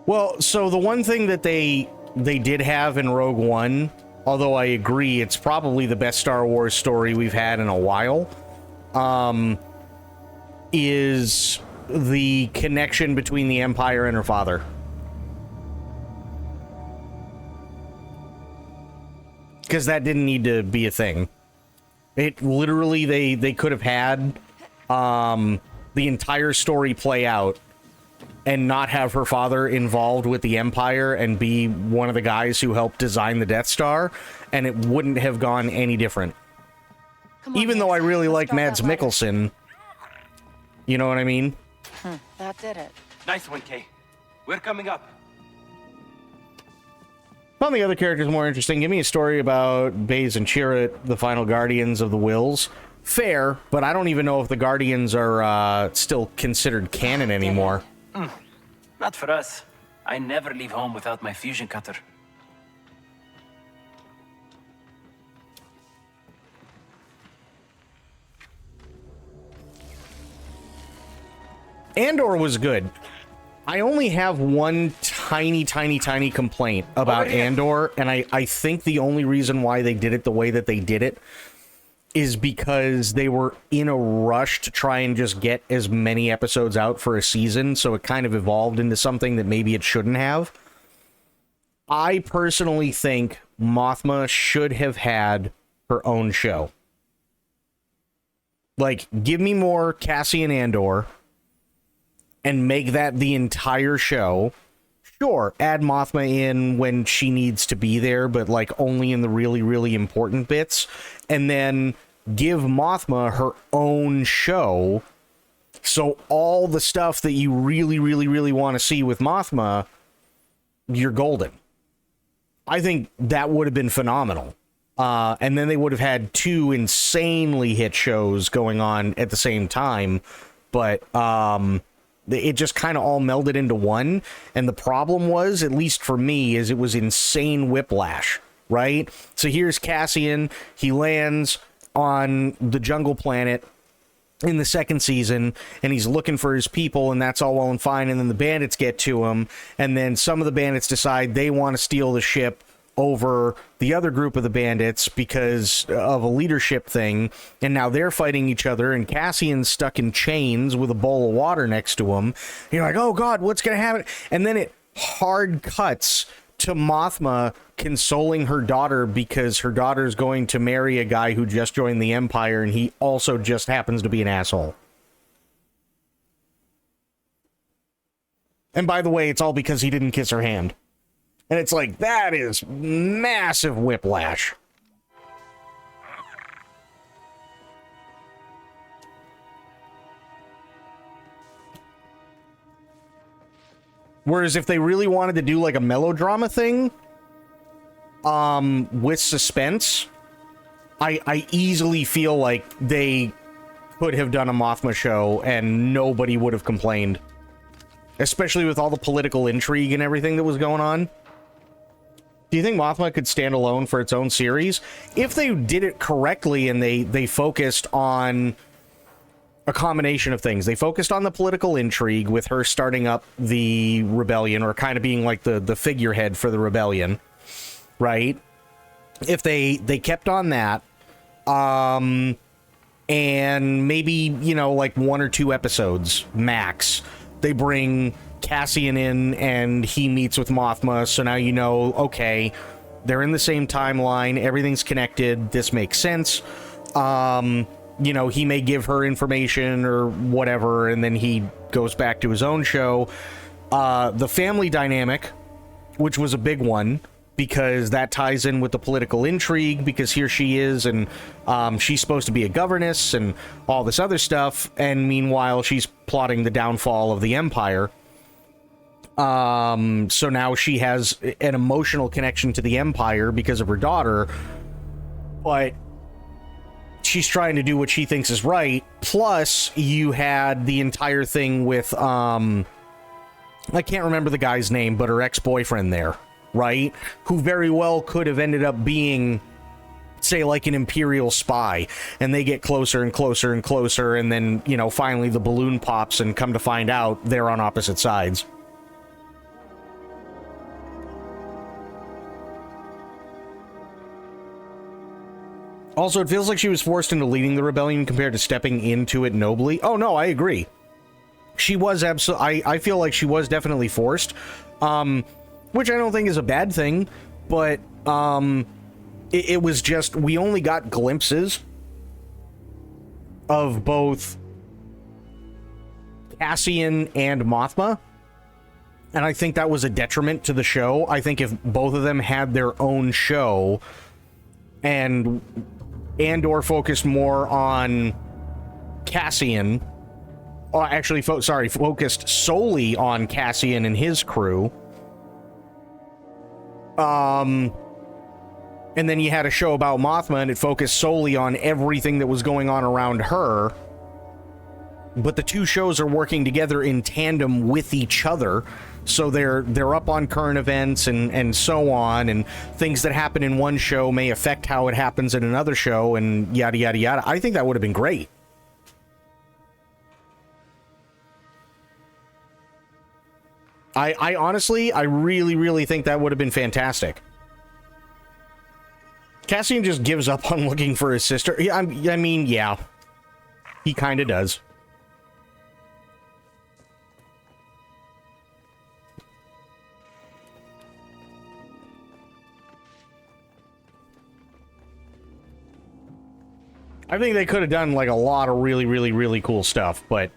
Well, so the one thing that they did have in Rogue One, although I agree it's probably the best Star Wars story we've had in a while, is the connection between the Empire and her father. Because that didn't need to be a thing. It literally, they could have had the entire story play out and not have her father involved with the Empire and be one of the guys who helped design the Death Star, and it wouldn't have gone any different. Even though I really like Mads Mikkelsen. You know what I mean? That did it. Nice one, Kay. We're coming up. Found the other characters more interesting. Give me a story about Baze and Chirrut, the final guardians of the Wills. Fair, but I don't even know if the Guardians are still considered canon anymore. Not for us. I never leave home without my fusion cutter. Andor was good. I only have one tiny complaint about Andor, and I think the only reason why they did it the way that they did it is because they were in a rush to try and just get as many episodes out for a season, so it kind of evolved into something that maybe it shouldn't have. I personally think Mothma should have had her own show. Like, give me more Cassian Andor and make that the entire show. Sure, add Mothma in when she needs to be there, but like only in the really important bits. And then give Mothma her own show. So all the stuff that you really want to see with Mothma, you're golden. I think that would have been phenomenal. And then they would have had two insanely hit shows going on at the same time. But it just kind of all melded into one. And the problem was, at least for me, is it was insane whiplash, right? So here's Cassian. He lands on the jungle planet in the second season, and he's looking for his people, and that's all well and fine. And then the bandits get to him, and then some of the bandits decide they want to steal the ship over the other group of the bandits because of a leadership thing, and now they're fighting each other, and Cassian's stuck in chains with a bowl of water next to him. You're like, oh god, what's gonna happen? And then it hard cuts to Mothma consoling her daughter because her daughter's going to marry a guy who just joined the Empire, and he also just happens to be an asshole. And by the way, it's all because he didn't kiss her hand. And it's like, that is massive whiplash. Whereas if they really wanted to do like a melodrama thing, with suspense, I easily feel like they could have done a Mothma show and nobody would have complained. Especially with all the political intrigue and everything that was going on. Do you think Mothma could stand alone for its own series? If they did it correctly and they focused on a combination of things. They focused on the political intrigue with her starting up the rebellion, or kind of being like the figurehead for the rebellion, right? If they kept on that, and maybe, you know, like 1 or 2 episodes max, they bring Cassian in and he meets with Mothma, so now you know, okay, they're in the same timeline, everything's connected, this makes sense. You know, he may give her information or whatever, and then he goes back to his own show. The family dynamic, which was a big one, because that ties in with the political intrigue, because here she is, and she's supposed to be a governess and all this other stuff, and meanwhile she's plotting the downfall of the Empire. So now she has an emotional connection to the Empire because of her daughter, but she's trying to do what she thinks is right. Plus, you had the entire thing with, I can't remember the guy's name, but her ex-boyfriend there, right? Who very well could have ended up being, say, like an Imperial spy. And they get closer and closer and closer, and then, you know, finally the balloon pops, and come to find out they're on opposite sides. Also, it feels like she was forced into leading the rebellion compared to stepping into it nobly. Oh, no, I agree. She was absolutely... I feel like she was definitely forced. Which I don't think is a bad thing, but it was just... We only got glimpses of both Cassian and Mothma, and I think that was a detriment to the show. I think if both of them had their own show, and Andor focused more on Cassian, actually, focused solely on Cassian and his crew, and then you had a show about Mothma and it focused solely on everything that was going on around her, but the two shows are working together in tandem with each other. So they're up on current events and so on, and things that happen in one show may affect how it happens in another show, and yada yada yada. I think that would have been great. I honestly, I really think that would have been fantastic. Cassian just gives up on looking for his sister. Yeah, I mean, yeah, he kind of does. I think they could have done like a lot of really cool stuff, but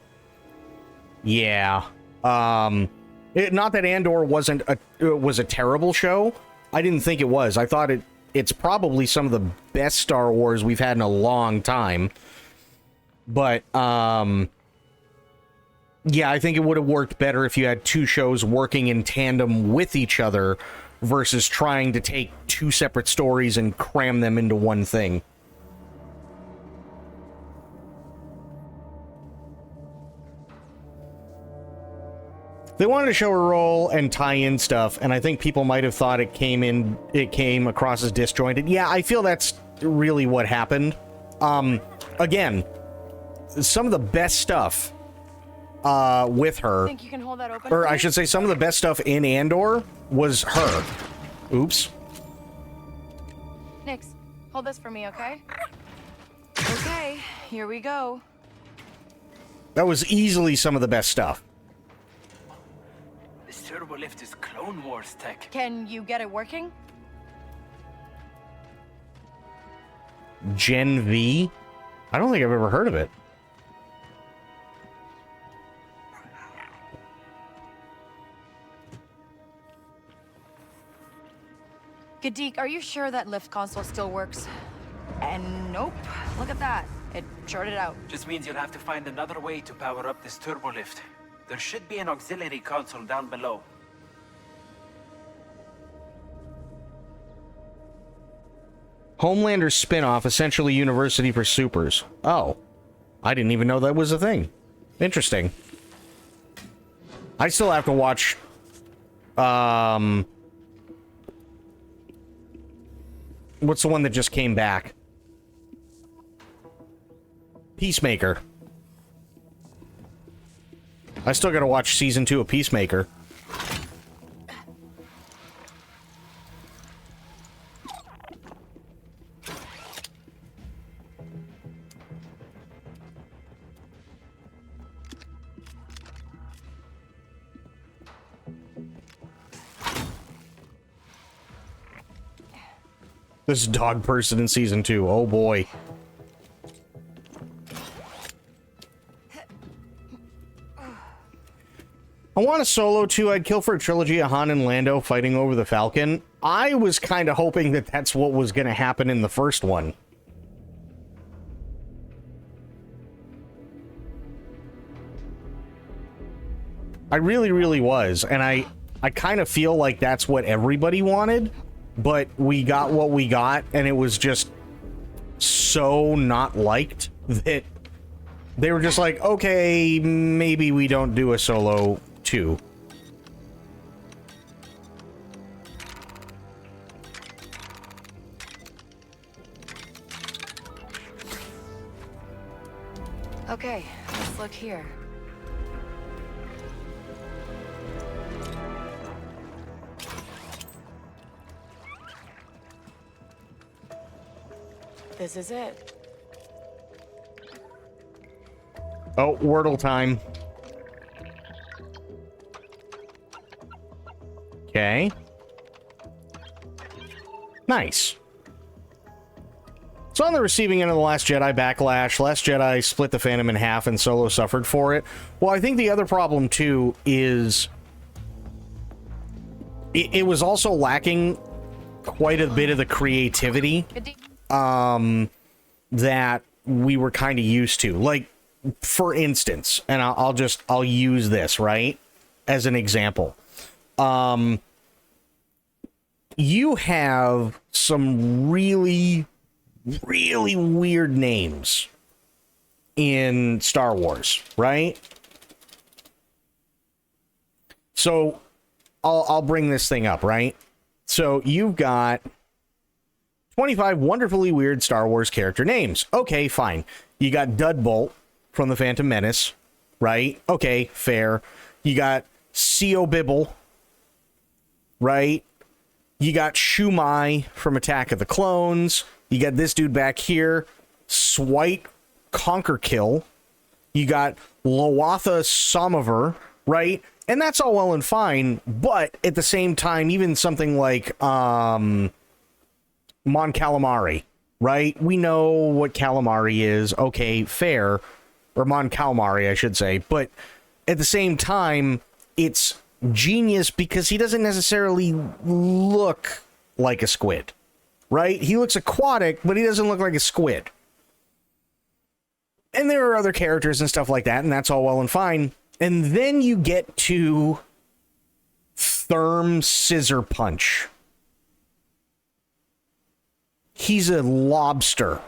yeah, not that Andor was a terrible show. I didn't think it was. I thought it's probably some of the best Star Wars we've had in a long time. But yeah, I think it would have worked better if you had two shows working in tandem with each other versus trying to take two separate stories and cram them into one thing. They wanted to show her role and tie in stuff, and I think people might have thought it came across as disjointed. Yeah, I feel that's really what happened. Again, some of the best stuff with her, Think you can hold that open, or I should say some of the best stuff in Andor was her. Oops. Nix, hold this for me, okay? Okay, here we go. That was easily some of the best stuff. This turbo lift is Clone Wars tech. Can you get it working? Gen V? I don't think I've ever heard of it. Deke, are you sure that lift console still works? And nope. Look at that. It shorted out. Just means you'll have to find another way to power up this turbo lift. There should be an auxiliary console down below. Homelander spin-off, essentially University for Supers. Oh. I didn't even know that was a thing. Interesting. I still have to watch... What's the one that just came back? Peacemaker. I still gotta watch season 2 of Peacemaker. This dog person in season 2. Oh boy. I want a solo too. I'd kill for a trilogy of Han and Lando fighting over the Falcon. I was kind of hoping that that's what was going to happen in the first one. I really, really was. And I kind of feel like that's what everybody wanted. But we got what we got, and it was just so not liked that they were just like, okay, maybe we don't do a solo 2. Okay, let's look here. This is it. Oh, Wordle time. Okay. Nice. So on the receiving end of The Last Jedi backlash, Last Jedi split the fandom in half and Solo suffered for it. Well, I think the other problem, too, is it was also lacking quite a bit of the creativity that we were kind of used to. Like, for instance, and I'll use this, right, as an example. You have some really, really weird names in Star Wars, right? So I'll bring this thing up, right? So you've got 25 wonderfully weird Star Wars character names. Okay, fine. You got Dudbolt from The Phantom Menace, right? Okay, fair. You got C.O. Bibble, right? You got Shumai from Attack of the Clones. You got this dude back here, Swite Conquerkill. You got Lawatha Somover, right? And that's all well and fine, but at the same time, even something like Mon Calamari, right? We know what calamari is. Okay, fair. Or Mon Calamari, I should say. But at the same time, it's genius because he doesn't necessarily look like a squid, right? He looks aquatic, but he doesn't look like a squid. And there are other characters and stuff like that, and that's all well and fine. And then you get to Therm Scissor Punch. He's a lobster.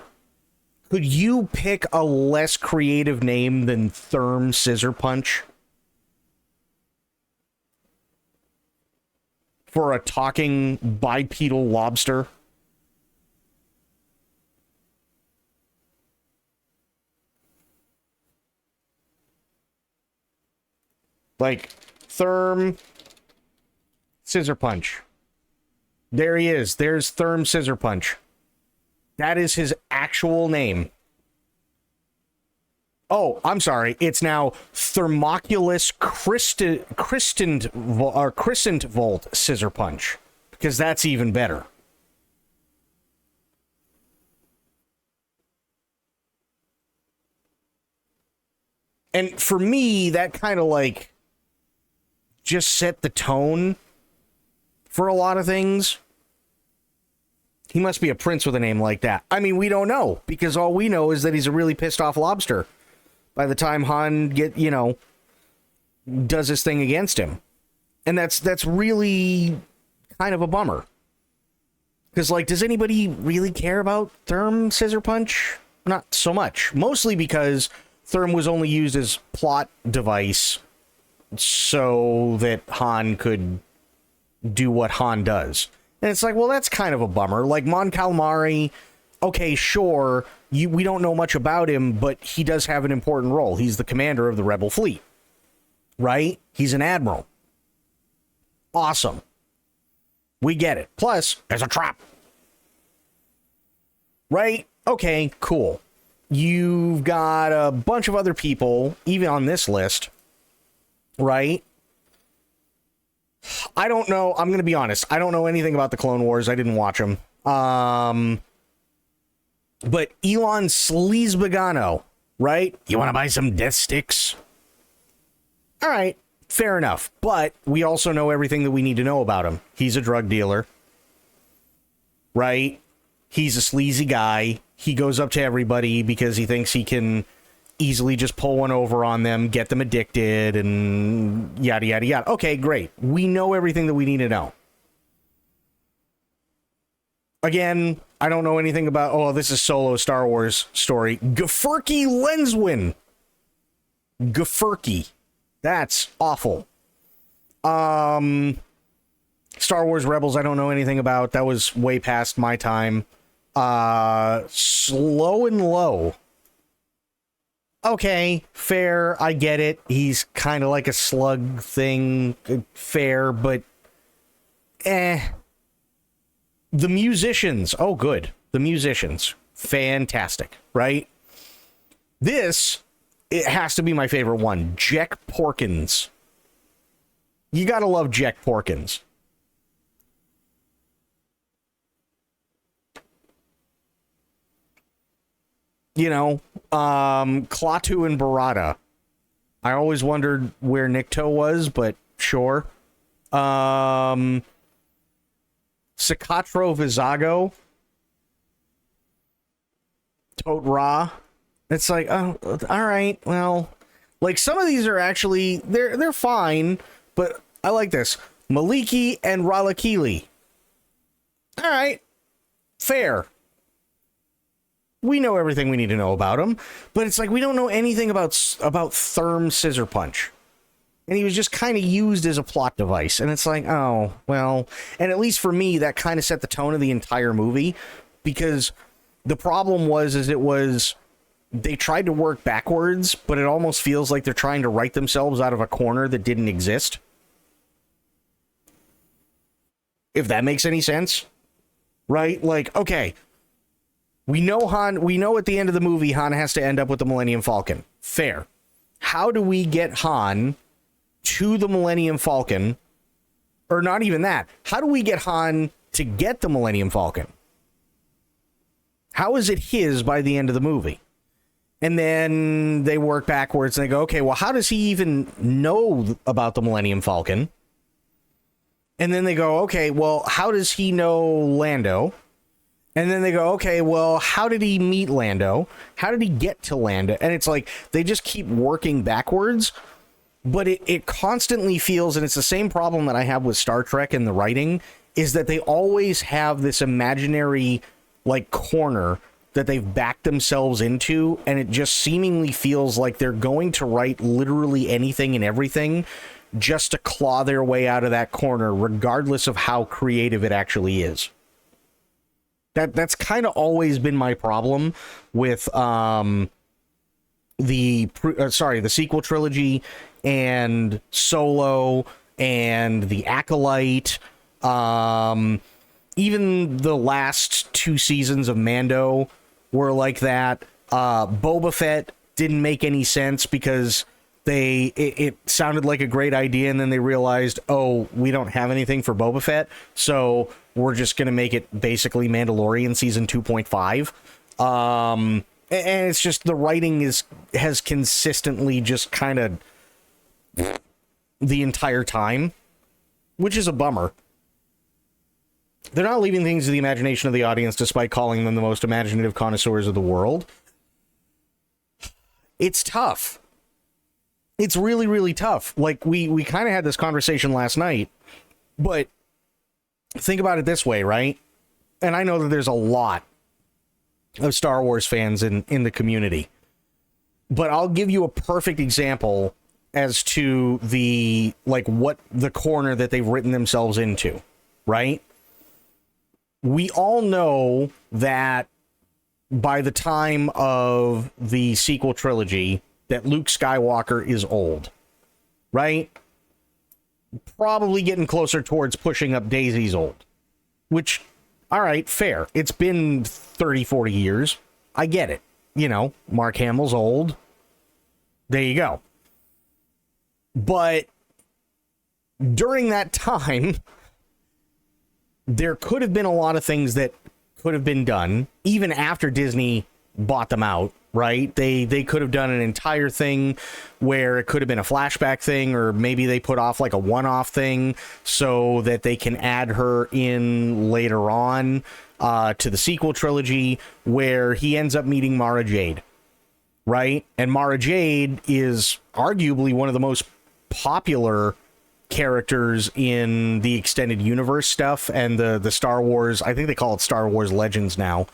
Could you pick a less creative name than Therm Scissor Punch? For a talking bipedal lobster? Like, Therm Scissor Punch. There he is. There's Therm Scissor Punch. That is his actual name. Oh, I'm sorry. It's now Thermoculus Crescent Volt Scissor Punch. Because that's even better. And for me, that kind of like just set the tone for a lot of things. He must be a prince with a name like that. I mean, we don't know, because all we know is that he's a really pissed off lobster by the time Han does his thing against him. And that's really kind of a bummer. Because, like, does anybody really care about Therm Scissor Punch? Not so much. Mostly because Therm was only used as plot device so that Han could do what Han does. And it's like, well, that's kind of a bummer. Like, Mon Calamari, okay, sure, we don't know much about him, but he does have an important role. He's the commander of the Rebel fleet, right? He's an admiral. Awesome. We get it. Plus, there's a trap. Right? Okay, cool. You've got a bunch of other people, even on this list, right? I don't know. I'm going to be honest. I don't know anything about the Clone Wars. I didn't watch them. But Elon Sleazebagano, right? You want to buy some death sticks? All right. Fair enough. But we also know everything that we need to know about him. He's a drug dealer, right? He's a sleazy guy. He goes up to everybody because he thinks he can easily just pull one over on them, get them addicted, and yada, yada, yada. Okay, great. We know everything that we need to know. Again, I don't know anything about... Oh, this is Solo Star Wars story. Gafurky Lenswin. Gafurky. That's awful. Star Wars Rebels, I don't know anything about. That was way past my time. Slow and Low. Okay, fair, I get it. He's kind of like a slug thing. Fair, but... The Musicians. Oh, good. The Musicians. Fantastic, right? This... It has to be my favorite one. Jack Porkins. You gotta love Jack Porkins. You know, Klaatu and Barada. I always wondered where Nikto was, but sure. Sakatro Vizago. Tot Ra. It's like, oh, all right, well, like some of these are actually, they're fine, but I like this. Maliki and Ralakili. All right, fair. We know everything we need to know about him, but it's like we don't know anything about Therm Scissor Punch. And he was just kind of used as a plot device. And it's like, oh, well, and at least for me, that kind of set the tone of the entire movie, because the problem was, they tried to work backwards, but it almost feels like they're trying to write themselves out of a corner that didn't exist. If that makes any sense. Right? Like, okay. We know at the end of the movie, Han has to end up with the Millennium Falcon. Fair. How do we get Han to the Millennium Falcon? Or not even that. How do we get Han to get the Millennium Falcon? How is it his by the end of the movie? And then they work backwards and they go, okay, well, how does he even know about the Millennium Falcon? And then they go, okay, well, how does he know Lando? And then they go, okay, well, how did he meet Lando? How did he get to Lando? And it's like, they just keep working backwards, but it constantly feels, and it's the same problem that I have with Star Trek and the writing, is that they always have this imaginary, like, corner that they've backed themselves into, and it just seemingly feels like they're going to write literally anything and everything just to claw their way out of that corner, regardless of how creative it actually is. That's kind of always been my problem with the sequel trilogy and Solo and the Acolyte, even the last 2 seasons of Mando were like that. Boba Fett didn't make any sense because it sounded like a great idea, and then they realized, oh, we don't have anything for Boba Fett, so we're just gonna make it basically Mandalorian season 2.5. And it's just the writing has consistently just kind of the entire time, which is a bummer. They're not leaving things to the imagination of the audience, despite calling them the most imaginative connoisseurs of the world. It's tough. It's really, really tough. Like, we kind of had this conversation last night, but think about it this way, right? And I know that there's a lot of Star Wars fans in the community, but I'll give you a perfect example as to the, like, what the corner that they've written themselves into, right? We all know that by the time of the sequel trilogy, that Luke Skywalker is old, right? Probably getting closer towards pushing up Daisy's old, which, all right, fair. It's been 30, 40 years. I get it. You know, Mark Hamill's old. There you go. But during that time, there could have been a lot of things that could have been done, even after Disney bought them out, right? They could have done an entire thing where it could have been a flashback thing, or maybe they put off like a one-off thing so that they can add her in later on to the sequel trilogy, where he ends up meeting Mara Jade, right? And Mara Jade is arguably one of the most popular characters in the extended universe stuff and the Star Wars, I think they call it Star Wars Legends now,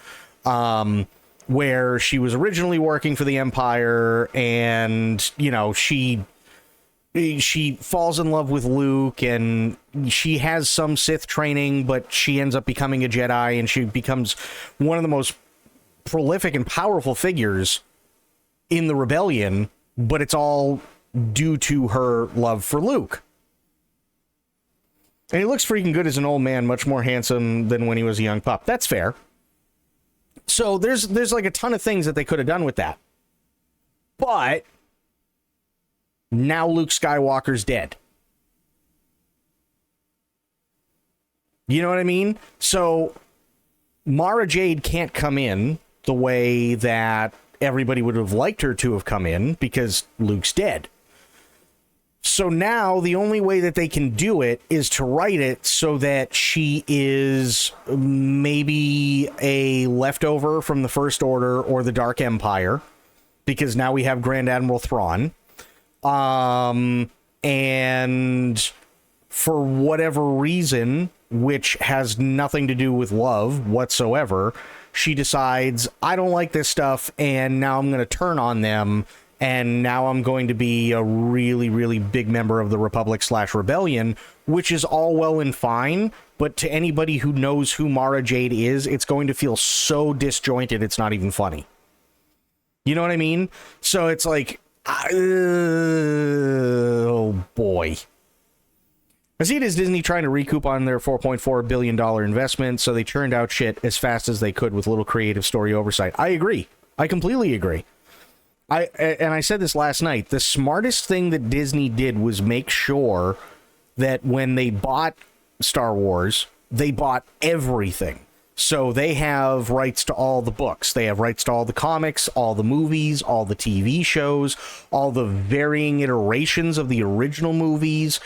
where she was originally working for the Empire, and, you know, she falls in love with Luke, and she has some Sith training, but she ends up becoming a Jedi, and she becomes one of the most prolific and powerful figures in the rebellion, but it's all due to her love for Luke. And he looks freaking good as an old man, much more handsome than when he was a young pup. That's fair. So there's like a ton of things that they could have done with that. But now Luke Skywalker's dead. You know what I mean? So Mara Jade can't come in the way that everybody would have liked her to have come in because Luke's dead. So now the only way that they can do it is to write it so that she is maybe a leftover from the First Order or the Dark Empire, because now we have Grand Admiral Thrawn. And for whatever reason, which has nothing to do with love whatsoever, she decides, I don't like this stuff, and now I'm going to turn on them. And now I'm going to be a really, really big member of the Republic/Rebellion, which is all well and fine. But to anybody who knows who Mara Jade is, it's going to feel so disjointed, it's not even funny. You know what I mean? So it's like, oh boy. I see it as Disney trying to recoup on their $4.4 billion investment, so they churned out shit as fast as they could with little creative story oversight. I agree. I completely agree. I said this last night, the smartest thing that Disney did was make sure that when they bought Star Wars, they bought everything. So they have rights to all the books. They have rights to all the comics, all the movies, all the TV shows, all the varying iterations of the original movies.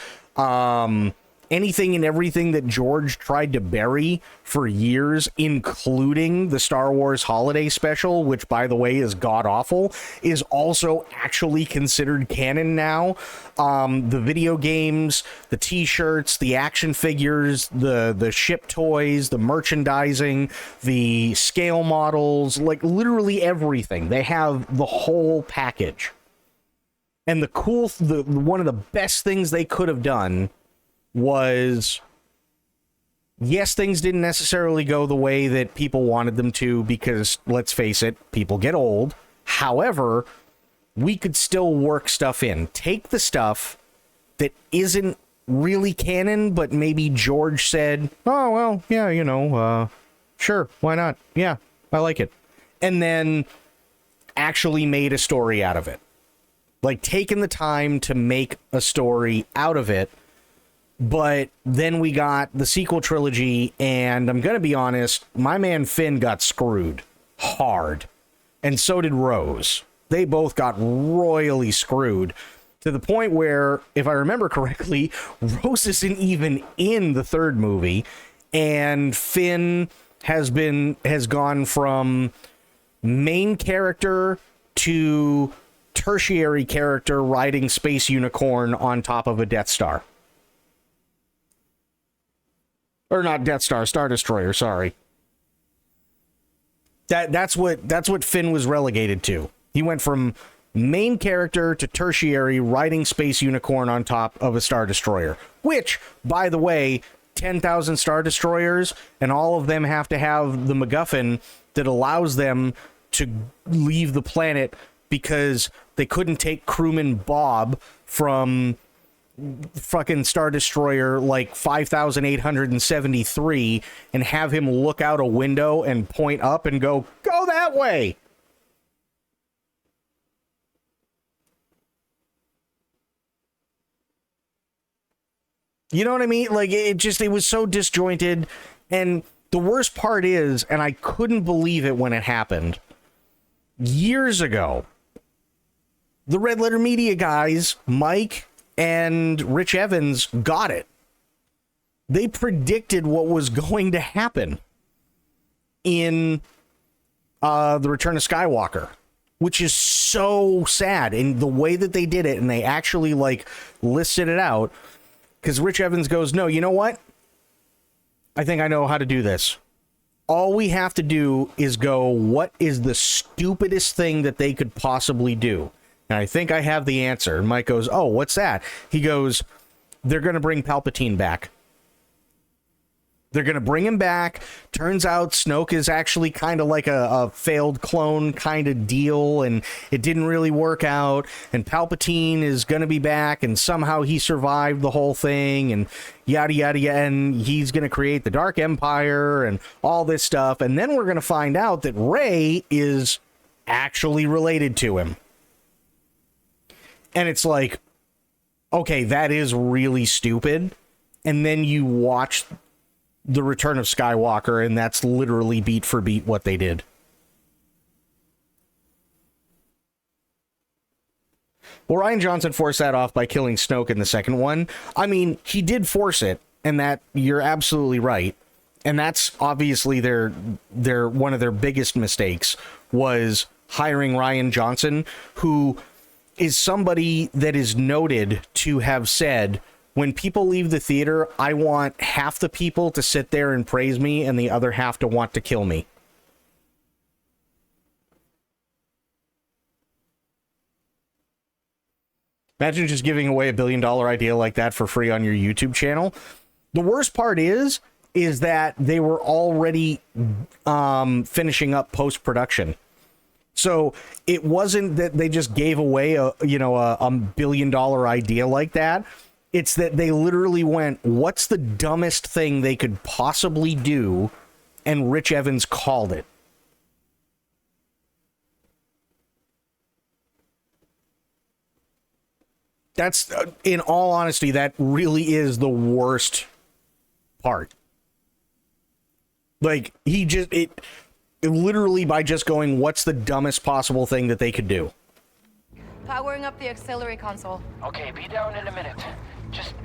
Anything and everything that George tried to bury for years, including the Star Wars Holiday Special, which, by the way, is god-awful, is also actually considered canon now. The video games, the t-shirts, the action figures, the ship toys, the merchandising, the scale models, like literally everything. They have the whole package. And one of the best things they could have done was, yes, things didn't necessarily go the way that people wanted them to, because, let's face it, people get old. However, we could still work stuff in. Take the stuff that isn't really canon, but maybe George said, oh, well, yeah, you know, sure, why not? Yeah, I like it. And then actually made a story out of it. Like, taking the time to make a story out of it. But then we got the sequel trilogy, and I'm going to be honest, my man Finn got screwed hard. And so did Rose. They both got royally screwed, to the point where, if I remember correctly, Rose isn't even in the third movie, and Finn has gone from main character to tertiary character riding Space Unicorn on top of a Death Star. Or not Death Star, Star Destroyer, sorry. That's what Finn was relegated to. He went from main character to tertiary riding Space Unicorn on top of a Star Destroyer. Which, by the way, 10,000 Star Destroyers, and all of them have to have the MacGuffin that allows them to leave the planet because they couldn't take crewman Bob from fucking Star Destroyer like 5,873 and have him look out a window and point up and go that way. You know what I mean? Like, it was so disjointed. And the worst part is, and I couldn't believe it when it happened, years ago, the Red Letter Media guys, Mike and Rich Evans, got it. They predicted what was going to happen in The Return of Skywalker, which is so sad. And the way that they did it, and they actually, like, listed it out, because Rich Evans goes, no, you know what? I think I know how to do this. All we have to do is go, what is the stupidest thing that they could possibly do? And I think I have the answer. And Mike goes, oh, what's that? He goes, they're going to bring Palpatine back. They're going to bring him back. Turns out Snoke is actually kind of like a failed clone kind of deal, and it didn't really work out. And Palpatine is going to be back, and somehow he survived the whole thing, and yada, yada, yada. And he's going to create the Dark Empire and all this stuff. And then we're going to find out that Rey is actually related to him. And it's like, okay, that is really stupid. And then you watch The Return of Skywalker, and that's literally beat for beat what they did. Well, Rian Johnson forced that off by killing Snoke in the second one. I mean, he did force it, and that you're absolutely right. And that's obviously their one of their biggest mistakes was hiring Rian Johnson, who is somebody that is noted to have said, when people leave the theater, I want half the people to sit there and praise me and the other half to want to kill me. Imagine just giving away $1 billion idea like that for free on your YouTube channel. The worst part is that they were already finishing up post-production. So it wasn't that they just gave away a $1 billion idea like that. It's that they literally went, what's the dumbest thing they could possibly do? And Rich Evans called it. That's, in all honesty, that really is the worst part. Like, literally by just going, what's the dumbest possible thing that they could do? Powering up the auxiliary console. Okay, be down in a minute. Just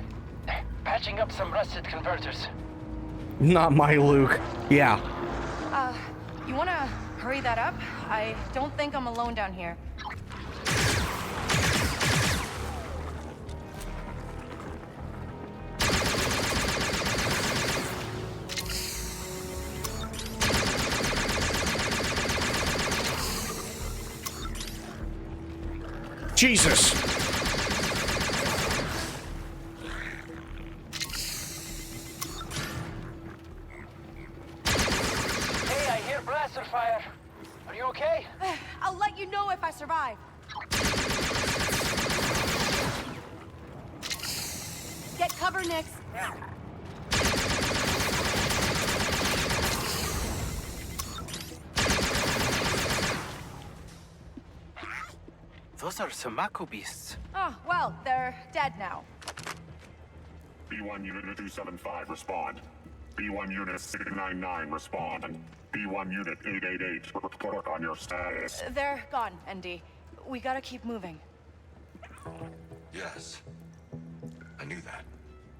patching up some rusted converters. Not my Luke. Yeah. You wanna hurry that up? I don't think I'm alone down here. Jesus. Hey, I hear blaster fire. Are you okay? I'll let you know if I survive. Get cover, Nix. Those are Samako beasts. Oh, well, they're dead now. B1 Unit 275, respond. B1 Unit 699, respond. B1 Unit 888, report on your status. They're gone, ND. We gotta keep moving. Yes. I knew that.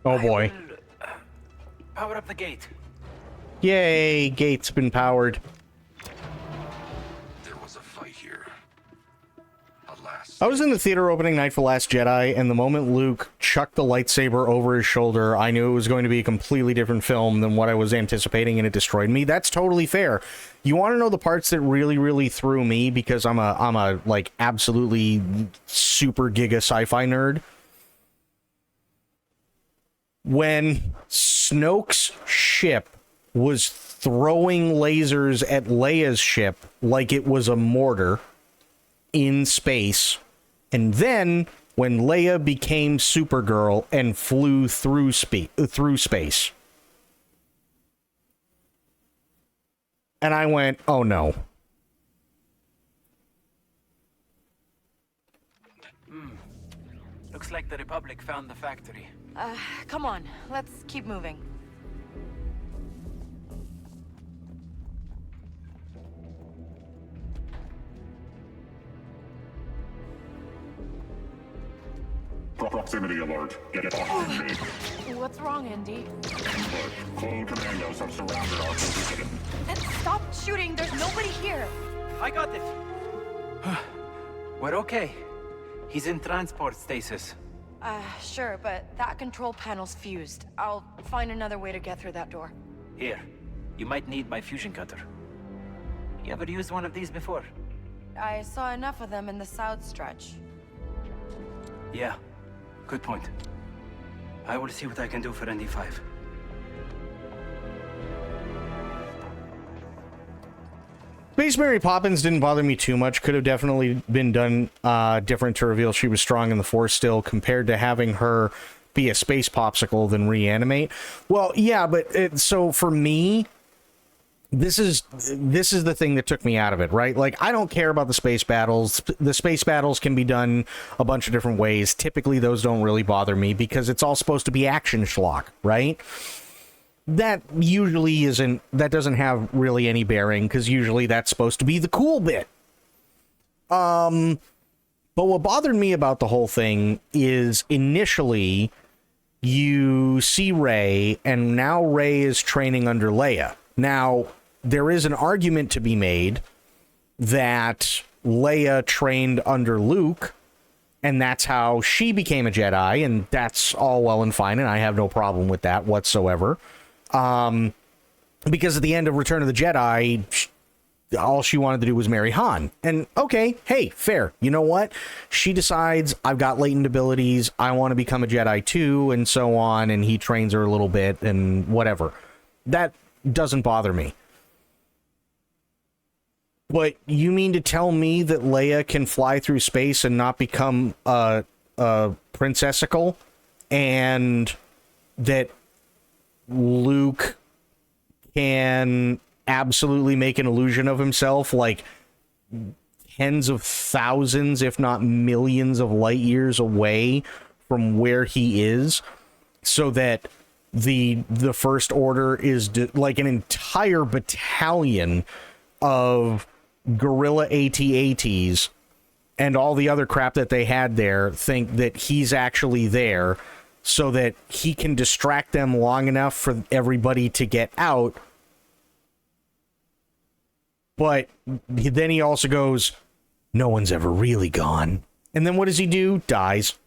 Oh boy. Power up the gate. Yay, gate's been powered. There was a fight here. Alas. I was in the theater opening night for Last Jedi, and the moment Luke chucked the lightsaber over his shoulder, I knew it was going to be a completely different film than what I was anticipating, and it destroyed me. That's totally fair. You want to know the parts that really, really threw me, because I'm a like absolutely super giga sci-fi nerd? When Snoke's ship was throwing lasers at Leia's ship like it was a mortar in space, and then when Leia became Supergirl and flew through space. And I went, oh no. Looks like the Republic found the factory. Come on, let's keep moving. Proximity alert. Get it off me. What's wrong, Indy? Clone commandos have surrounded our position. Then stop shooting, there's nobody here. I got it. We're okay. He's in transport stasis. Sure, but that control panel's fused. I'll find another way to get through that door. Here, you might need my fusion cutter. You ever used one of these before? I saw enough of them in the south stretch. Yeah, good point. I will see what I can do for ND5. Space Mary Poppins didn't bother me too much. Could have definitely been done different to reveal she was strong in the Force still, compared to having her be a space popsicle than reanimate. Well, yeah, but so for me, this is the thing that took me out of it, right? Like, I don't care about the space battles. The space battles can be done a bunch of different ways. Typically, those don't really bother me because it's all supposed to be action schlock, right? That usually isn't, that doesn't have really any bearing, because usually that's supposed to be the cool bit. But what bothered me about the whole thing is initially you see Rey, and now Rey is training under Leia. Now, there is an argument to be made that Leia trained under Luke, and that's how she became a Jedi, and that's all well and fine, and I have no problem with that whatsoever. Because at the end of Return of the Jedi, all she wanted to do was marry Han. And okay, hey, fair. You know what? She decides, I've got latent abilities, I want to become a Jedi too, and so on, and he trains her a little bit, and whatever. That doesn't bother me. But you mean to tell me that Leia can fly through space and not become a princessical, and that Luke can absolutely make an illusion of himself like tens of thousands, if not millions of light years away from where he is, so that the First Order is like an entire battalion of guerrilla AT-ATs and all the other crap that they had there think that he's actually there, so that he can distract them long enough for everybody to get out. But then he also goes, no one's ever really gone. And then what does he do? Dies.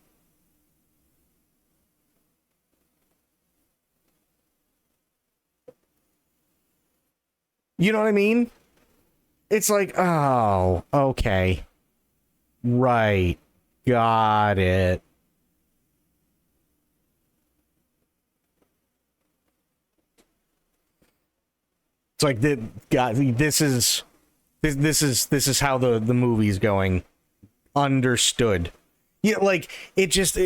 You know what I mean? It's like, oh, okay. Right. Got it. It's like, this is how the movie's going. Understood. Yeah, like,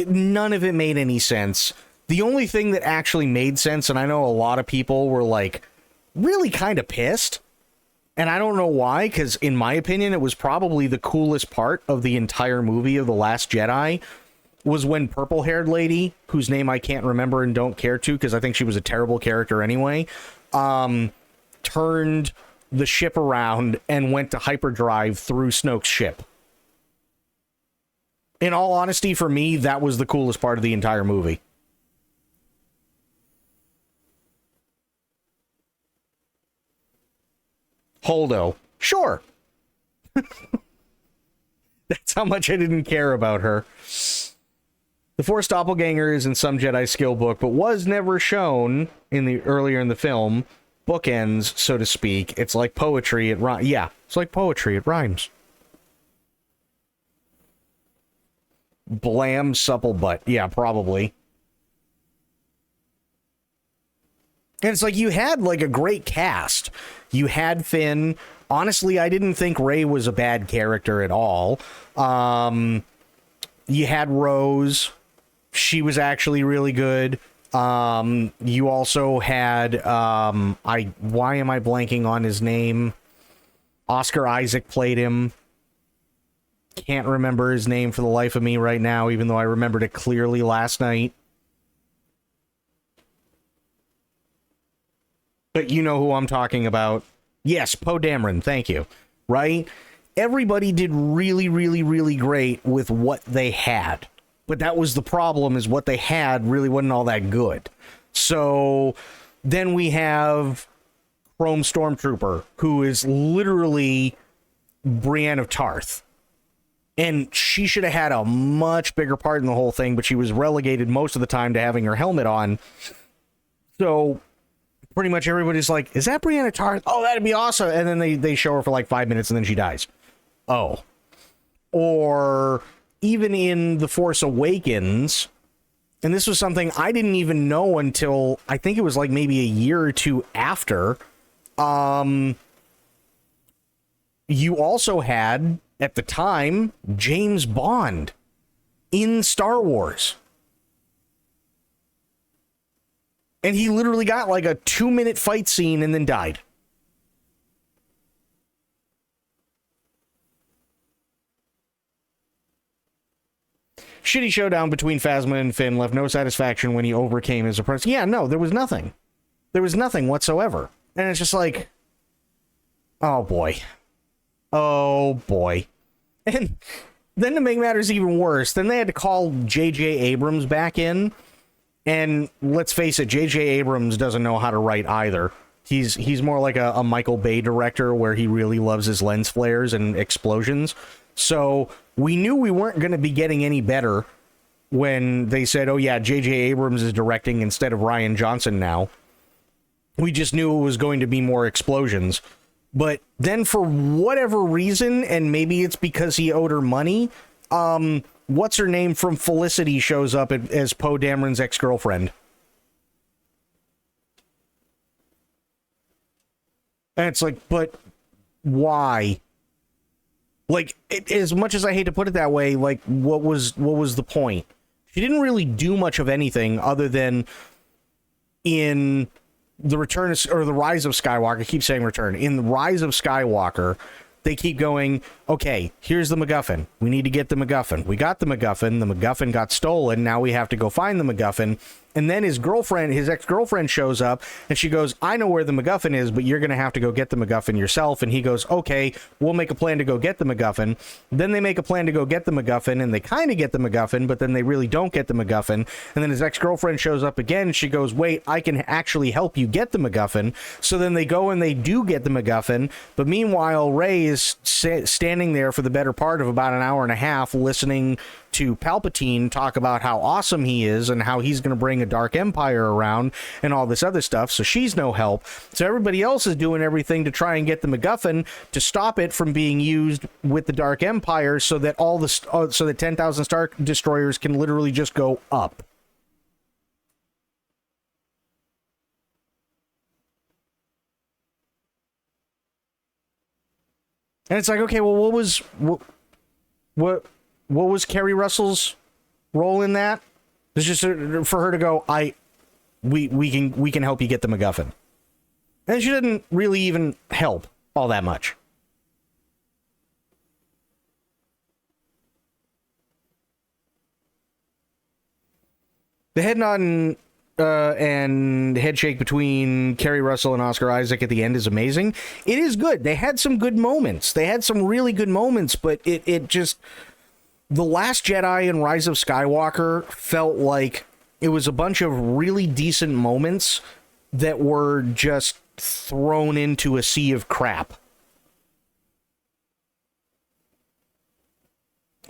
none of it made any sense. The only thing that actually made sense, and I know a lot of people were like really kind of pissed, and I don't know why, because in my opinion, it was probably the coolest part of the entire movie of The Last Jedi, was when purple-haired lady, whose name I can't remember and don't care to, because I think she was a terrible character anyway, turned the ship around and went to hyperdrive through Snoke's ship. In all honesty, for me, that was the coolest part of the entire movie. Holdo. Sure. That's how much I didn't care about her. The Force doppelganger is in some Jedi skill book, but was never shown earlier in the film. Bookends, so to speak. It's like poetry. Yeah, it's like poetry. It rhymes. Blam supple butt. Yeah, probably. And it's like you had like a great cast. You had Finn. Honestly, I didn't think Rey was a bad character at all. You had Rose. She was actually really good. You also had why am I blanking on his name? Oscar Isaac played him. Can't remember his name for the life of me right now, even though I remembered it clearly last night. But you know who I'm talking about. Yes, Poe Dameron, thank you. Right? Everybody did really, really, really great with what they had. But that was the problem, is what they had really wasn't all that good. So then we have Chrome Stormtrooper, who is literally Brienne of Tarth. And she should have had a much bigger part in the whole thing, but she was relegated most of the time to having her helmet on. So pretty much everybody's like, is that Brienne of Tarth? Oh, that'd be awesome. And then they show her for like 5 minutes and then she dies. Oh. Or even in The Force Awakens, and this was something I didn't even know until I think it was like maybe a year or two after, you also had, at the time, James Bond in Star Wars. And he literally got like a 2-minute fight scene and then died. Shitty showdown between Phasma and Finn left no satisfaction when he overcame his opponents. Yeah, no, there was nothing. There was nothing whatsoever. And it's just like, oh boy. Oh boy. And then to make matters even worse, then they had to call J.J. Abrams back in. And let's face it, J.J. Abrams doesn't know how to write either. He's more like a Michael Bay director where he really loves his lens flares and explosions. So we knew we weren't going to be getting any better when they said, oh yeah, J.J. Abrams is directing instead of Rian Johnson now. We just knew it was going to be more explosions. But then for whatever reason, and maybe it's because he owed her money, what's her name from Felicity shows up as Poe Dameron's ex-girlfriend. And it's like, but why? Like, as much as I hate to put it that way, like, what was the point? She didn't really do much of anything other than in the Rise of Skywalker. I keep saying return. In the Rise of Skywalker, they keep going, okay, here's the MacGuffin. We need to get the MacGuffin. We got the MacGuffin. The MacGuffin got stolen. Now we have to go find the MacGuffin. And then his ex-girlfriend shows up and she goes, I know where the MacGuffin is, but you're going to have to go get the MacGuffin yourself. And he goes, okay, we'll make a plan to go get the MacGuffin. Then they make a plan to go get the MacGuffin and they kind of get the MacGuffin, but then they really don't get the MacGuffin. And then his ex-girlfriend shows up again and she goes, wait, I can actually help you get the MacGuffin. So then they go and they do get the MacGuffin. But meanwhile, Rey is standing there for the better part of about an hour and a half listening to Palpatine talk about how awesome he is and how he's going to bring a dark empire around and all this other stuff. So she's no help. So everybody else is doing everything to try and get the MacGuffin to stop it from being used with the dark empire, so that so that 10,000 Star Destroyers can literally just go up. And it's like, okay, well, what was Kerry Russell's role in that? It's just for her to go, we can help you get the MacGuffin. And she didn't really even help all that much. The head nod and head shake between Kerry Russell and Oscar Isaac at the end is amazing. It is good. They had some good moments. They had some really good moments, but it just... The Last Jedi and Rise of Skywalker felt like it was a bunch of really decent moments that were just thrown into a sea of crap.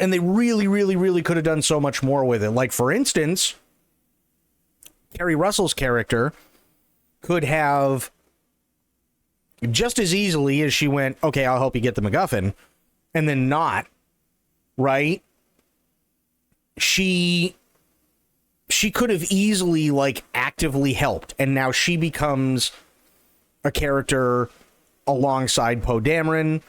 And they really, really, really could have done so much more with it. Like, for instance, Kerry Russell's character could have just as easily as she went, okay, I'll help you get the MacGuffin, and then not, right? She could have easily, like, actively helped, and now she becomes a character alongside Poe Dameron,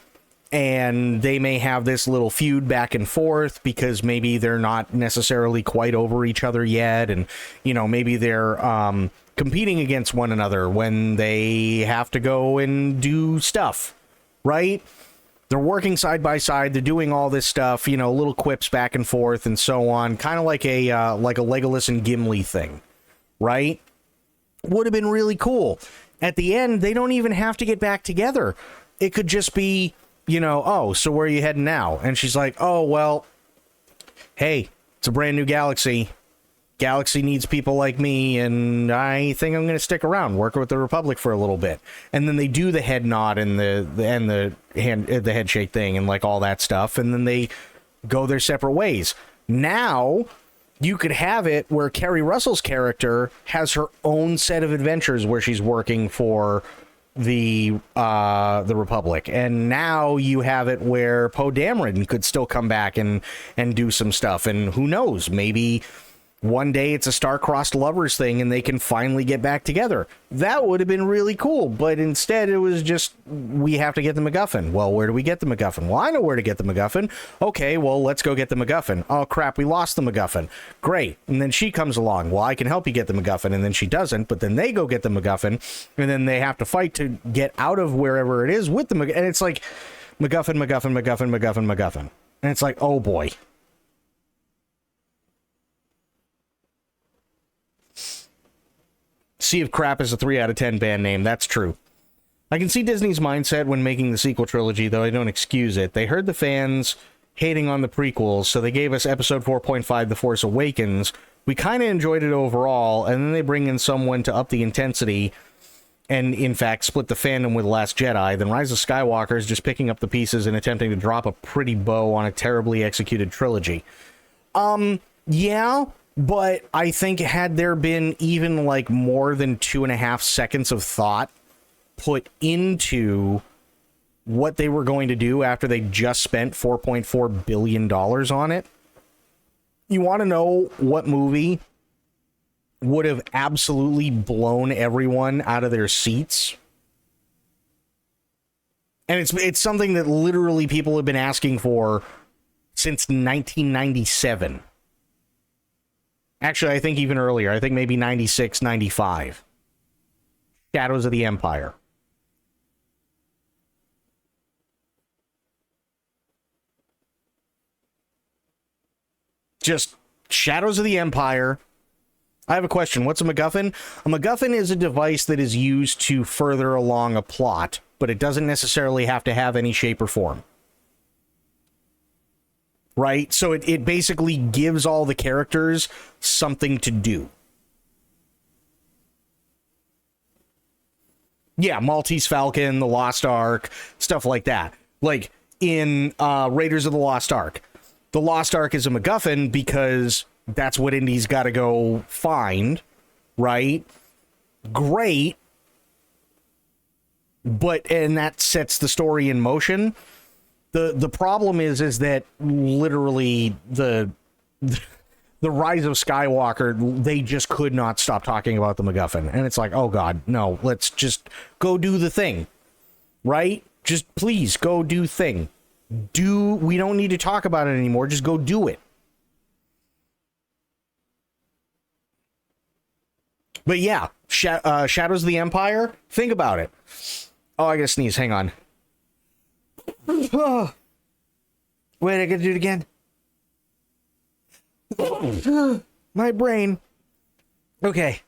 and they may have this little feud back and forth because maybe they're not necessarily quite over each other yet, and, you know, maybe they're competing against one another when they have to go and do stuff, right? They're working side by side, they're doing all this stuff, you know, little quips back and forth and so on, kind of like a Legolas and Gimli thing, right? Would have been really cool. At the end, they don't even have to get back together. It could just be, you know, oh, so where are you heading now? And she's like, oh, well, hey, it's a brand new galaxy. Galaxy needs people like me, and I think I'm going to stick around, work with the Republic for a little bit. And then they do the head nod and the head shake thing and like all that stuff, and then they go their separate ways. Now you could have it where Kerry Russell's character has her own set of adventures where she's working for the Republic, and now you have it where Poe Dameron could still come back and do some stuff, and who knows, maybe one day it's a star-crossed lovers thing and they can finally get back together. That would have been really cool, but instead it was just, we have to get the MacGuffin. Well, where do we get the MacGuffin? Well, I know where to get the MacGuffin. Okay, well, let's go get the MacGuffin. Oh, crap, we lost the MacGuffin. Great. And then she comes along. Well, I can help you get the MacGuffin. And then she doesn't, but then they go get the MacGuffin, and then they have to fight to get out of wherever it is with the MacGuffin. And it's like, MacGuffin, MacGuffin, MacGuffin, MacGuffin, MacGuffin. And it's like, oh boy. Sea of Crap is a 3 out of 10 band name. That's true. I can see Disney's mindset when making the sequel trilogy, though I don't excuse it. They heard the fans hating on the prequels, so they gave us episode 4.5, The Force Awakens. We kind of enjoyed it overall, and then they bring in someone to up the intensity and, in fact, split the fandom with Last Jedi. Then Rise of Skywalker is just picking up the pieces and attempting to drop a pretty bow on a terribly executed trilogy. Yeah, but I think had there been even like more than 2.5 seconds of thought put into what they were going to do after they just spent $4.4 billion on it, you want to know what movie would have absolutely blown everyone out of their seats? And it's something that literally people have been asking for since 1997. Actually, I think even earlier. I think maybe 96, 95. Shadows of the Empire. Just Shadows of the Empire. I have a question. What's a MacGuffin? A MacGuffin is a device that is used to further along a plot, but it doesn't necessarily have to have any shape or form. Right? So it basically gives all the characters something to do. Yeah, Maltese Falcon, the Lost Ark, stuff like that. Like in Raiders of the Lost Ark. The Lost Ark is a MacGuffin because that's what Indy's got to go find, right? Great. And that sets the story in motion. The problem is that literally the Rise of Skywalker, they just could not stop talking about the MacGuffin. And it's like, oh God, no, let's just go do the thing, right? Just please go do thing. We don't need to talk about it anymore. Just go do it. But yeah, Shadows of the Empire, think about it. Oh, I gotta sneeze. Hang on. Oh. Wait, I gotta do it again. My brain. Okay.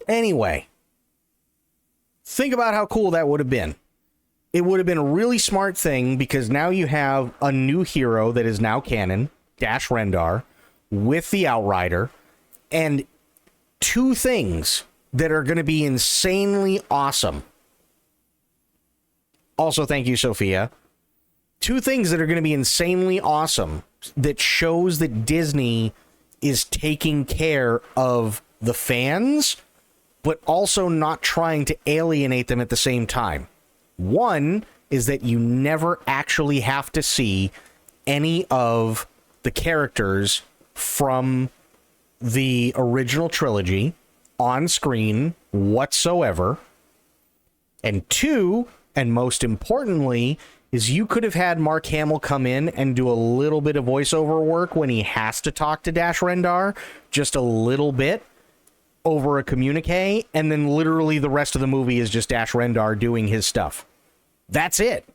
Anyway. Think about how cool that would have been. It would have been a really smart thing because now you have a new hero that is now canon, Dash Rendar, with the Outrider, and two things that are going to be insanely awesome. Also, thank you, Sophia. two things that are going to be insanely awesome that shows that Disney is taking care of the fans, but also not trying to alienate them at the same time. One is that you never actually have to see any of the characters from the original trilogy on screen whatsoever. And two, and most importantly, is you could have had Mark Hamill come in and do a little bit of voiceover work when he has to talk to Dash Rendar, just a little bit, over a communique, and then literally the rest of the movie is just Dash Rendar doing his stuff. That's it.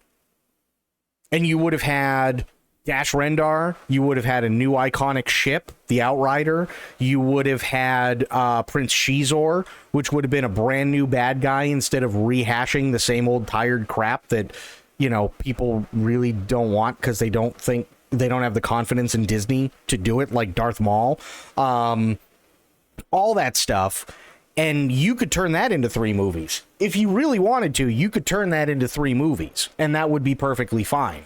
And you would have had Dash Rendar, you would have had a new iconic ship, the Outrider, you would have had Prince Shizor, which would have been a brand new bad guy instead of rehashing the same old tired crap that, you know, people really don't want because they don't have the confidence in Disney to do it, like Darth Maul. All that stuff, and you could turn that into 3 movies. If you really wanted to, you could turn that into 3 movies, and that would be perfectly fine.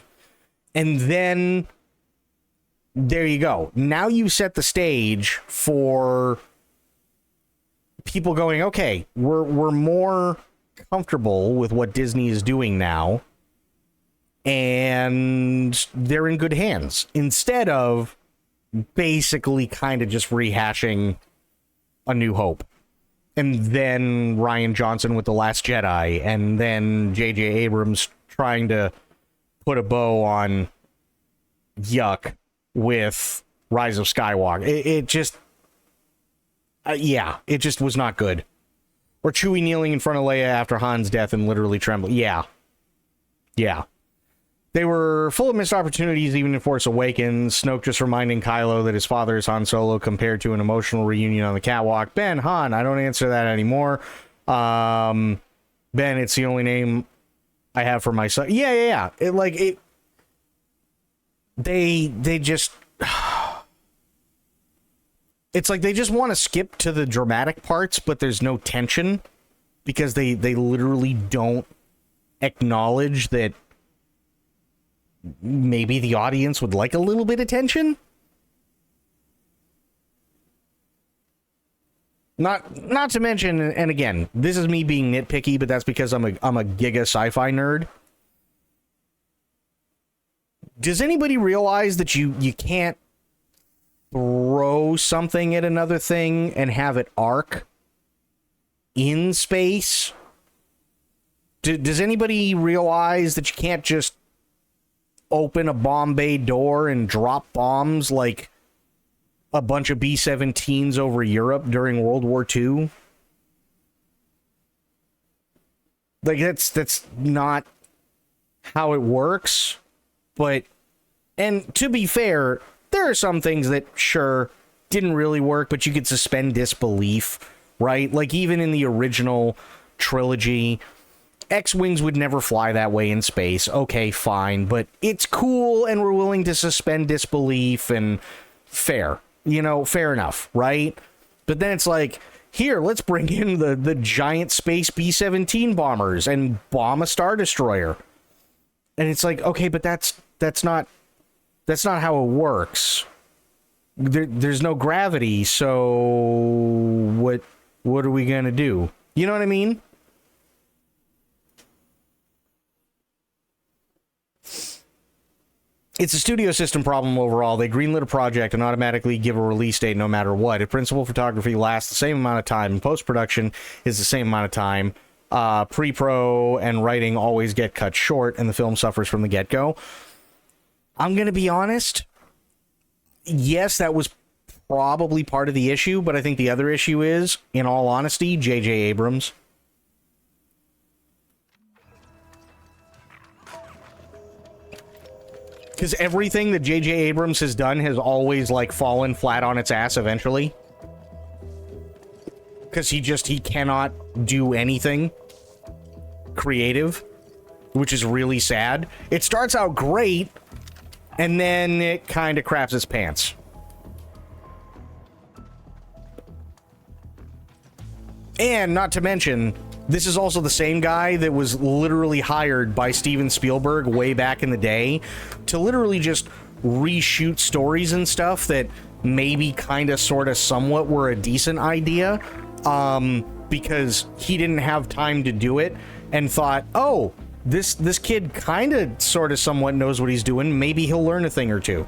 And then, there you go. Now you set the stage for people going, okay, we're more comfortable with what Disney is doing now, and they're in good hands. Instead of basically kind of just rehashing A New Hope, and then Rian Johnson with The Last Jedi, and then J.J. Abrams trying to put a bow on Yuck with Rise of Skywalker. It just, it just was not good. Or Chewie kneeling in front of Leia after Han's death and literally trembling. Yeah. They were full of missed opportunities, even in Force Awakens. Snoke just reminding Kylo that his father is Han Solo compared to an emotional reunion on the catwalk. Ben, Han, I don't answer that anymore. Ben, it's the only name I have for my son. Yeah. They just... It's like they just want to skip to the dramatic parts, but there's no tension because they literally don't acknowledge that maybe the audience would like a little bit of tension. Not to mention, and again, this is me being nitpicky, but that's because I'm a giga sci-fi nerd. Does anybody realize that you can't throw something at another thing and have it arc in space? Does anybody realize that you can't just open a bomb bay door and drop bombs like a bunch of B-17s over Europe during World War II? Like, that's not how it works. But, and to be fair, there are some things that, sure, didn't really work, but you could suspend disbelief, right? Like, even in the original trilogy, X-Wings would never fly that way in space. Okay, fine, but it's cool, and we're willing to suspend disbelief, and fair. You know, fair enough, right? But then it's like, here, let's bring in the giant space B-17 bombers and bomb a Star Destroyer. And it's like, okay, but that's not how it works. There's no gravity, so what are we gonna do? You know what I mean? It's a studio system problem overall. They greenlit a project and automatically give a release date no matter what. If principal photography lasts the same amount of time and post-production is the same amount of time, pre-pro and writing always get cut short and the film suffers from the get-go. I'm going to be honest. Yes, that was probably part of the issue, but I think the other issue is, in all honesty, J.J. Abrams. Because everything that J.J. Abrams has done has always, like, fallen flat on its ass eventually. Because he cannot do anything creative, which is really sad. It starts out great, and then it kind of craps its pants. And not to mention, this is also the same guy that was literally hired by Steven Spielberg way back in the day to literally just reshoot stories and stuff that maybe kind of sort of somewhat were a decent idea, because he didn't have time to do it and thought, oh, this kid kind of sort of somewhat knows what he's doing, maybe he'll learn a thing or two.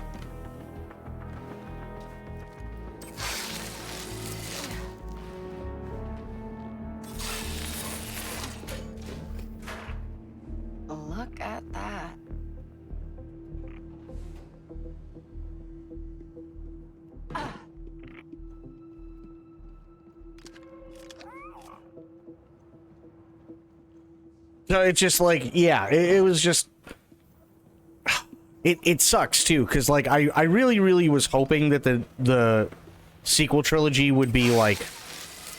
Look at that. So it's just like, yeah, it was just, it sucks too, because like I really, really was hoping that the sequel trilogy would be like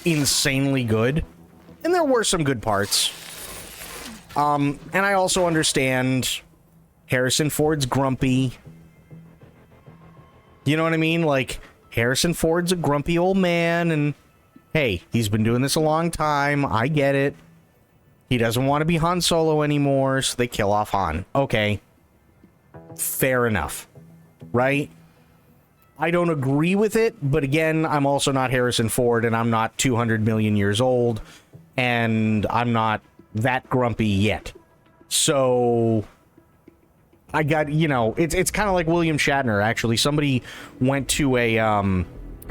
insanely good, and there were some good parts. And I also understand Harrison Ford's grumpy. You know what I mean? Like, Harrison Ford's a grumpy old man, and hey, he's been doing this a long time. I get it. He doesn't want to be Han Solo anymore, so they kill off Han. Okay. Fair enough. Right? I don't agree with it, but again, I'm also not Harrison Ford, and I'm not 200 million years old, and I'm not that grumpy yet. So I got, you know, it's kind of like William Shatner, actually. Somebody went to a, I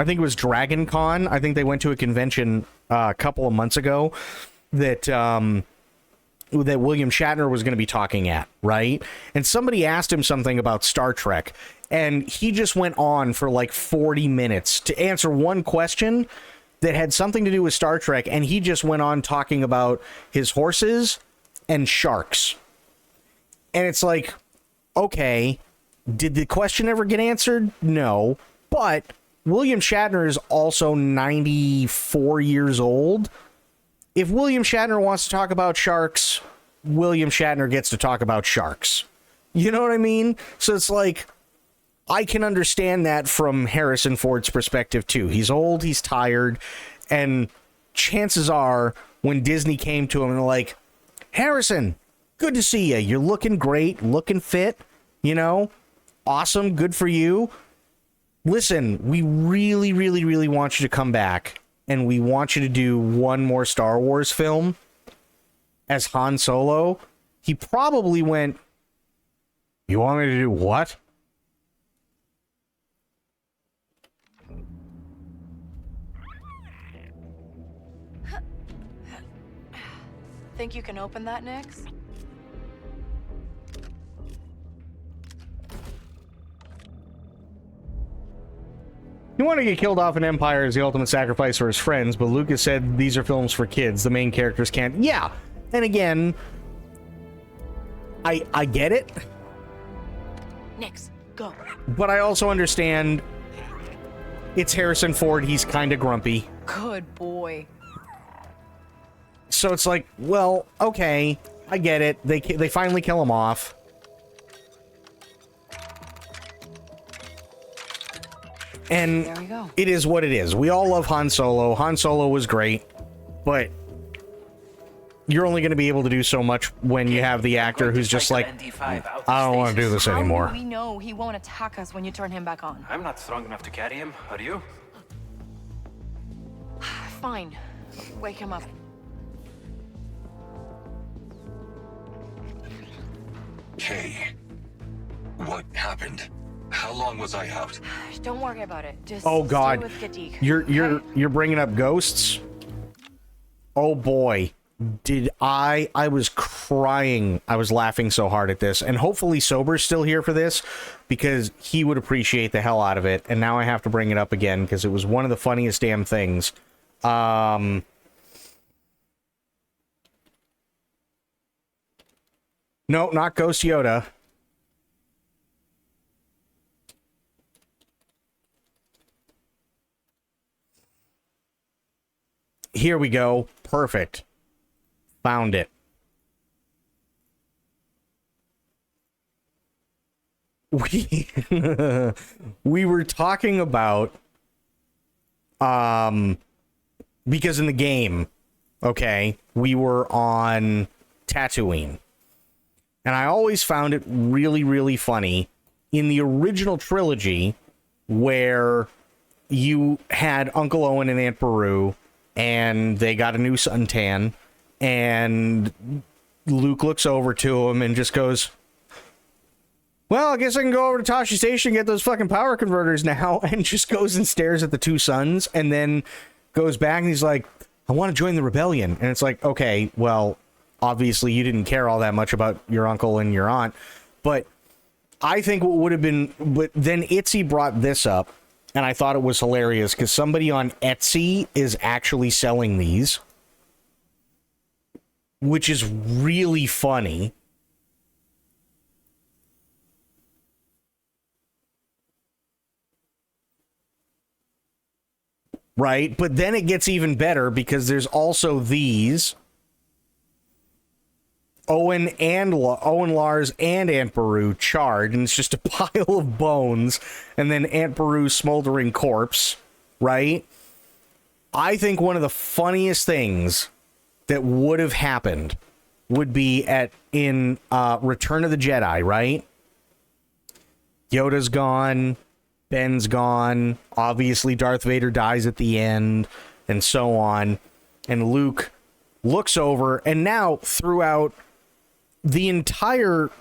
think it was Dragon Con. I think they went to a convention a couple of months ago that that William Shatner was going to be talking at, right? And somebody asked him something about Star Trek, and he just went on for like 40 minutes to answer one question that had something to do with Star Trek, and he just went on talking about his horses and sharks. And it's like, okay, did the question ever get answered? No. But William Shatner is also 94 years old. If William Shatner wants to talk about sharks, William Shatner gets to talk about sharks. You know what I mean? So it's like, I can understand that from Harrison Ford's perspective too. He's old, he's tired, and chances are when Disney came to him and they're like, Harrison, good to see you. You're looking great, looking fit, you know, awesome, good for you. Listen, we really, really, really want you to come back, and we want you to do one more Star Wars film as Han Solo. He probably went, you want me to do what? Think you can open that, Nix? He wanted to get killed off in Empire as the ultimate sacrifice for his friends, but Lucas said these are films for kids. The main characters can't. Yeah, and again, I get it. Nix, go. But I also understand it's Harrison Ford. He's kind of grumpy. Good boy. So it's like, well, okay, I get it. They finally kill him off. And there we go. It is what it is. We all love Han Solo. Han Solo was great, but you're only going to be able to do so much when you have the actor who's just like, I don't want to do this anymore. How do we know he won't attack us when you turn him back on? I'm not strong enough to carry him, are you? Fine. Wake him up. Kay, what happened? How long was I out? Don't worry about it. Just oh God, stay with Gadik. You're bringing up ghosts. Oh boy, did I was crying. I was laughing so hard at this, and hopefully Sober's still here for this because he would appreciate the hell out of it. And now I have to bring it up again because it was one of the funniest damn things. No, not Ghost Yoda. Here we go. Perfect. Found it. We were talking about because in the game, okay, we were on Tatooine. And I always found it really, really funny in the original trilogy where you had Uncle Owen and Aunt Beru, and they got a new suntan, and Luke looks over to him and just goes, well, I guess I can go over to Tashi Station and get those fucking power converters now, and just goes and stares at the two suns, and then goes back and he's like, I want to join the rebellion. And it's like, okay, well, obviously you didn't care all that much about your uncle and your aunt, but I think what would have been, but then Itsy brought this up, and I thought it was hilarious because somebody on Etsy is actually selling these, which is really funny. Right? But then it gets even better because there's also these. Owen, Lars, and Aunt Beru charred, and it's just a pile of bones, and then Aunt Beru's smoldering corpse, right? I think one of the funniest things that would have happened would be in Return of the Jedi, right? Yoda's gone, Ben's gone, obviously Darth Vader dies at the end, and so on, and Luke looks over, and now throughout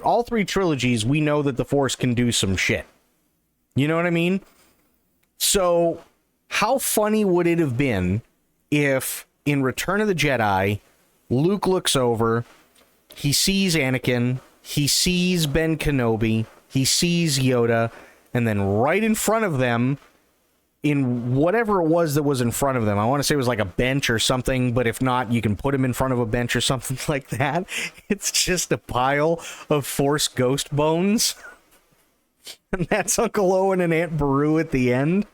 all three trilogies, we know that the Force can do some shit. You know what I mean? So, how funny would it have been if, in Return of the Jedi, Luke looks over, he sees Anakin, he sees Ben Kenobi, he sees Yoda, and then right in front of them, in whatever it was that was in front of them, I want to say it was like a bench or something, but if not, you can put him in front of a bench or something like that. It's just a pile of Force ghost bones. And that's Uncle Owen and Aunt Beru at the end.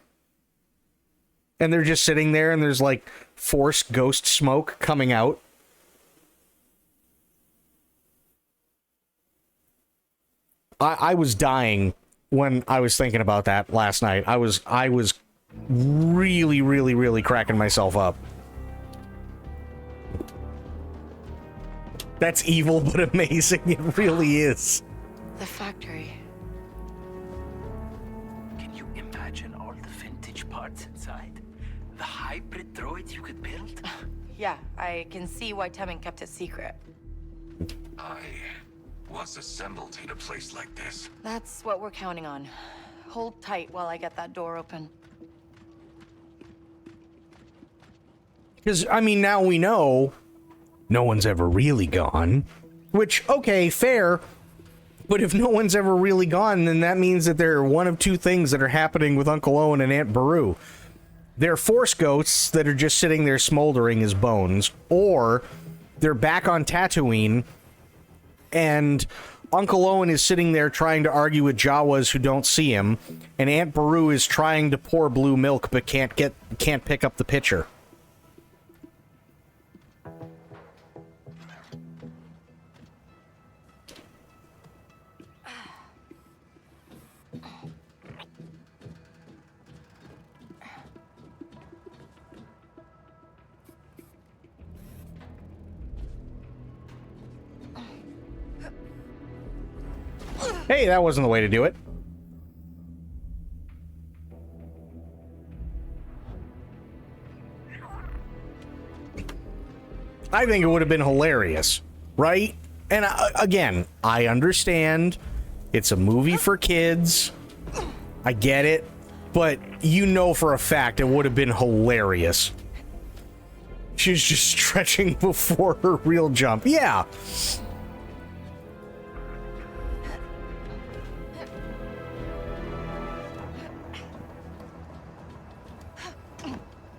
And they're just sitting there, and there's like Force ghost smoke coming out. I was dying when I was thinking about that last night. I was really, really, really cracking myself up. That's evil, but amazing. It really is. The factory. Can you imagine all the vintage parts inside? The hybrid droids you could build? Yeah, I can see why Temin kept it secret. I was assembled in a place like this. That's what we're counting on. Hold tight while I get that door open. Because, I mean, now we know no one's ever really gone. Which, okay, fair. But if no one's ever really gone, then that means that there are one of two things that are happening with Uncle Owen and Aunt Beru. They're Force ghosts that are just sitting there smoldering as bones, or they're back on Tatooine, and Uncle Owen is sitting there trying to argue with Jawas who don't see him, and Aunt Beru is trying to pour blue milk but can't pick up the pitcher. Hey, that wasn't the way to do it. I think it would have been hilarious, right? And again, I understand it's a movie for kids. I get it. But you know for a fact it would have been hilarious. She's just stretching before her real jump. Yeah.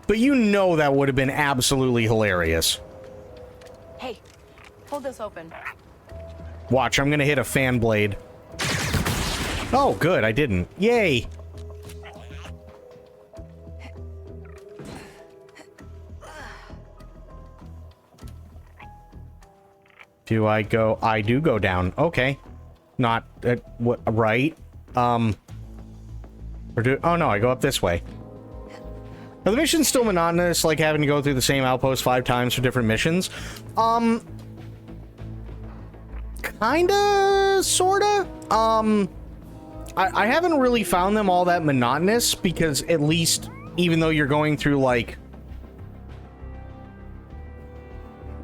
But you know that would have been absolutely hilarious. Hey, hold this open. Watch, I'm gonna hit a fan blade. Oh, good, I didn't. Yay! Do I go? I do go down. Okay. Not, what, right? Or do, oh no, I go up this way. Are the missions still monotonous, like having to go through the same outpost 5 times for different missions? Kinda, sorta. I haven't really found them all that monotonous, because at least, even though you're going through, like,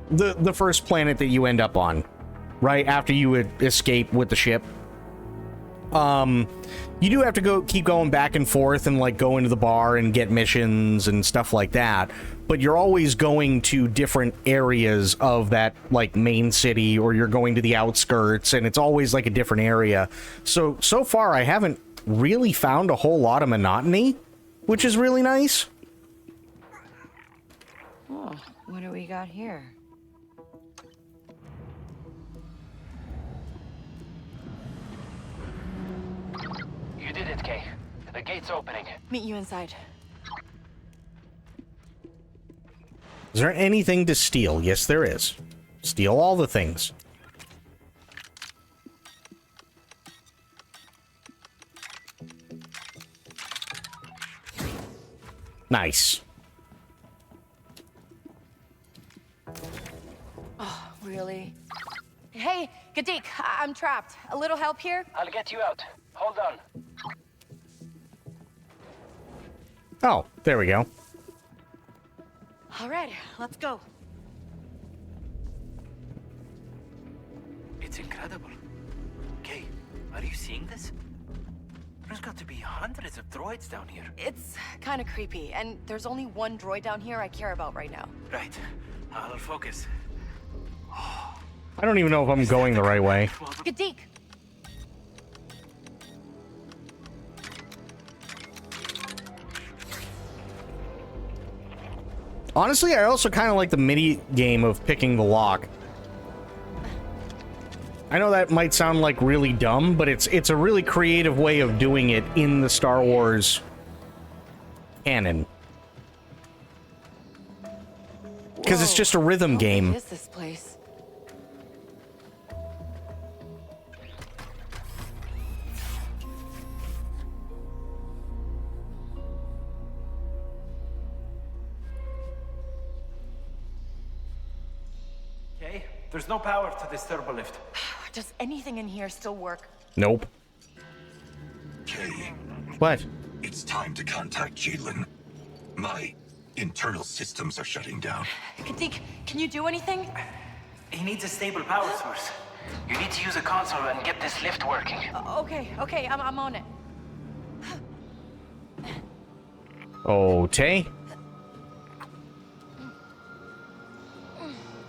the first planet that you end up on, right after you would escape with the ship, you do have to keep going back and forth and, like, go into the bar and get missions and stuff like that, but you're always going to different areas of that, like, main city, or you're going to the outskirts, and it's always, like, a different area. So far, I haven't really found a whole lot of monotony, which is really nice. Oh, what do we got here? You did it, Kay. The gate's opening. Meet you inside. Is there anything to steal? Yes, there is. Steal all the things. Nice. Oh, really? Hey, Gadik, I'm trapped. A little help here? I'll get you out. Hold on. Oh, there we go. All right, let's go. It's incredible. Kay, are you seeing this? There's got to be hundreds of droids down here. It's kind of creepy, and there's only one droid down here I care about right now. Right. I'll focus. I don't even know if I'm going the right way. Gadik! Honestly, I also kind of like the mini game of picking the lock. I know that might sound like really dumb, but it's a really creative way of doing it in the Star Wars canon. Because it's just a rhythm game. What is this place? Kay, there's no power to this turbo lift. Does anything in here still work? Nope. Kay, What? it's time to contact Jalen. My internal systems are shutting down. Gadik, can you do anything? He needs a stable power source. You need to use a console and get this lift working. Okay, I'm on it. Oh, Tay.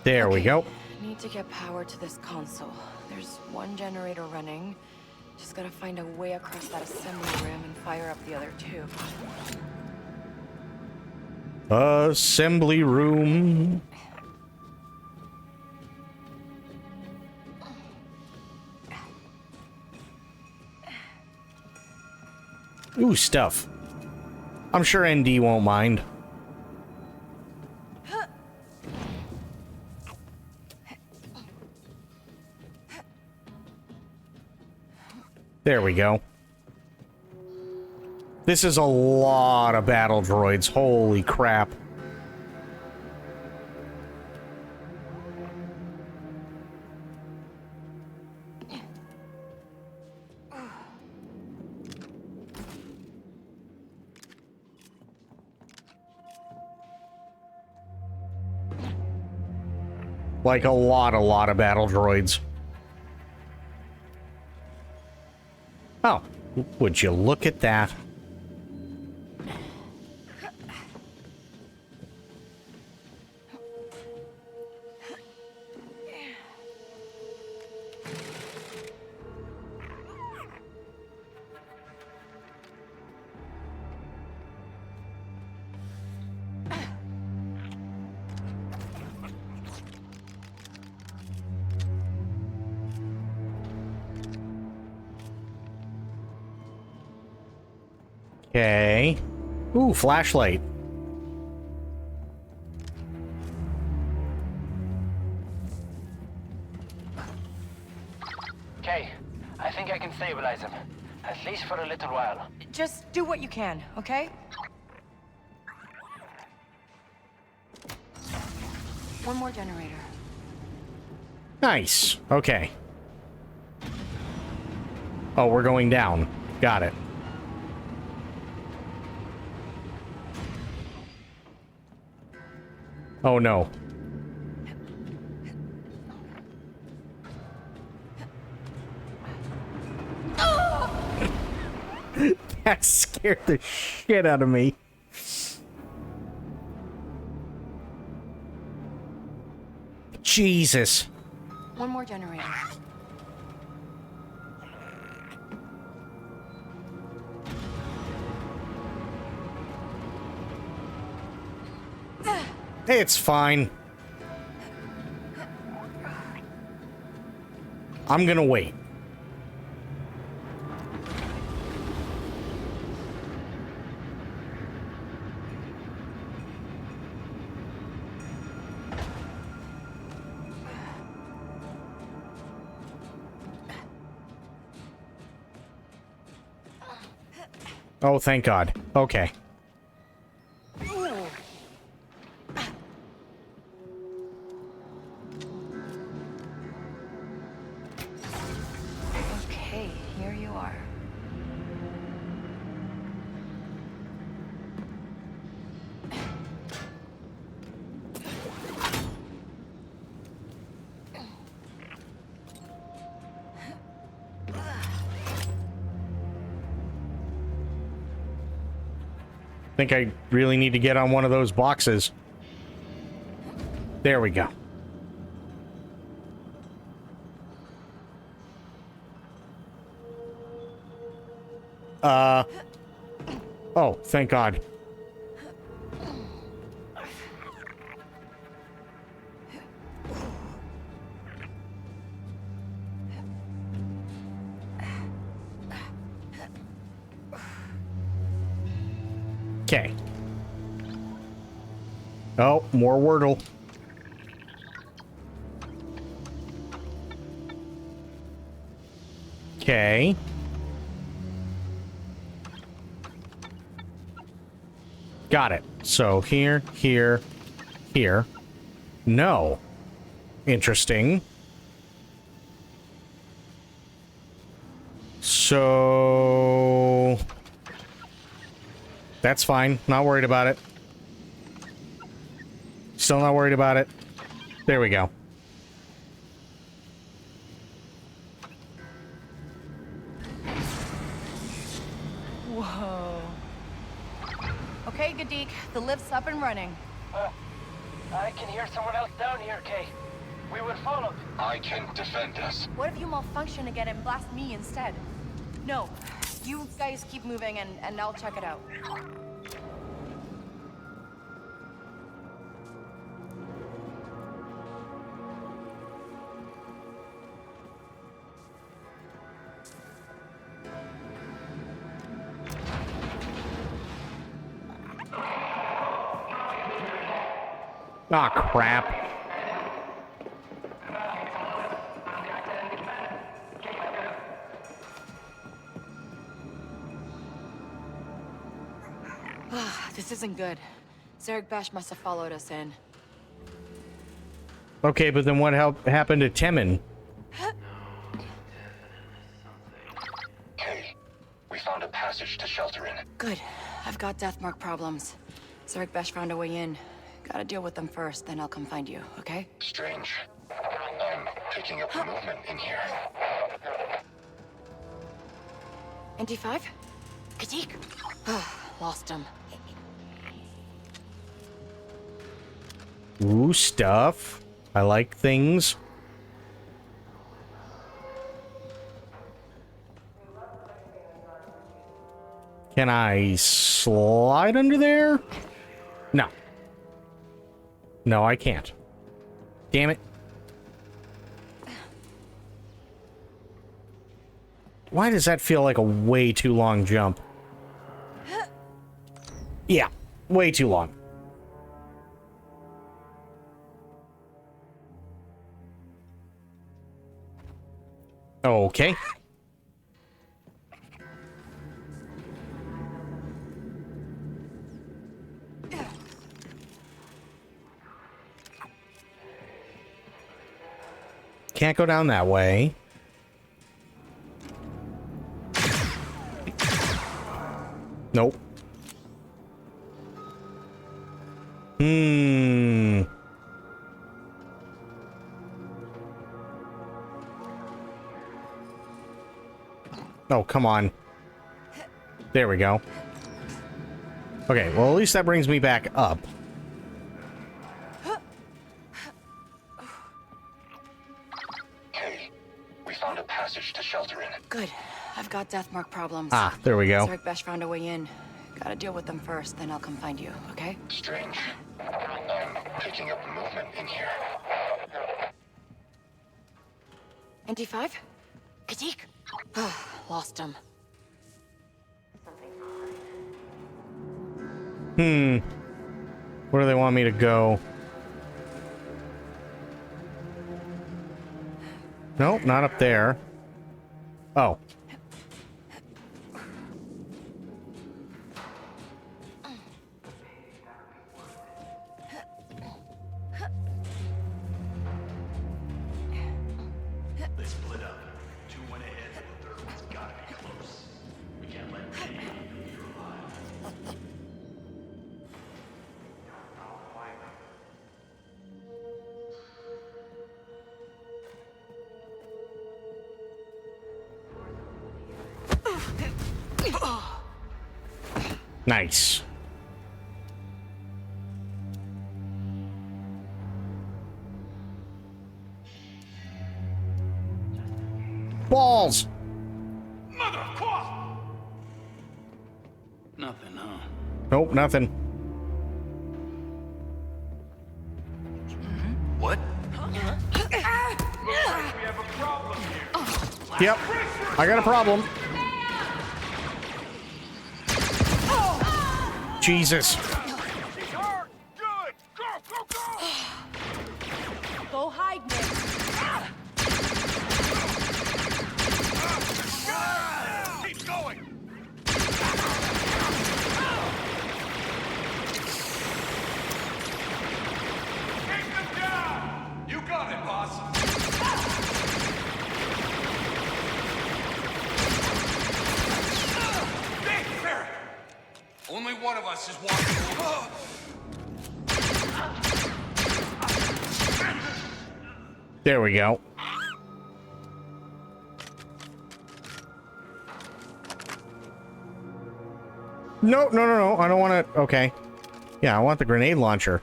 There we go. Need to get power to this console. There's one generator running. Just gotta find a way across that assembly room and fire up the other two. Assembly room. Ooh, stuff. I'm sure ND won't mind. There we go. This is a lot of battle droids. Holy crap. Like a lot of battle droids. Oh, would you look at that? Okay. Ooh, flashlight. Okay, I think I can stabilize him. At least for a little while. Just do what you can, okay? One more generator. Nice. Okay. Oh, we're going down. Got it. Oh, no. That scared the shit out of me. Jesus. One more generator. It's fine. I'm gonna wait. Oh, thank God. Okay. Okay, here you are. Think I really need to get on one of those boxes. There we go. Oh, thank God. Okay. Oh, more Wordle. Okay. Got it. So here, here, here. No. Interesting. So... That's fine. Not worried about it. Still not worried about it. There we go. Whoa. Okay, Gadik, the lift's up and running. I can hear someone else down here, Kay. We were followed. I can defend us. What if you malfunction again and blast me instead? No. You guys keep moving and I'll check it out. Ah, crap. This isn't good. Zarek Bash must have followed us in. Okay, but then what happened to Temin? Kay, we found a passage to shelter in. Good. I've got deathmark problems. Zarek Bash found a way in. Gotta deal with them first, then I'll come find you, okay? Strange. I'm picking up movement in here. NT5? Katik? Lost him. Ooh, stuff. I like things. Can I slide under there? No. No, I can't. Damn it. Why does that feel like a way too long jump? Yeah, way too long. Okay. can't go down that way. Nope. Oh, come on. There we go. Okay, well, at least that brings me back up. Hey, we found a passage to shelter in. Good. I've got deathmark problems. Ah, there we go. Zarek Besh found a way in. Gotta deal with them first, then I'll come find you, okay? Strange. I'm picking up movement in here. NT5? Katik? Lost him. Where do they want me to go? Nope, not up there. Oh. They split up. Two went ahead, but the third one's gotta be close. We can't let anyone leave here alive. Nice. Balls! Mother of course! Nothing, huh? Nope, nothing. What? We have a problem here. Yep, I got a problem. Jesus. Go hide, Nick. Keep going! Take them down! You got it, boss. Nick, Ferret! Only one of us is walking. There we go. No, no, no, no. I don't want to. Okay. Yeah, I want the grenade launcher.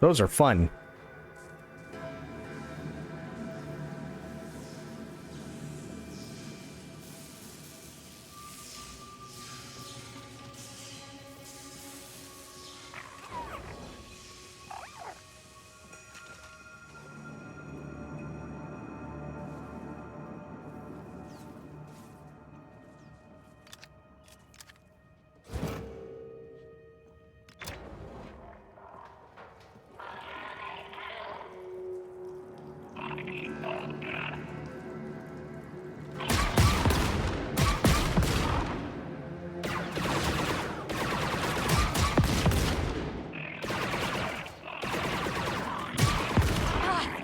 Those are fun.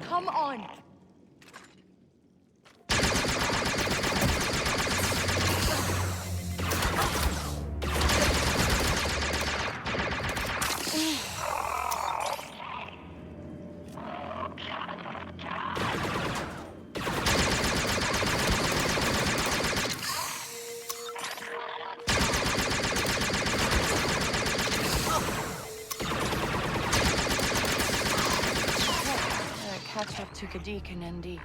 Come on. Catch up to Kadik and ND.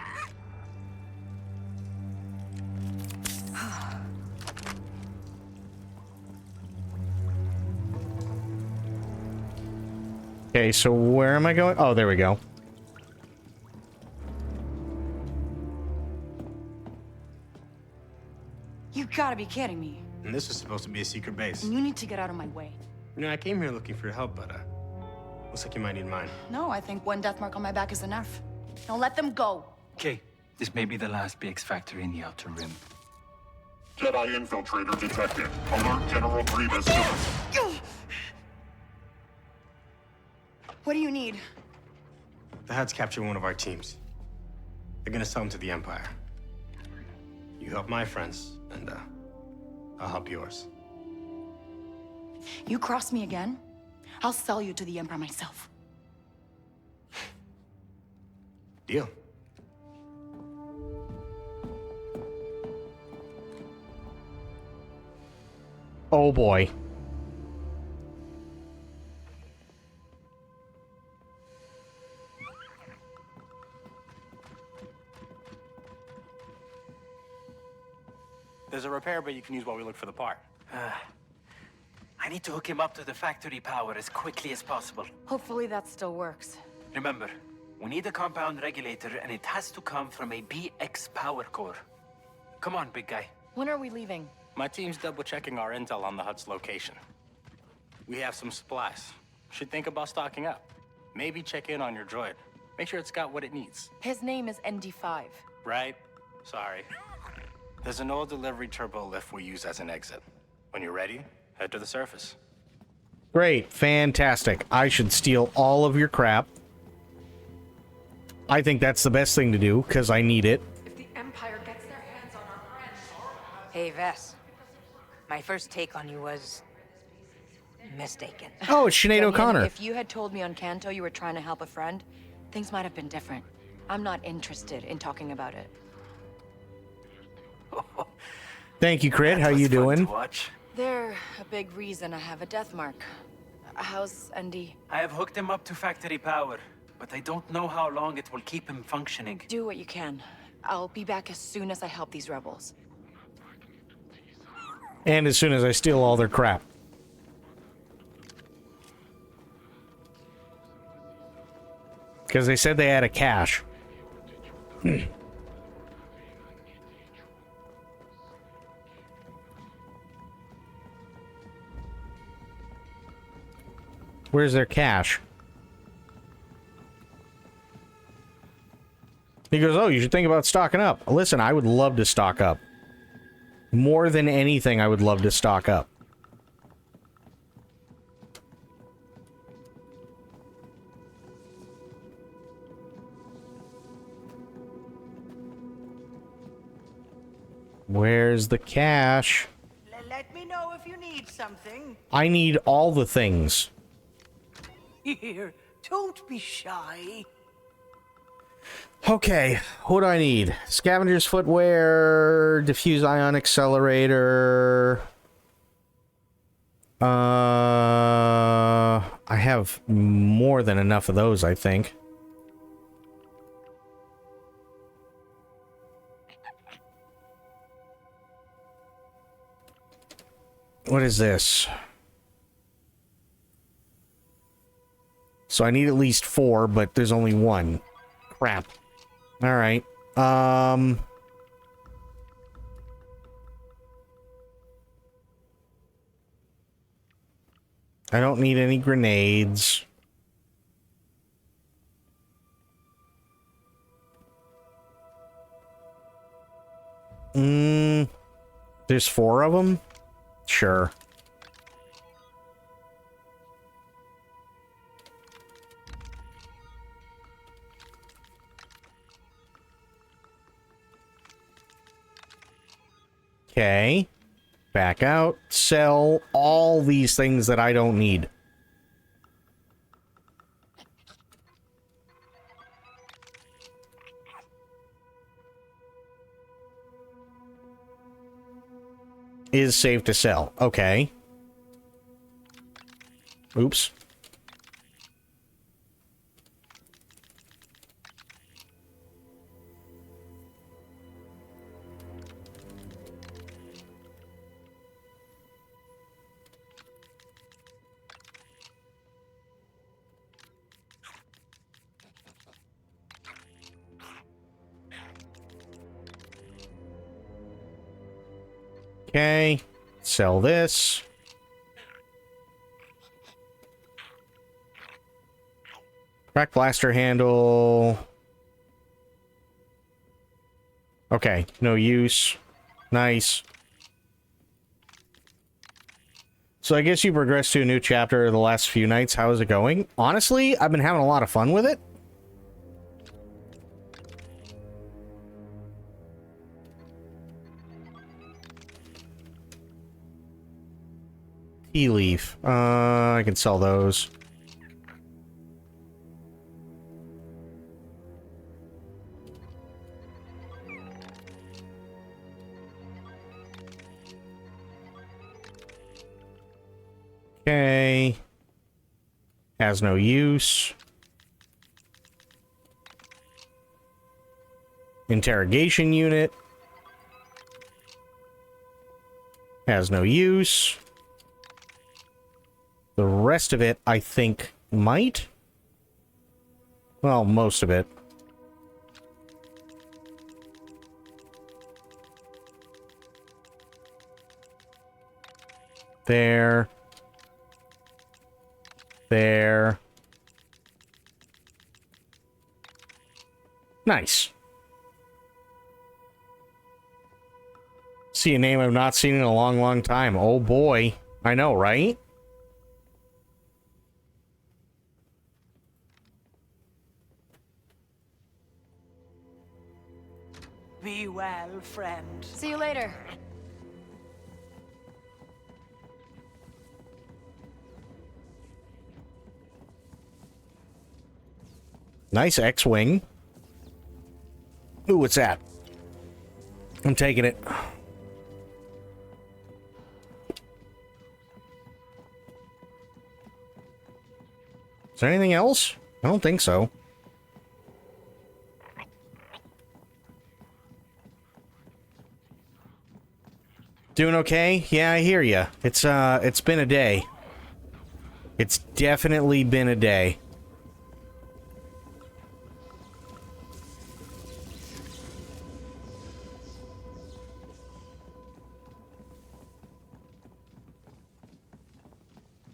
Okay, so where am I going? Oh, there we go. You gotta be kidding me. And this was supposed to be a secret base. You need to get out of my way. You know, I came here looking for your help, but looks like you might need mine. No, I think one death mark on my back is enough. Don't let them go. Okay, this may be the last BX factory in the Outer Rim. Jedi infiltrator detected. Alert General Grievous. What do you need? The Huts captured one of our teams. They're gonna sell them to the Empire. You help my friends, and I'll help yours. You cross me again, I'll sell you to the Emperor myself. Deal. Oh boy. There's a repair bay you can use while we look for the part. I need to hook him up to the factory power as quickly as possible. Hopefully that still works. Remember, we need a compound regulator, and it has to come from a BX power core. Come on, big guy. When are we leaving? My team's double-checking our intel on the hut's location. We have some supplies. Should think about stocking up. Maybe check in on your droid. Make sure it's got what it needs. His name is ND5. Right? Sorry. There's an old delivery turbo lift we use as an exit. When you're ready, head to the surface. Great. Fantastic. I should steal all of your crap. I think that's the best thing to do, because I need it. If the Empire gets their hands on our friends... Hey, Vess. My first take on you was... mistaken. Oh, it's Sinead O'Connor. If you had told me on Kanto you were trying to help a friend, things might have been different. I'm not interested in talking about it. Thank you, Crit. How you doing? They're a big reason I have a death mark. How's Andy? I have hooked him up to factory power, but I don't know how long it will keep him functioning. Do what you can. I'll be back as soon as I help these rebels. And as soon as I steal all their crap. Because they said they had a cache. Where's their cache? He goes, oh, you should think about stocking up. Listen, I would love to stock up. More than anything, I would love to stock up. Where's the cache? Let me know if you need something. I need all the things. Here, don't be shy. Okay, what do I need? Scavenger's footwear, diffuse ion accelerator. I have more than enough of those, I think. What is this? So I need at least 4, but there's only 1. Crap. All right. I don't need any grenades. There's 4 of them? Sure. Okay. Back out. Sell all these things that I don't need. Is safe to sell. Okay. Oops. Okay, sell this. Crack blaster handle. Okay, no use. Nice. So I guess you progressed to a new chapter the last few nights. How is it going? Honestly, I've been having a lot of fun with it. Tea leaf. I can sell those. Okay. Has no use. Interrogation unit. Has no use. The rest of it, I think, might. Well, most of it. There. There. Nice. See a name I've not seen in a long, long time. Oh boy. I know, right? Be well, friend. See you later. Nice X-Wing. Ooh, what's that? I'm taking it. Is there anything else? I don't think so. Doing okay? Yeah, I hear ya. It's been a day. It's definitely been a day.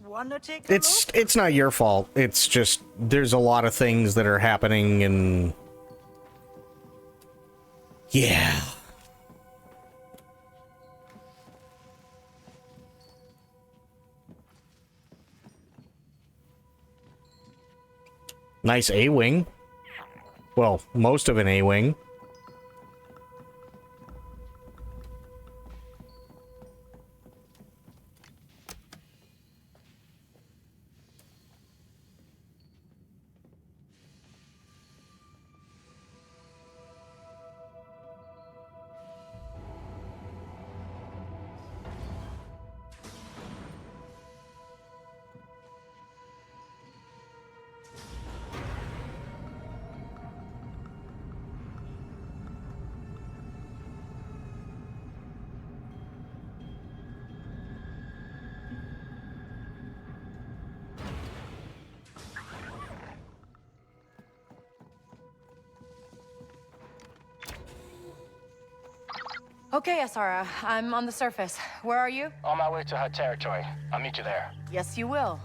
Wanna take a look? It's not your fault. It's just there's a lot of things that are happening and yeah. Nice A-wing. Well, most of an A-wing. Okay, Asara, I'm on the surface. Where are you? On my way to her territory. I'll meet you there. Yes, you will.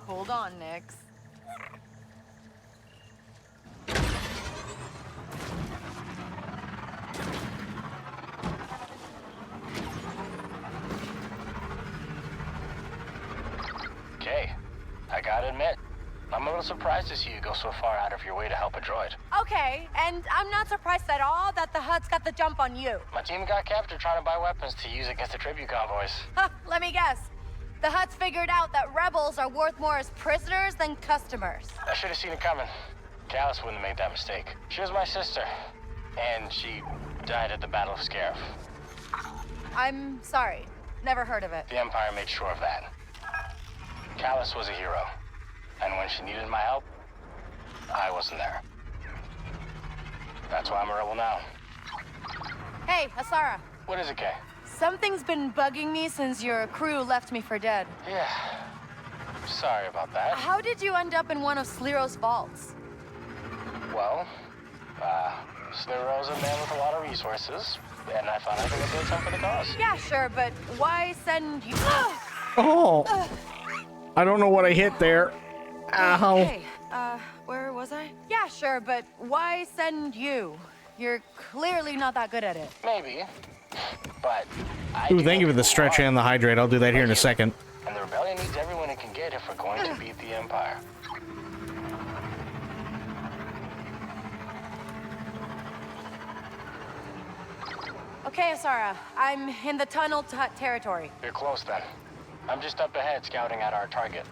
Hold on, Nix. Okay, I gotta admit, I'm a little surprised to see you go so far out of your way to help a droid. Okay, and I'm not surprised at all that the Hutts got the jump on you. My team got captured trying to buy weapons to use against the tribute convoys. Huh, let me guess. The Hutts figured out that rebels are worth more as prisoners than customers. I should have seen it coming. Callus wouldn't have made that mistake. She was my sister, and she died at the Battle of Scarif. I'm sorry. Never heard of it. The Empire made sure of that. Callus was a hero, and when she needed my help, I wasn't there. That's why I'm a rebel now. Hey, Asara. What is it, Kay? Something's been bugging me since your crew left me for dead. Yeah. Sorry about that. How did you end up in one of Sliro's vaults? Well, Sliro's a man with a lot of resources, and I thought I could do something for the cause. Yeah, sure, but why send you... Oh! I don't know what I hit there. Ow. Hey, where was I? Yeah, sure, but why send you? You're clearly not that good at it. Maybe, but I Ooh, thank you for the stretch and the hydrate. I'll do that here in a second. And the rebellion needs everyone it can get if we're going to beat the Empire. Okay, Asara. I'm in the tunnel territory. You're close then. I'm just up ahead scouting at our target.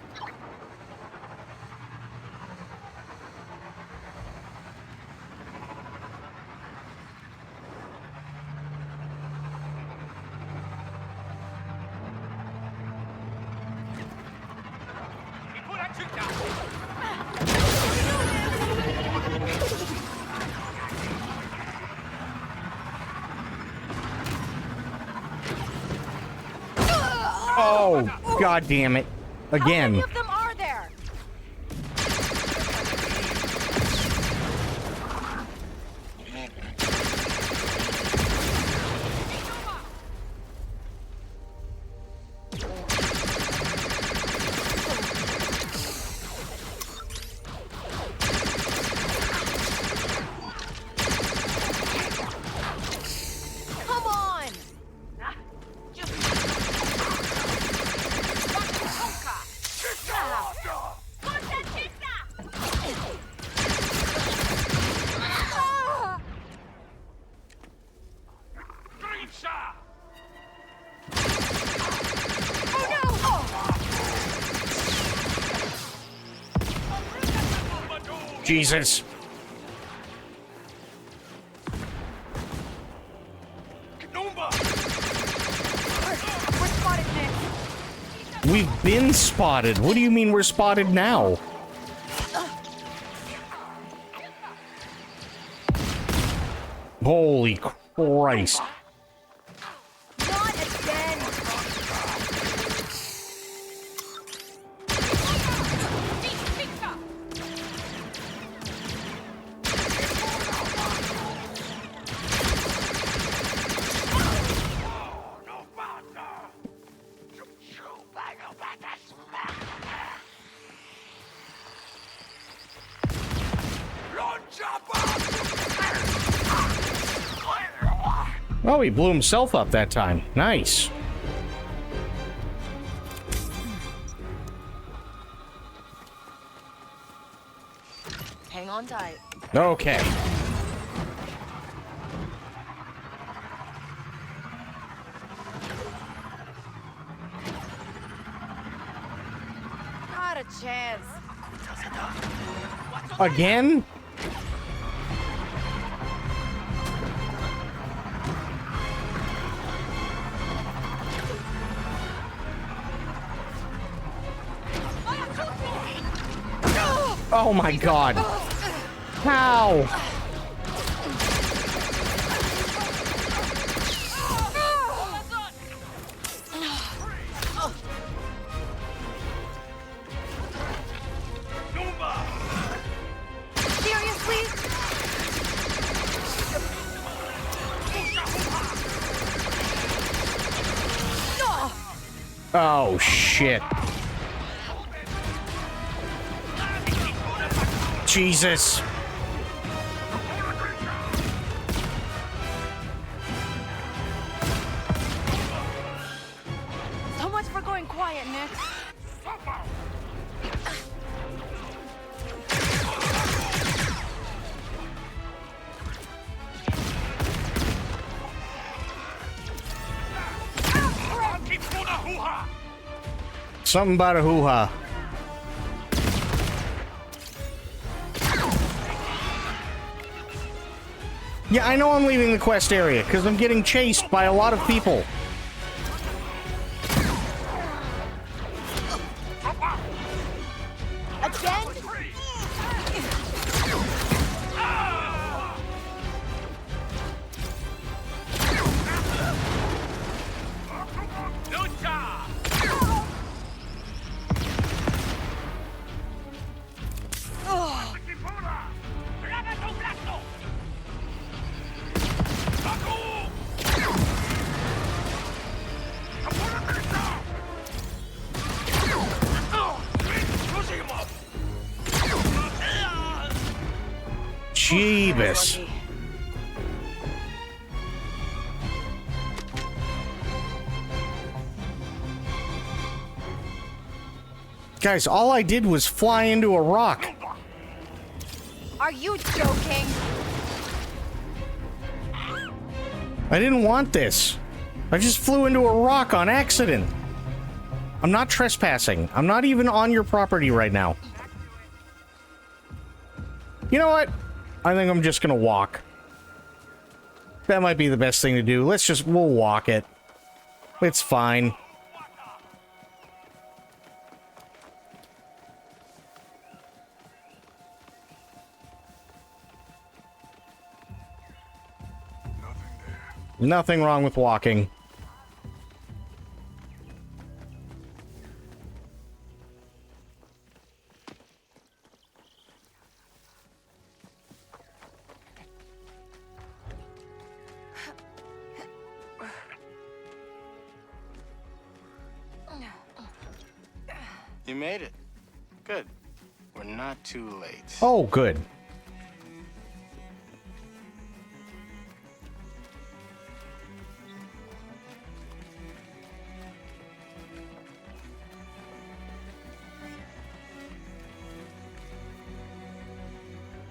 Oh, god damn it. Again. How many of them are there? Come on! Jesus. We're spotted, Nick. We've been spotted. What do you mean we're spotted now? Holy Christ. Not again. Oh, he blew himself up that time. Nice. Hang on tight. Okay. Not a chance. Again? Oh my god. How? Seriously? Oh shit. Jesus. So much for going quiet, Nick. Something about a hoo-ha. Yeah, I know I'm leaving the quest area because I'm getting chased by a lot of people. Again? Jeebus. Guys, all I did was fly into a rock. Are you joking? I didn't want this. I just flew into a rock on accident. I'm not trespassing. I'm not even on your property right now. You know what? I think I'm just gonna walk. That might be the best thing to do. We'll walk it. It's fine. Nothing wrong with walking. You made it. Good. We're not too late. Oh, good.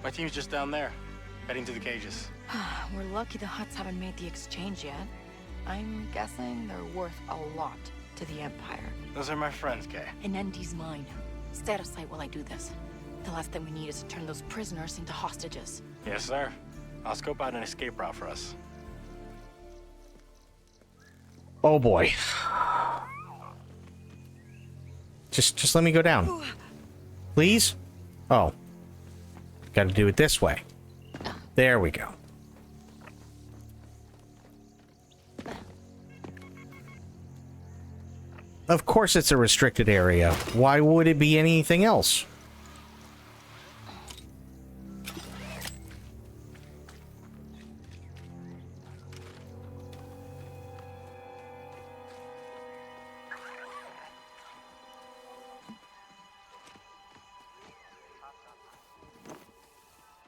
My team's just down there, heading to the cages. We're lucky the Hutts haven't made the exchange yet. I'm guessing they're worth a lot to the Empire. Those are my friends, Kay. And Andy's mine. Stay out of sight while I do this. The last thing we need is to turn those prisoners into hostages. Yes, sir. I'll scope out an escape route for us. Oh boy. Just let me go down. Please? Oh. Gotta do it this way. There we go. Of course it's a restricted area. Why would it be anything else?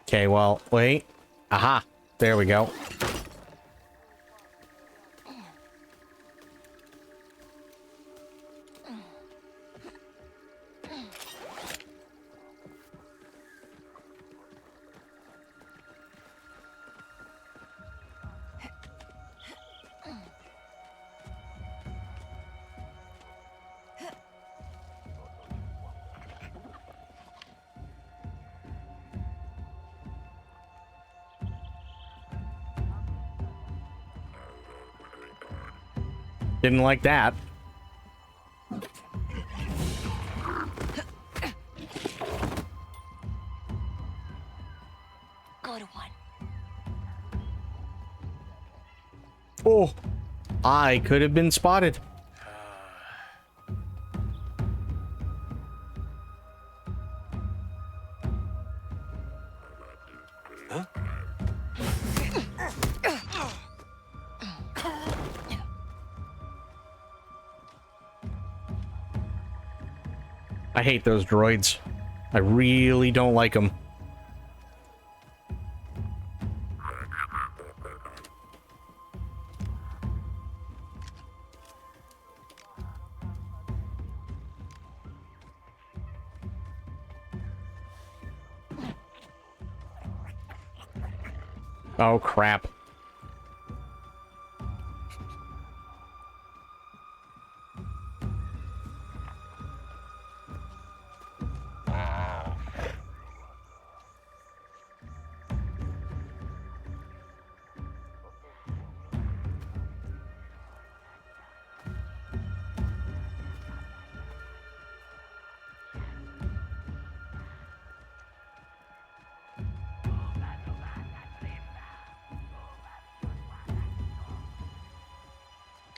Okay, well, wait. Aha. There we go. Didn't like that. Good one. Oh, I could have been spotted. Huh? I hate those droids. I really don't like them. Oh, crap.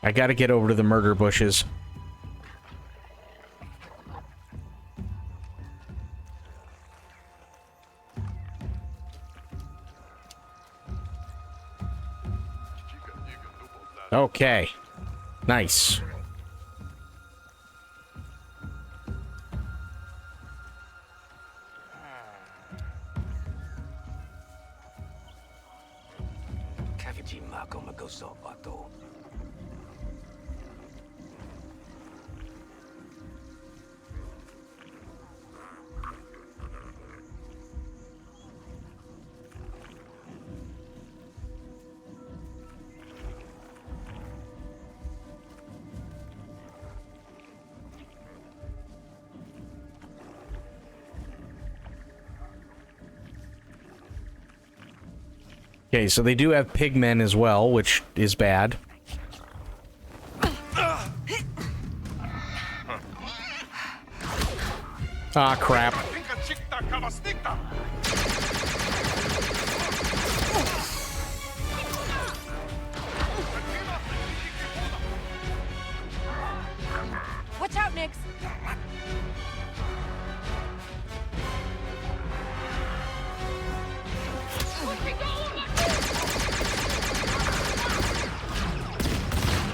I gotta get over to the murder bushes. Okay. Nice. Okay, so they do have pigmen as well, which is bad. Ah, crap. Watch out, Nix!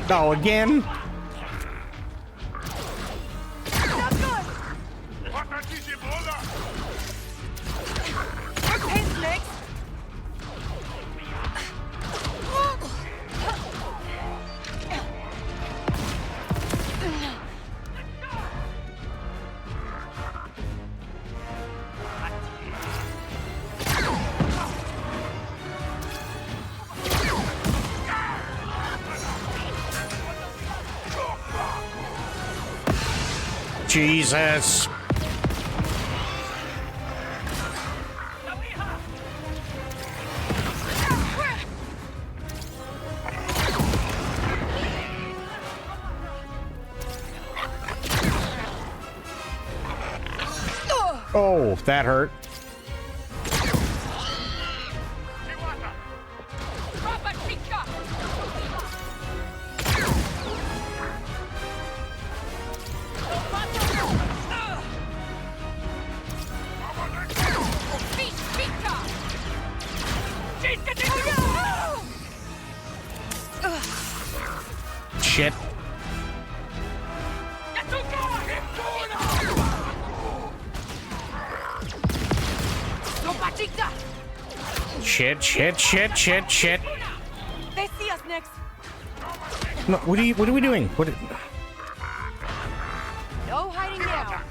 No, again? Jesus. Oh, that hurt. Shit. Shit, shit, shit, shit, shit. They see us, Nix. No, what are we doing? What? No hiding now.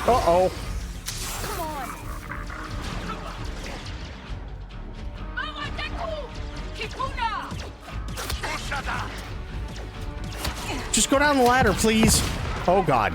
Uh-oh. Just go down the ladder, please. Oh, God.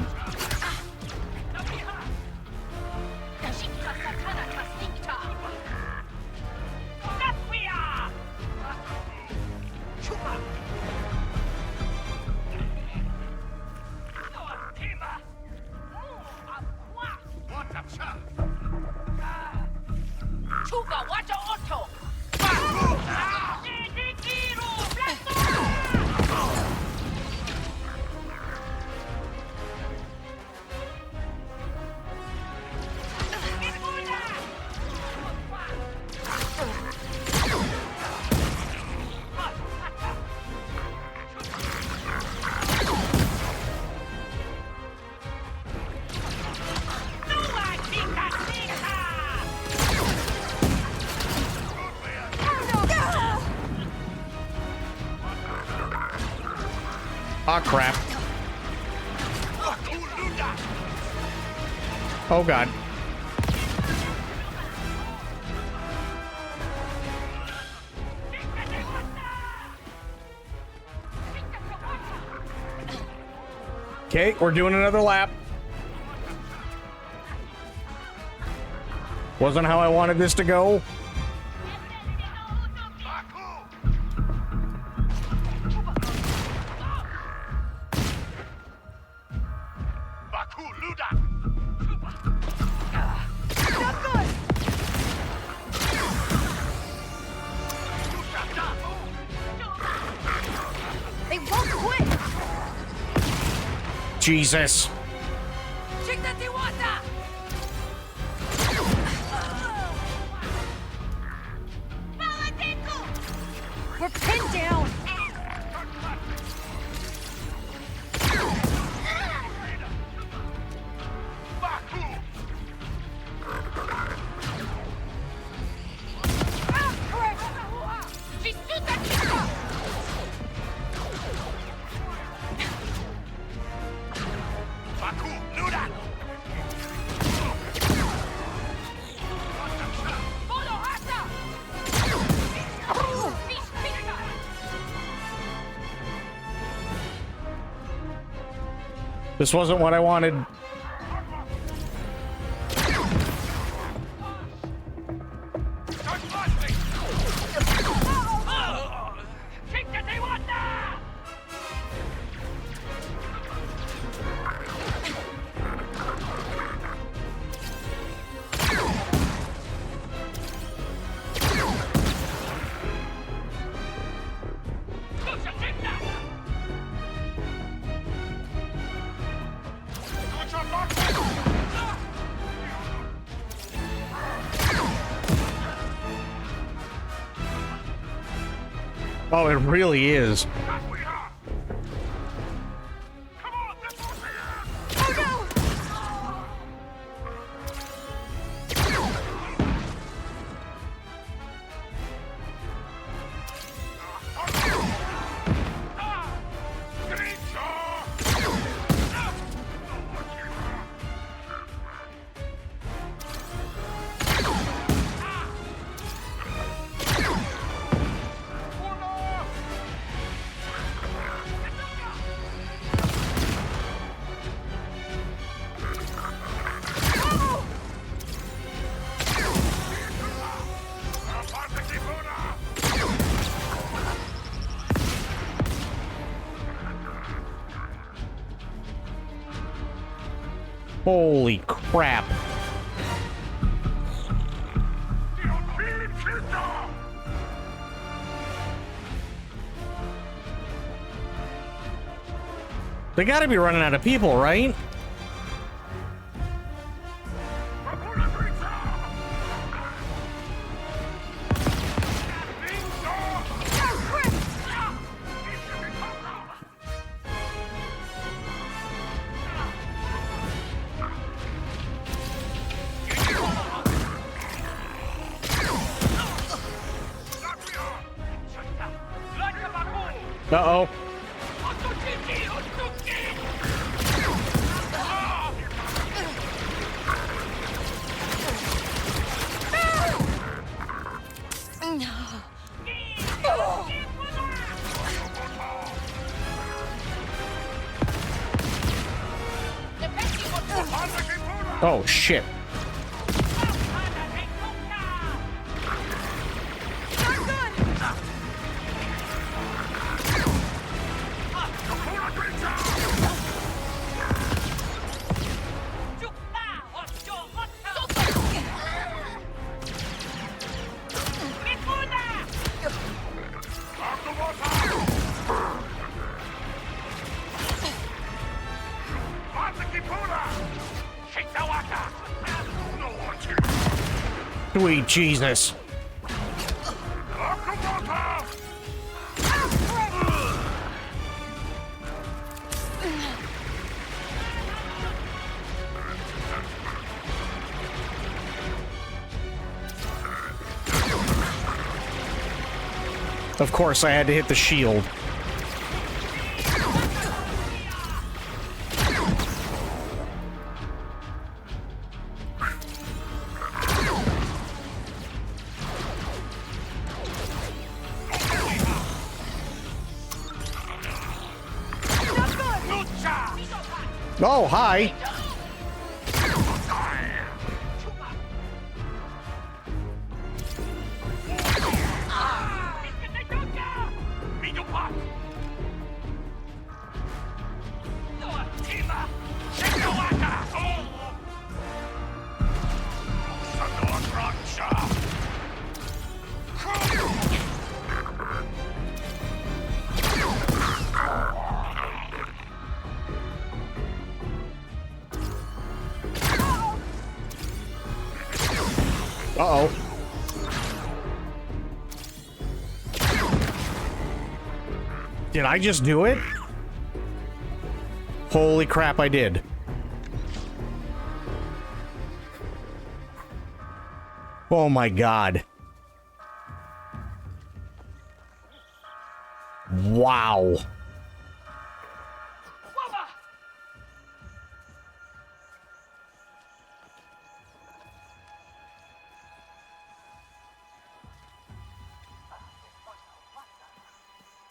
Oh, crap. Oh, God. Okay, we're doing another lap. Wasn't how I wanted this to go. They won't quit. Jesus. We're pinned down. This wasn't what I wanted. Oh, it really is. Holy crap. They gotta be running out of people, right? Uh-oh. Oh, shit. Sweet Jesus. Of course, I had to hit the shield. Oh, hi. Uh-oh. Did I just do it? Holy crap, I did. Oh my god. Wow.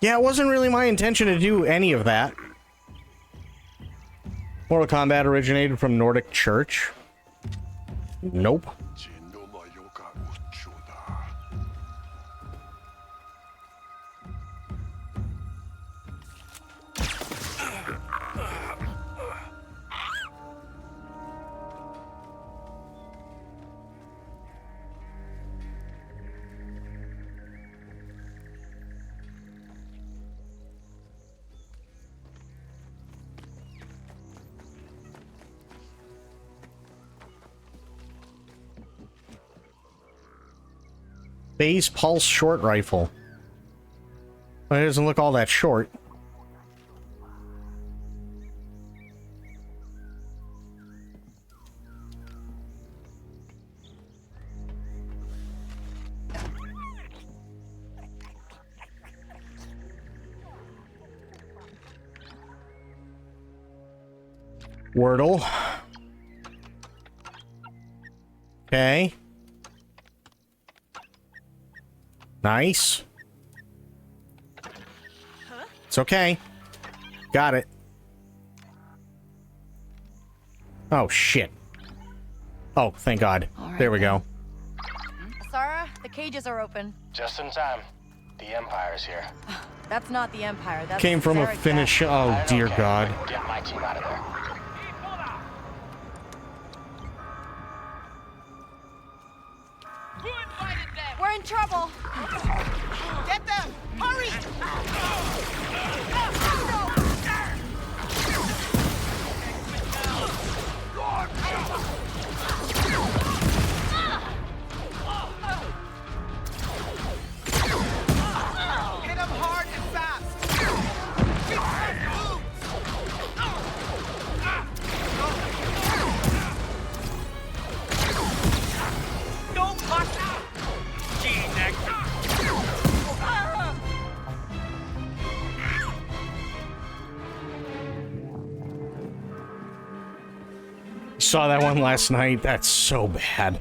Yeah, it wasn't really my intention to do any of that. Mortal Kombat originated from Nordic Church? Nope. Phase Pulse Short Rifle. Well, it doesn't look all that short. Wordle. Okay. Nice. It's okay. Got it. Oh, shit. Oh, thank God. Right, there we go. Sarah, the cages are open. Just in time. The Empire's here. That's not the Empire. That's Came from a Zarek finish. Bash. Oh, dear God. Get my team out of there. We're in trouble. Get them! Hurry! Hit them hard and fast! Don't bust out! Saw that one last night. That's so bad.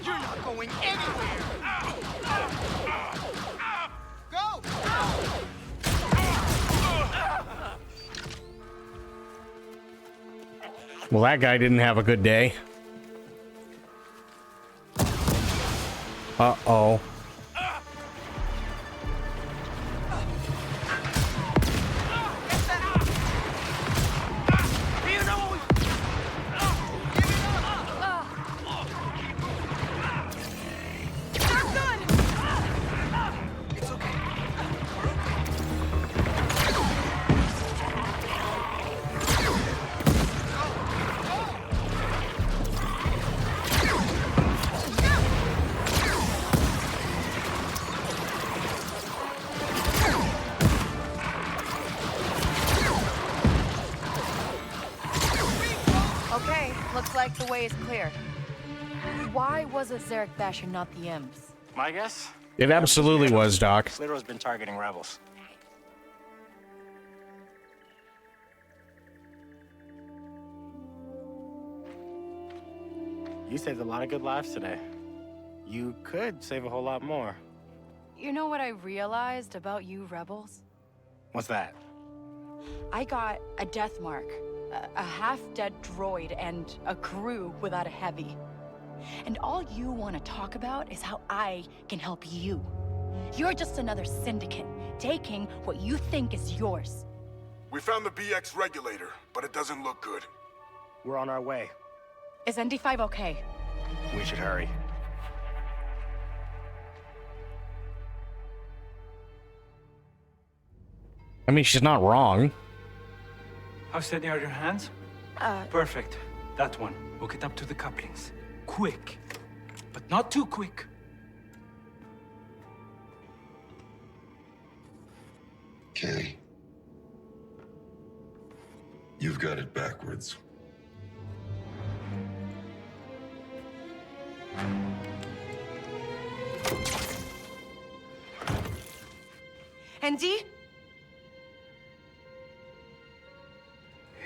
You're not going anywhere! Go! Well, that guy didn't have a good day. Uh-oh. Okay, looks like the way is clear. Why was it Zarek Bash and not the Imps? My guess? It absolutely was, Doc. Slitter's been targeting rebels. You saved a lot of good lives today. You could save a whole lot more. You know what I realized about you rebels? What's that? I got a death mark, a half-dead droid, and a crew without a heavy. And all you want to talk about is how I can help you. You're just another syndicate, taking what you think is yours. We found the BX regulator, but it doesn't look good. We're on our way. Is ND5 okay? We should hurry. I mean, she's not wrong. How steady are your hands? Perfect. That one. Hook it up to the couplings. Quick. But not too quick. Kay. You've got it backwards. ND?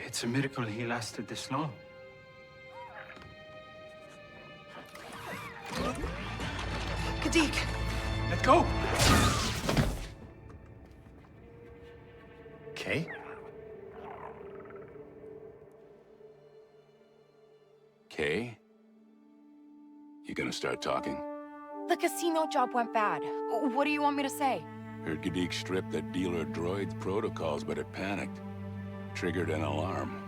It's a miracle he lasted this long. Let go! Kay? Kay? You gonna start talking? The casino job went bad. What do you want me to say? Heard Gadik stripped that dealer droid's protocols, but it panicked. Triggered an alarm.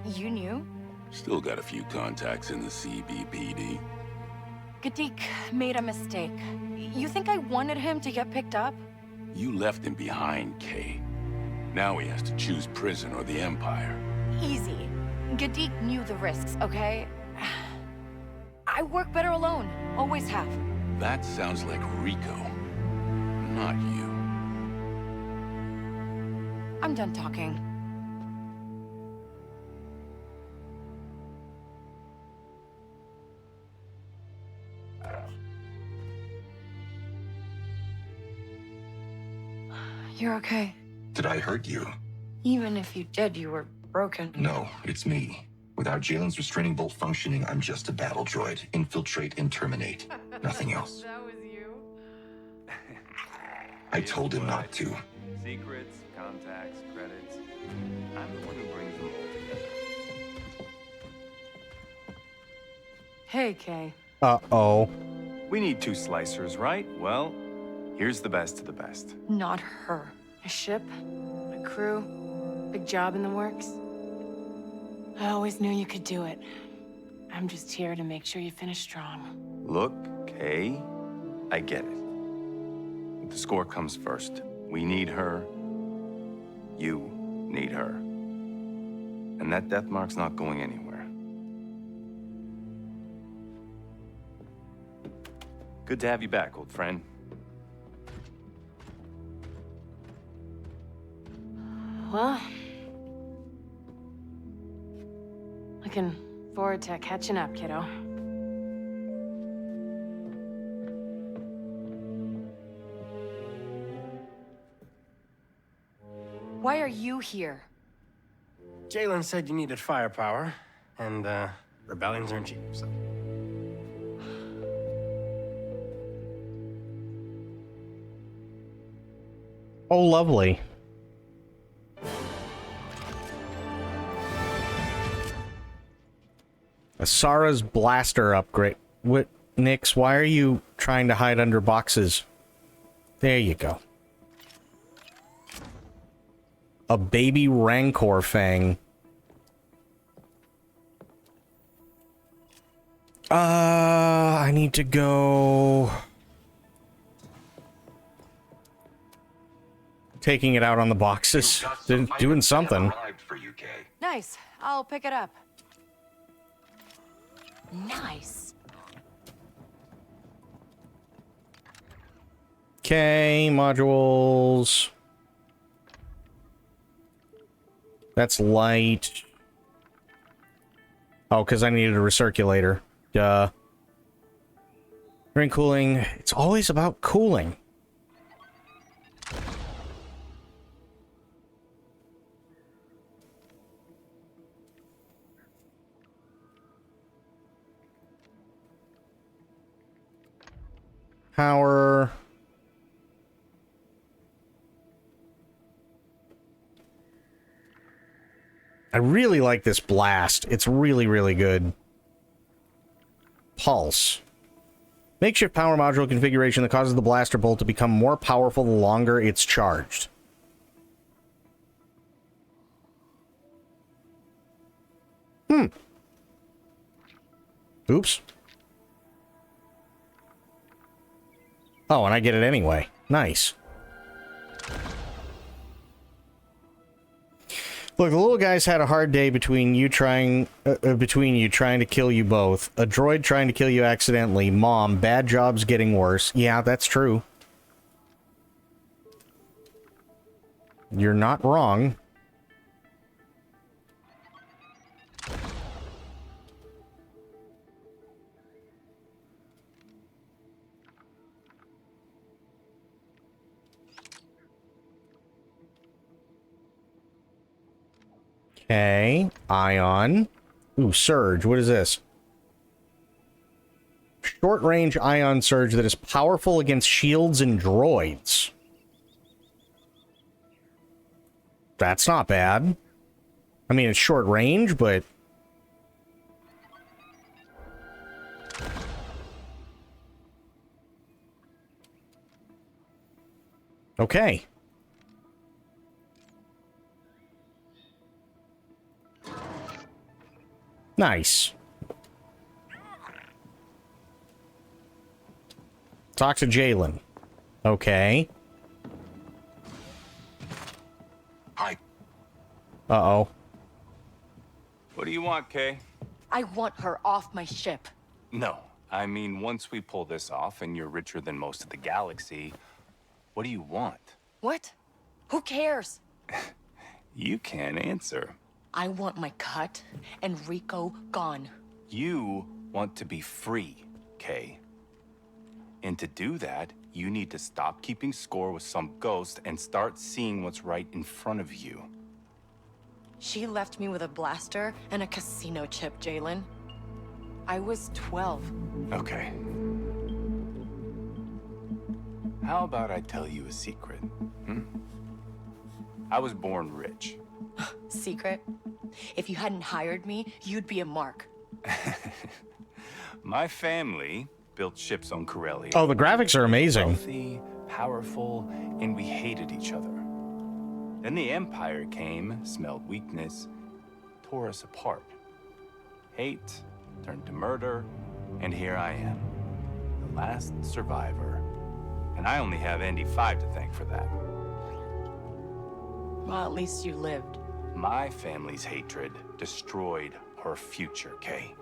You knew? Still got a few contacts in the CBPD. Gadik made a mistake. You think I wanted him to get picked up? You left him behind, Kay. Now he has to choose prison or the Empire. Easy. Gadik knew the risks, okay? I work better alone. Always have. That sounds like Rico. Not you. I'm done talking. You're okay. Did I hurt you? Even if you did, you were broken. No, it's me. Without Jalen's restraining bolt functioning, I'm just a battle droid. Infiltrate and terminate. Nothing else. That was you? I told him not to. Secrets, contacts, credits. I'm the one who brings them all together. Hey, Kay. Uh-oh. We need 2 slicers, right? Well, here's the best of the best. Not her. A ship, a crew, big job in the works. I always knew you could do it. I'm just here to make sure you finish strong. Look, Kay, I get it. But the score comes first. We need her. You need her. And that death mark's not going anywhere. Good to have you back, old friend. Well, looking forward to catching up, kiddo. Why are you here? Jalen said you needed firepower, and, rebellions aren't cheap, so... Oh, lovely. Asara's blaster upgrade. What, Nix, why are you trying to hide under boxes? There you go. A baby Rancor Fang. I need to go... Taking it out on the boxes. Doing something. Nice. I'll pick it up. Nice. Okay, modules. That's light. Oh, because I needed a recirculator. Duh. Ring cooling. It's always about cooling. Power. I really like this blast. It's really, really good. Pulse. Makeshift power module configuration that causes the blaster bolt to become more powerful the longer it's charged. Oops. Oh, and I get it anyway. Nice. Look, the little guy's had a hard day between you trying to kill you both. A droid trying to kill you accidentally. Mom, bad job's getting worse. Yeah, that's true. You're not wrong. Okay, Ion. Ooh, Surge, what is this? short-range ion surge that is powerful against shields and droids. That's not bad. I mean, it's short range, but... Okay. Nice. Talk to Jalen. Okay. Hi. Uh-oh. What do you want, Kay? I want her off my ship. No. I mean, once we pull this off and you're richer than most of the galaxy, what do you want? What? Who cares? You can't answer. I want my cut and Rico gone. You want to be free, Kay. And to do that, you need to stop keeping score with some ghost and start seeing what's right in front of you. She left me with a blaster and a casino chip, Jalen. I was 12. Okay. How about I tell you a secret? I was born rich. Secret? If you hadn't hired me, you'd be a mark. My family built ships on Corellia. Oh, the graphics are amazing. Wealthy, powerful, and we hated each other. Then the Empire came, smelled weakness, tore us apart. Hate turned to murder, and here I am, the last survivor. And I only have Andy 5 to thank for that. Well, at least you lived. My family's hatred destroyed her future, Kay.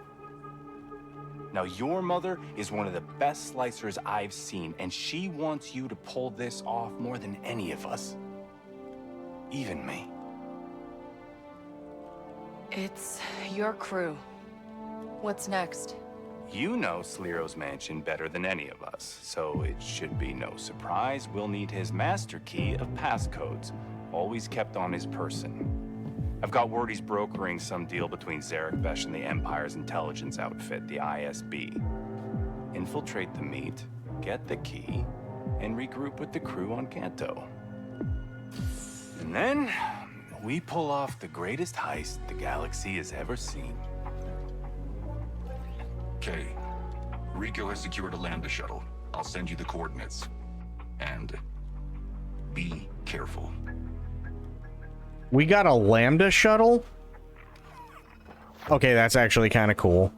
Now, your mother is one of the best slicers I've seen, and she wants you to pull this off more than any of us. Even me. It's your crew. What's next? You know Sliro's mansion better than any of us, so it should be no surprise we'll need his master key of passcodes, always kept on his person. I've got word he's brokering some deal between Zarek Besh and the Empire's intelligence outfit, the ISB. Infiltrate the meet, get the key, and regroup with the crew on Canto. And then, we pull off the greatest heist the galaxy has ever seen. Kay, Rico has secured a Lambda shuttle. I'll send you the coordinates. And be careful. We got a Lambda shuttle? Okay, that's actually kind of cool.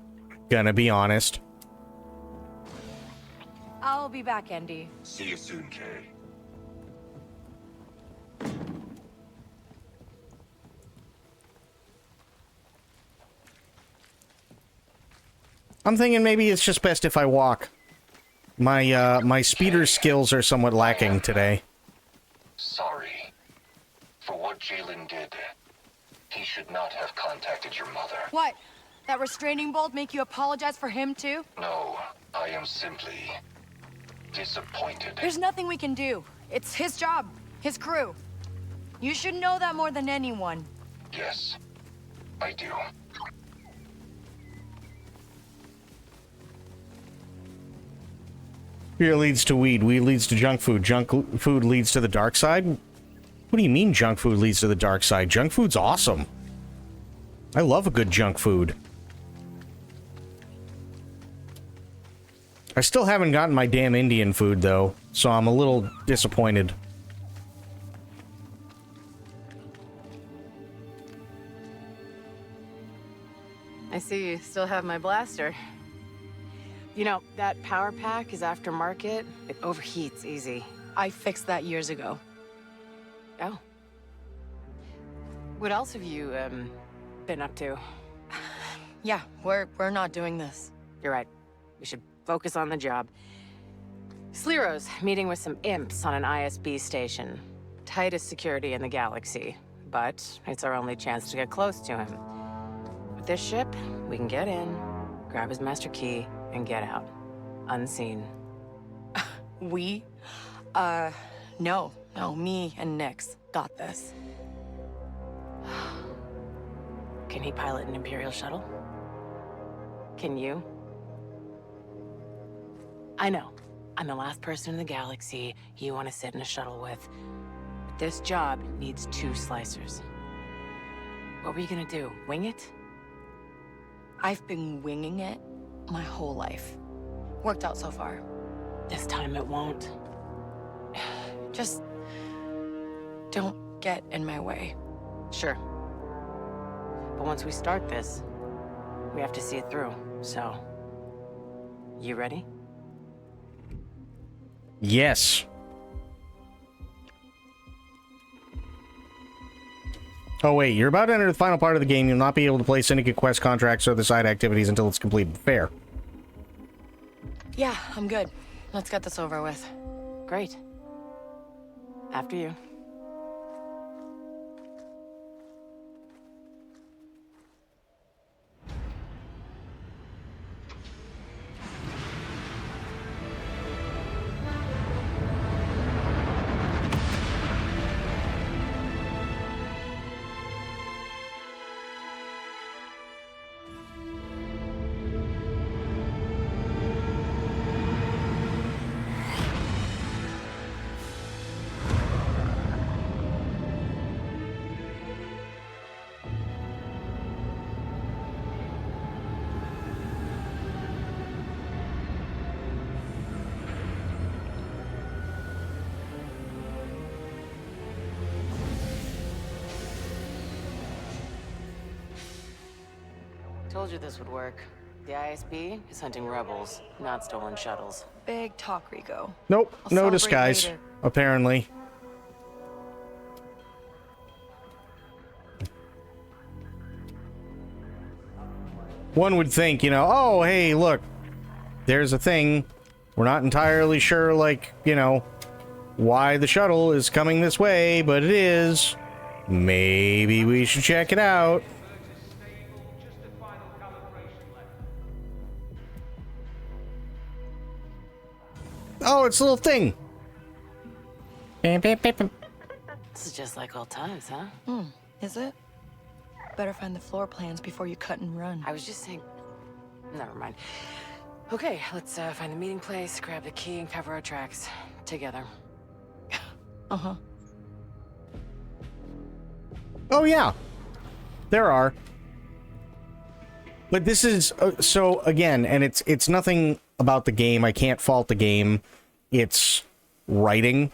Gonna be honest. I'll be back, Andy. See you soon, Kay. I'm thinking maybe it's just best if I walk. My speeder skills are somewhat lacking today. Sorry. For what Jalen did, he should not have contacted your mother. What? That restraining bolt make you apologize for him too? No, I am simply disappointed. There's nothing we can do. It's his job, his crew. You should know that more than anyone. Yes, I do. Fear leads to weed. Weed leads to junk food. Junk food leads to the dark side. What do you mean junk food leads to the dark side? Junk food's awesome. I love a good junk food. I still haven't gotten my damn Indian food, though, so I'm a little disappointed. I see you still have my blaster. You know, that power pack is aftermarket. It overheats easy. I fixed that years ago. Oh. What else have you, been up to? Yeah, we're not doing this. You're right. We should focus on the job. Sliro's meeting with some imps on an ISB station. Tightest security in the galaxy, but it's our only chance to get close to him. With this ship, we can get in, grab his master key, and get out. Unseen. We? No, me and Nix got this. Can he pilot an Imperial shuttle? Can you? I know. I'm the last person in the galaxy you want to sit in a shuttle with. But this job needs 2 slicers. What were you gonna do? Wing it? I've been winging it my whole life. Worked out so far. This time it won't. Just don't get in my way. Sure. But once we start this, we have to see it through, so... You ready? Yes. Oh wait, you're about to enter the final part of the game. You'll not be able to play Syndicate quest contracts or other side activities until it's completed. Fair. Yeah, I'm good. Let's get this over with. Great. After you. Told you this would work. The ISB is hunting rebels, not stolen shuttles. Big talk, Rico. Nope, I'll no celebrate disguise, later. apparently. One would think, you know, oh, hey, look, there's a thing. We're not entirely sure, like, you know, why the shuttle is coming this way, but it is. Maybe we should check it out. Oh, it's a little thing. This is just like old times, huh? Is it? Better find the floor plans before you cut and run. I was just saying... Never mind. Okay, let's find the meeting place, grab the key, and cover our tracks. Together. Uh-huh. Oh, yeah. There are. But this is... so, again, and it's nothing about the game. I can't fault the game. It's writing.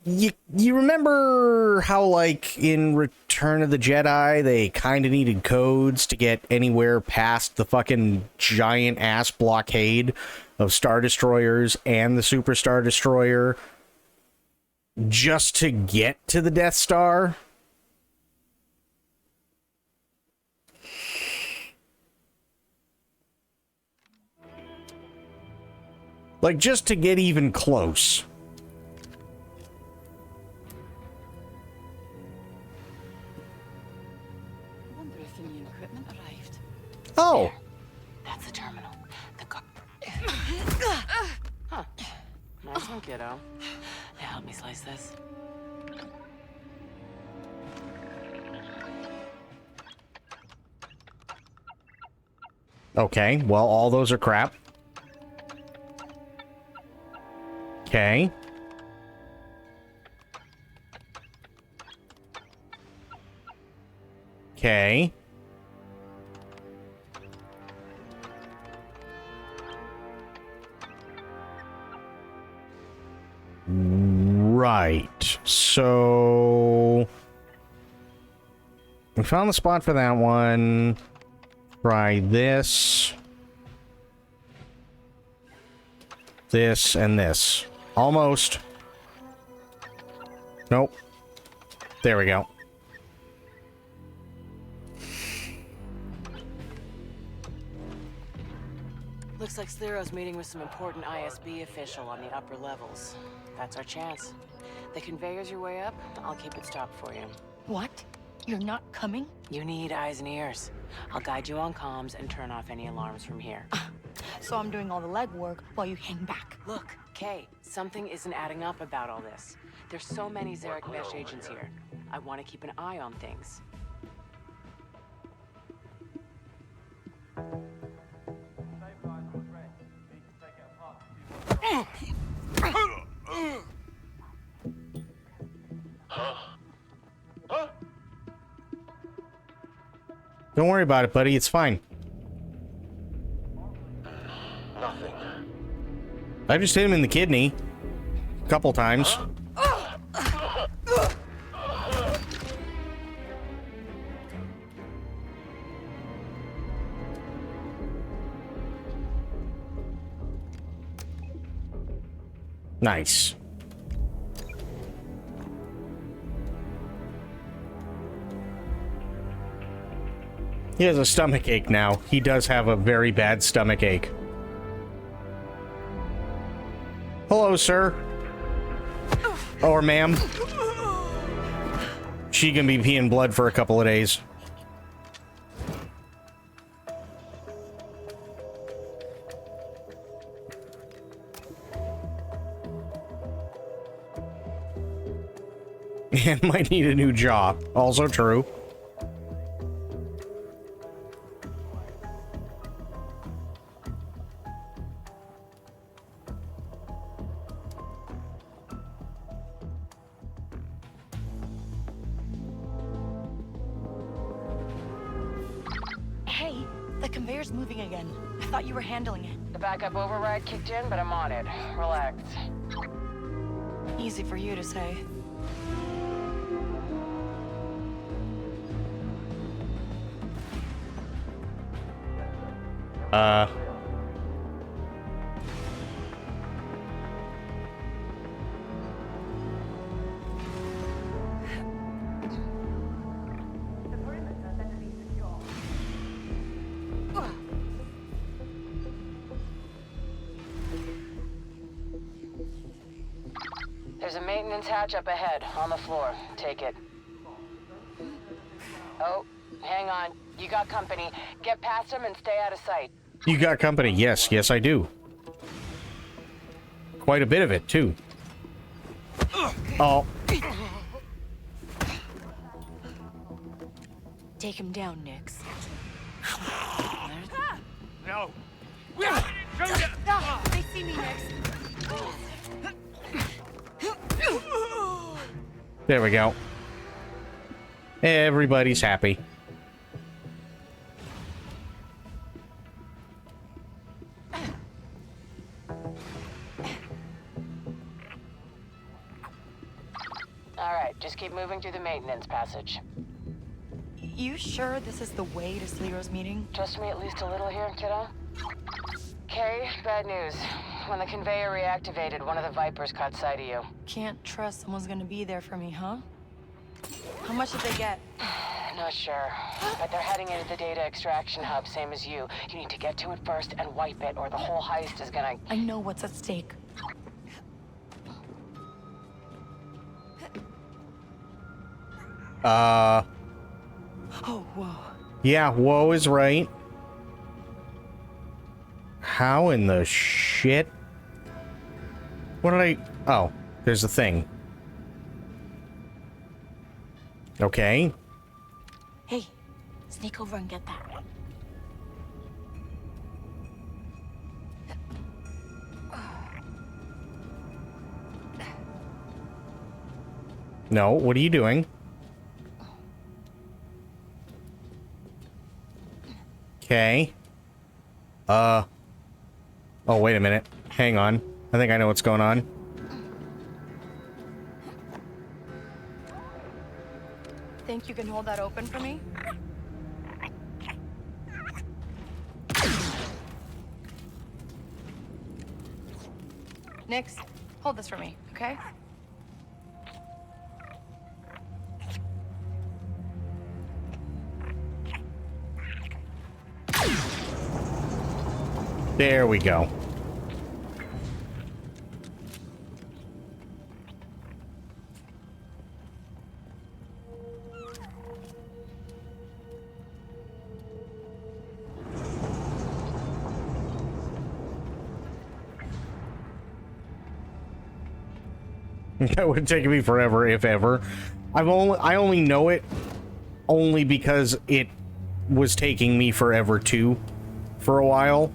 You remember how, like, in Return of the Jedi, they kind of needed codes to get anywhere past the fucking giant-ass blockade of Star Destroyers and the Super Star Destroyer just to get to the Death Star? Like, just to get even close. I wonder if the new equipment arrived. Oh! That's the terminal. The car... Huh. Nice one, kiddo. Now help me slice this. Okay, well, all those are crap. Okay. Okay. Right. So... we found the spot for that one. Try this. This and this. Almost. Nope. There we go. Looks like Sliro's meeting with some important ISB official on the upper levels. That's our chance. The conveyor's your way up. I'll keep it stopped for you. What? You're not coming? You need eyes and ears. I'll guide you on comms and turn off any alarms from here. So I'm doing all the legwork while you hang back. Look, Kay, something isn't adding up about all this. There's so many Zarek Mesh agents here. I want to keep an eye on things. Don't worry about it, buddy. It's fine. Nothing. I just hit him in the kidney. A couple times. Nice. He has a stomach ache now. He does have a very bad stomach ache. Hello, sir. Or ma'am. She gonna be peeing blood for a couple of days. And might need a new jaw. Also true. Hey, the conveyor's moving again. I thought you were handling it. The backup override kicked in, but I'm on it. Relax. Easy for you to say. There's a maintenance hatch up ahead, on the floor. Take it. Oh, hang on. You got company. Get past him and stay out of sight. You got company. Yes, yes, I do. Quite a bit of it, too. Oh. Take him down, Nix. No. They see me, Nix. There we go. Everybody's happy. Alright, just keep moving through the maintenance passage. You sure this is the way to Sleero's meeting? Trust me at least a little here, kiddo? Okay, bad news. When the conveyor reactivated, one of the Vipers caught sight of you. Can't trust someone's gonna be there for me, huh? How much did they get? Not sure, but they're heading into the data extraction hub, same as you. You need to get to it first and wipe it, or the whole heist is gonna... I know what's at stake. Oh, whoa. Yeah, whoa is right. How in the shit? What did I... Oh, there's a thing. Okay. Hey, sneak over and get that. No, what are you doing? Okay. Oh, wait a minute. Hang on. I think I know what's going on. Think you can hold that open for me? Nix, hold this for me, okay? There we go. That would take me forever, if ever. I only know it only because it was taking me forever too, for a while.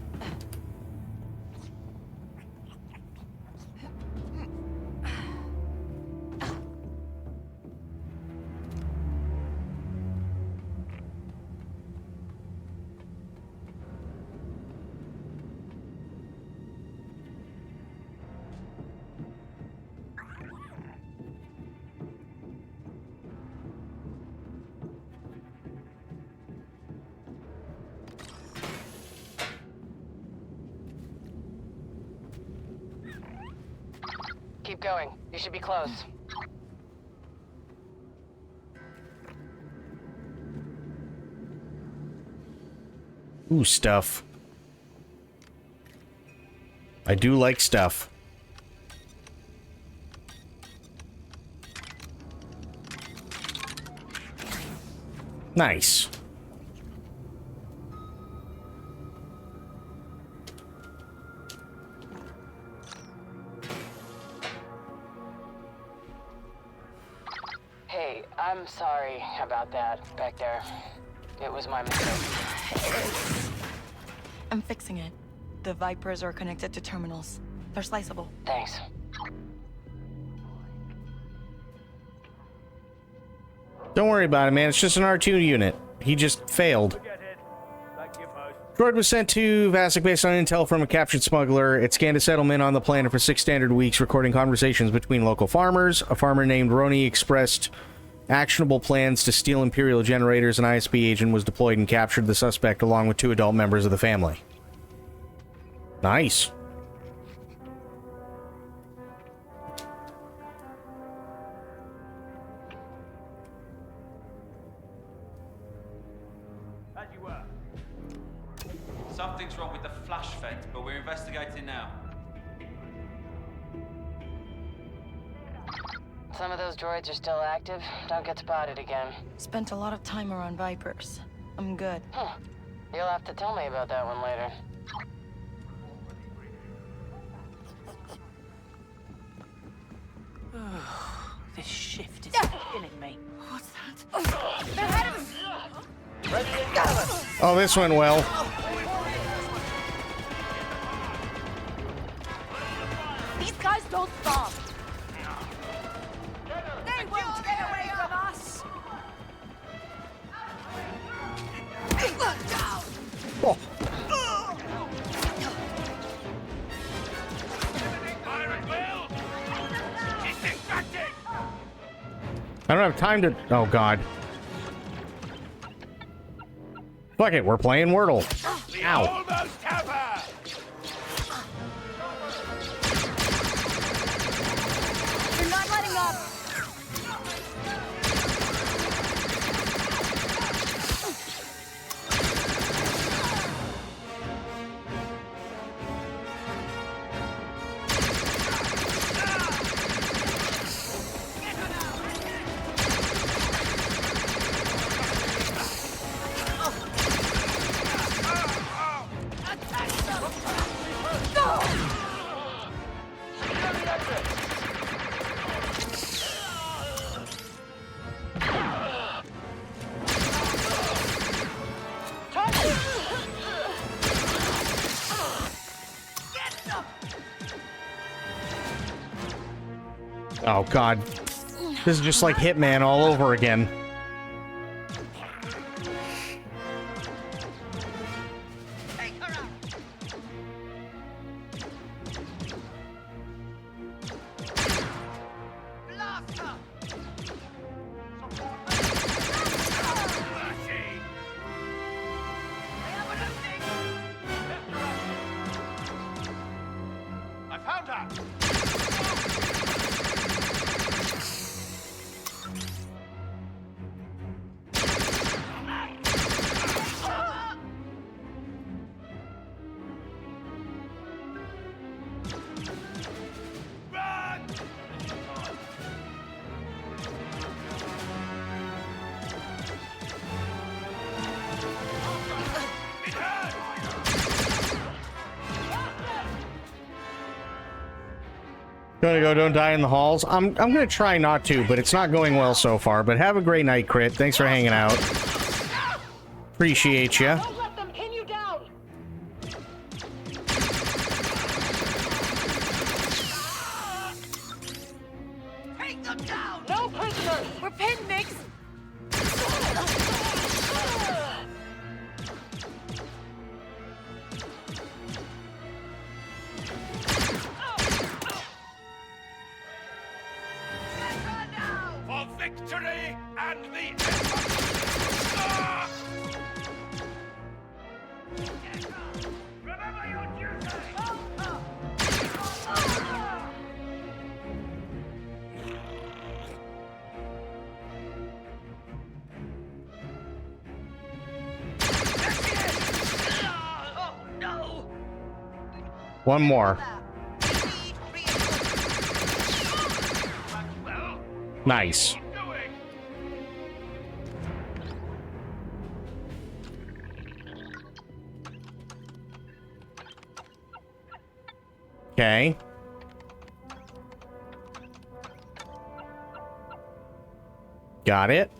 Keep going. You should be close. Ooh, stuff. I do like stuff. Nice. Hey, I'm sorry about that back there. It was my mistake. I'm fixing it. The Vipers are connected to terminals. They're sliceable. Thanks. Don't worry about it, man. It's just an R2 unit. He just failed. Droid was sent to Vasek based on intel from a captured smuggler. It scanned a settlement on the planet for 6 standard weeks, recording conversations between local farmers. A farmer named Roni expressed actionable plans to steal Imperial generators. An ISB agent was deployed and captured the suspect along with 2 adult members of the family. Nice. Something's wrong with the flash vent, but we're investigating now. Some of those droids are still active. Don't get spotted again. Spent a lot of time around Vipers. I'm good. You'll have to tell me about that one later. This shift is killing me. What's that? They're ahead of us! Oh, this went well. These guys don't stop! They won't get away from us! Oh. I don't have time to... Oh, God. Fuck it, we're playing Wordle. Ow. Almost have her! We're not letting up! Oh, God. This is just like Hitman all over again. I found her! Gonna go, don't die in the halls. I'm gonna try not to, but it's not going well so far. But have a great night, Crit. Thanks for hanging out. Appreciate ya. Don't let them pin you down! Take them down! No prisoners! We're pinned, Mix! For victory and the Remember your duty! One more. Nice. Okay. Got it.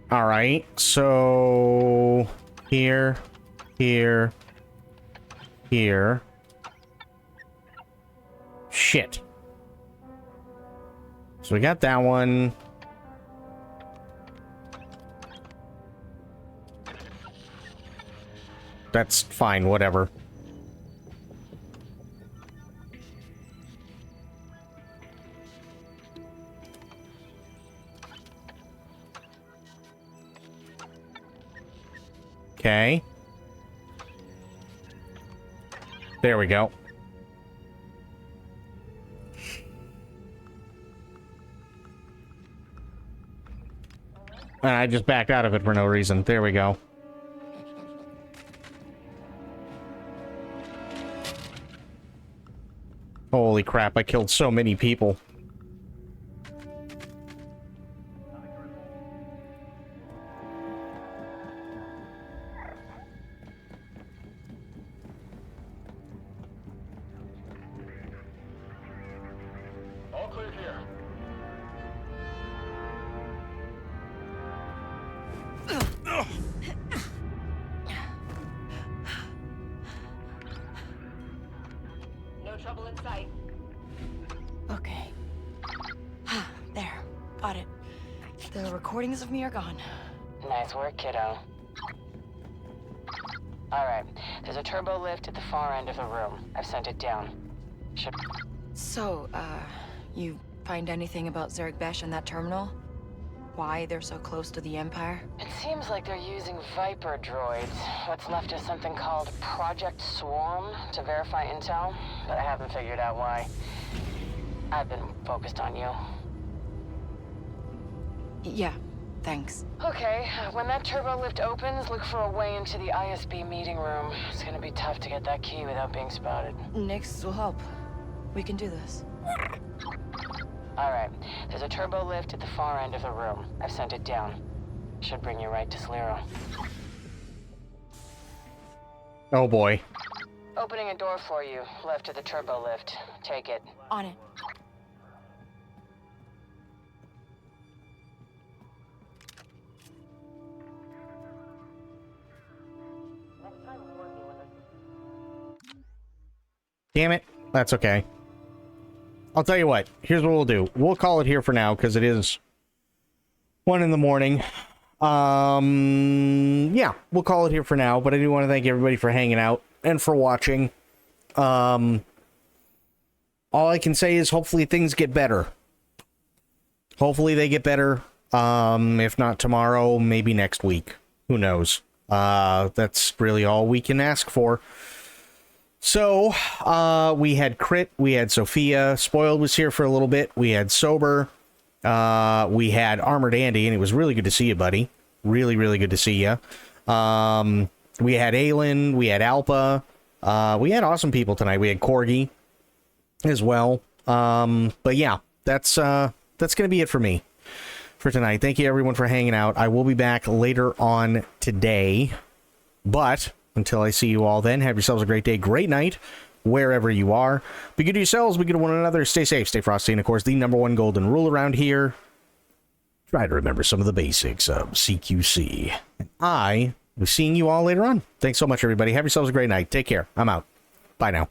All right. So here, here, here. Shit. So we got that one. That's fine, whatever. Okay. There we go. And I just backed out of it for no reason. There we go. Holy crap, I killed so many people. All clear here. No trouble in sight. Okay. There. Got it. The recordings of me are gone. Nice work, kiddo. Alright, there's a turbo lift at the far end of the room. I've sent it down. Should... So, you find anything about Zerg Besh and that terminal? Why they're so close to the Empire? It seems like they're using Viper droids. What's left is something called Project Swarm to verify intel, but I haven't figured out why. I've been focused on you. Yeah, thanks. Okay, when that turbo lift opens, look for a way into the ISB meeting room. It's gonna be tough to get that key without being spotted. Nix will help. We can do this. Alright, there's a turbo lift at the far end of the room. I've sent it down. Should bring you right to Slero. Oh boy. Opening a door for you, left of the turbo lift. Take it. On it. Damn it. That's okay. I'll tell you what. Here's what we'll do. We'll call it here for now because it is 1 in the morning. Yeah, we'll call it here for now. But I do want to thank everybody for hanging out and for watching. All I can say is hopefully things get better. Hopefully they get better. If not tomorrow, maybe next week. Who knows? That's really all we can ask for. So, we had Crit, we had Sophia, Spoiled was here for a little bit, we had Sober, we had Armored Andy, and it was really good to see you, buddy. Really, really good to see you. We had Aylin, we had Alpa, we had awesome people tonight. We had Corgi as well. But yeah, that's gonna be it for me for tonight. Thank you everyone for hanging out. I will be back later on today, but until I see you all then, have yourselves a great day, great night, wherever you are. Be good to yourselves, be good to one another, stay safe, stay frosty, and of course, the #1 golden rule around here, try to remember some of the basics of CQC. And I will be seeing you all later on. Thanks so much, everybody. Have yourselves a great night. Take care. I'm out. Bye now.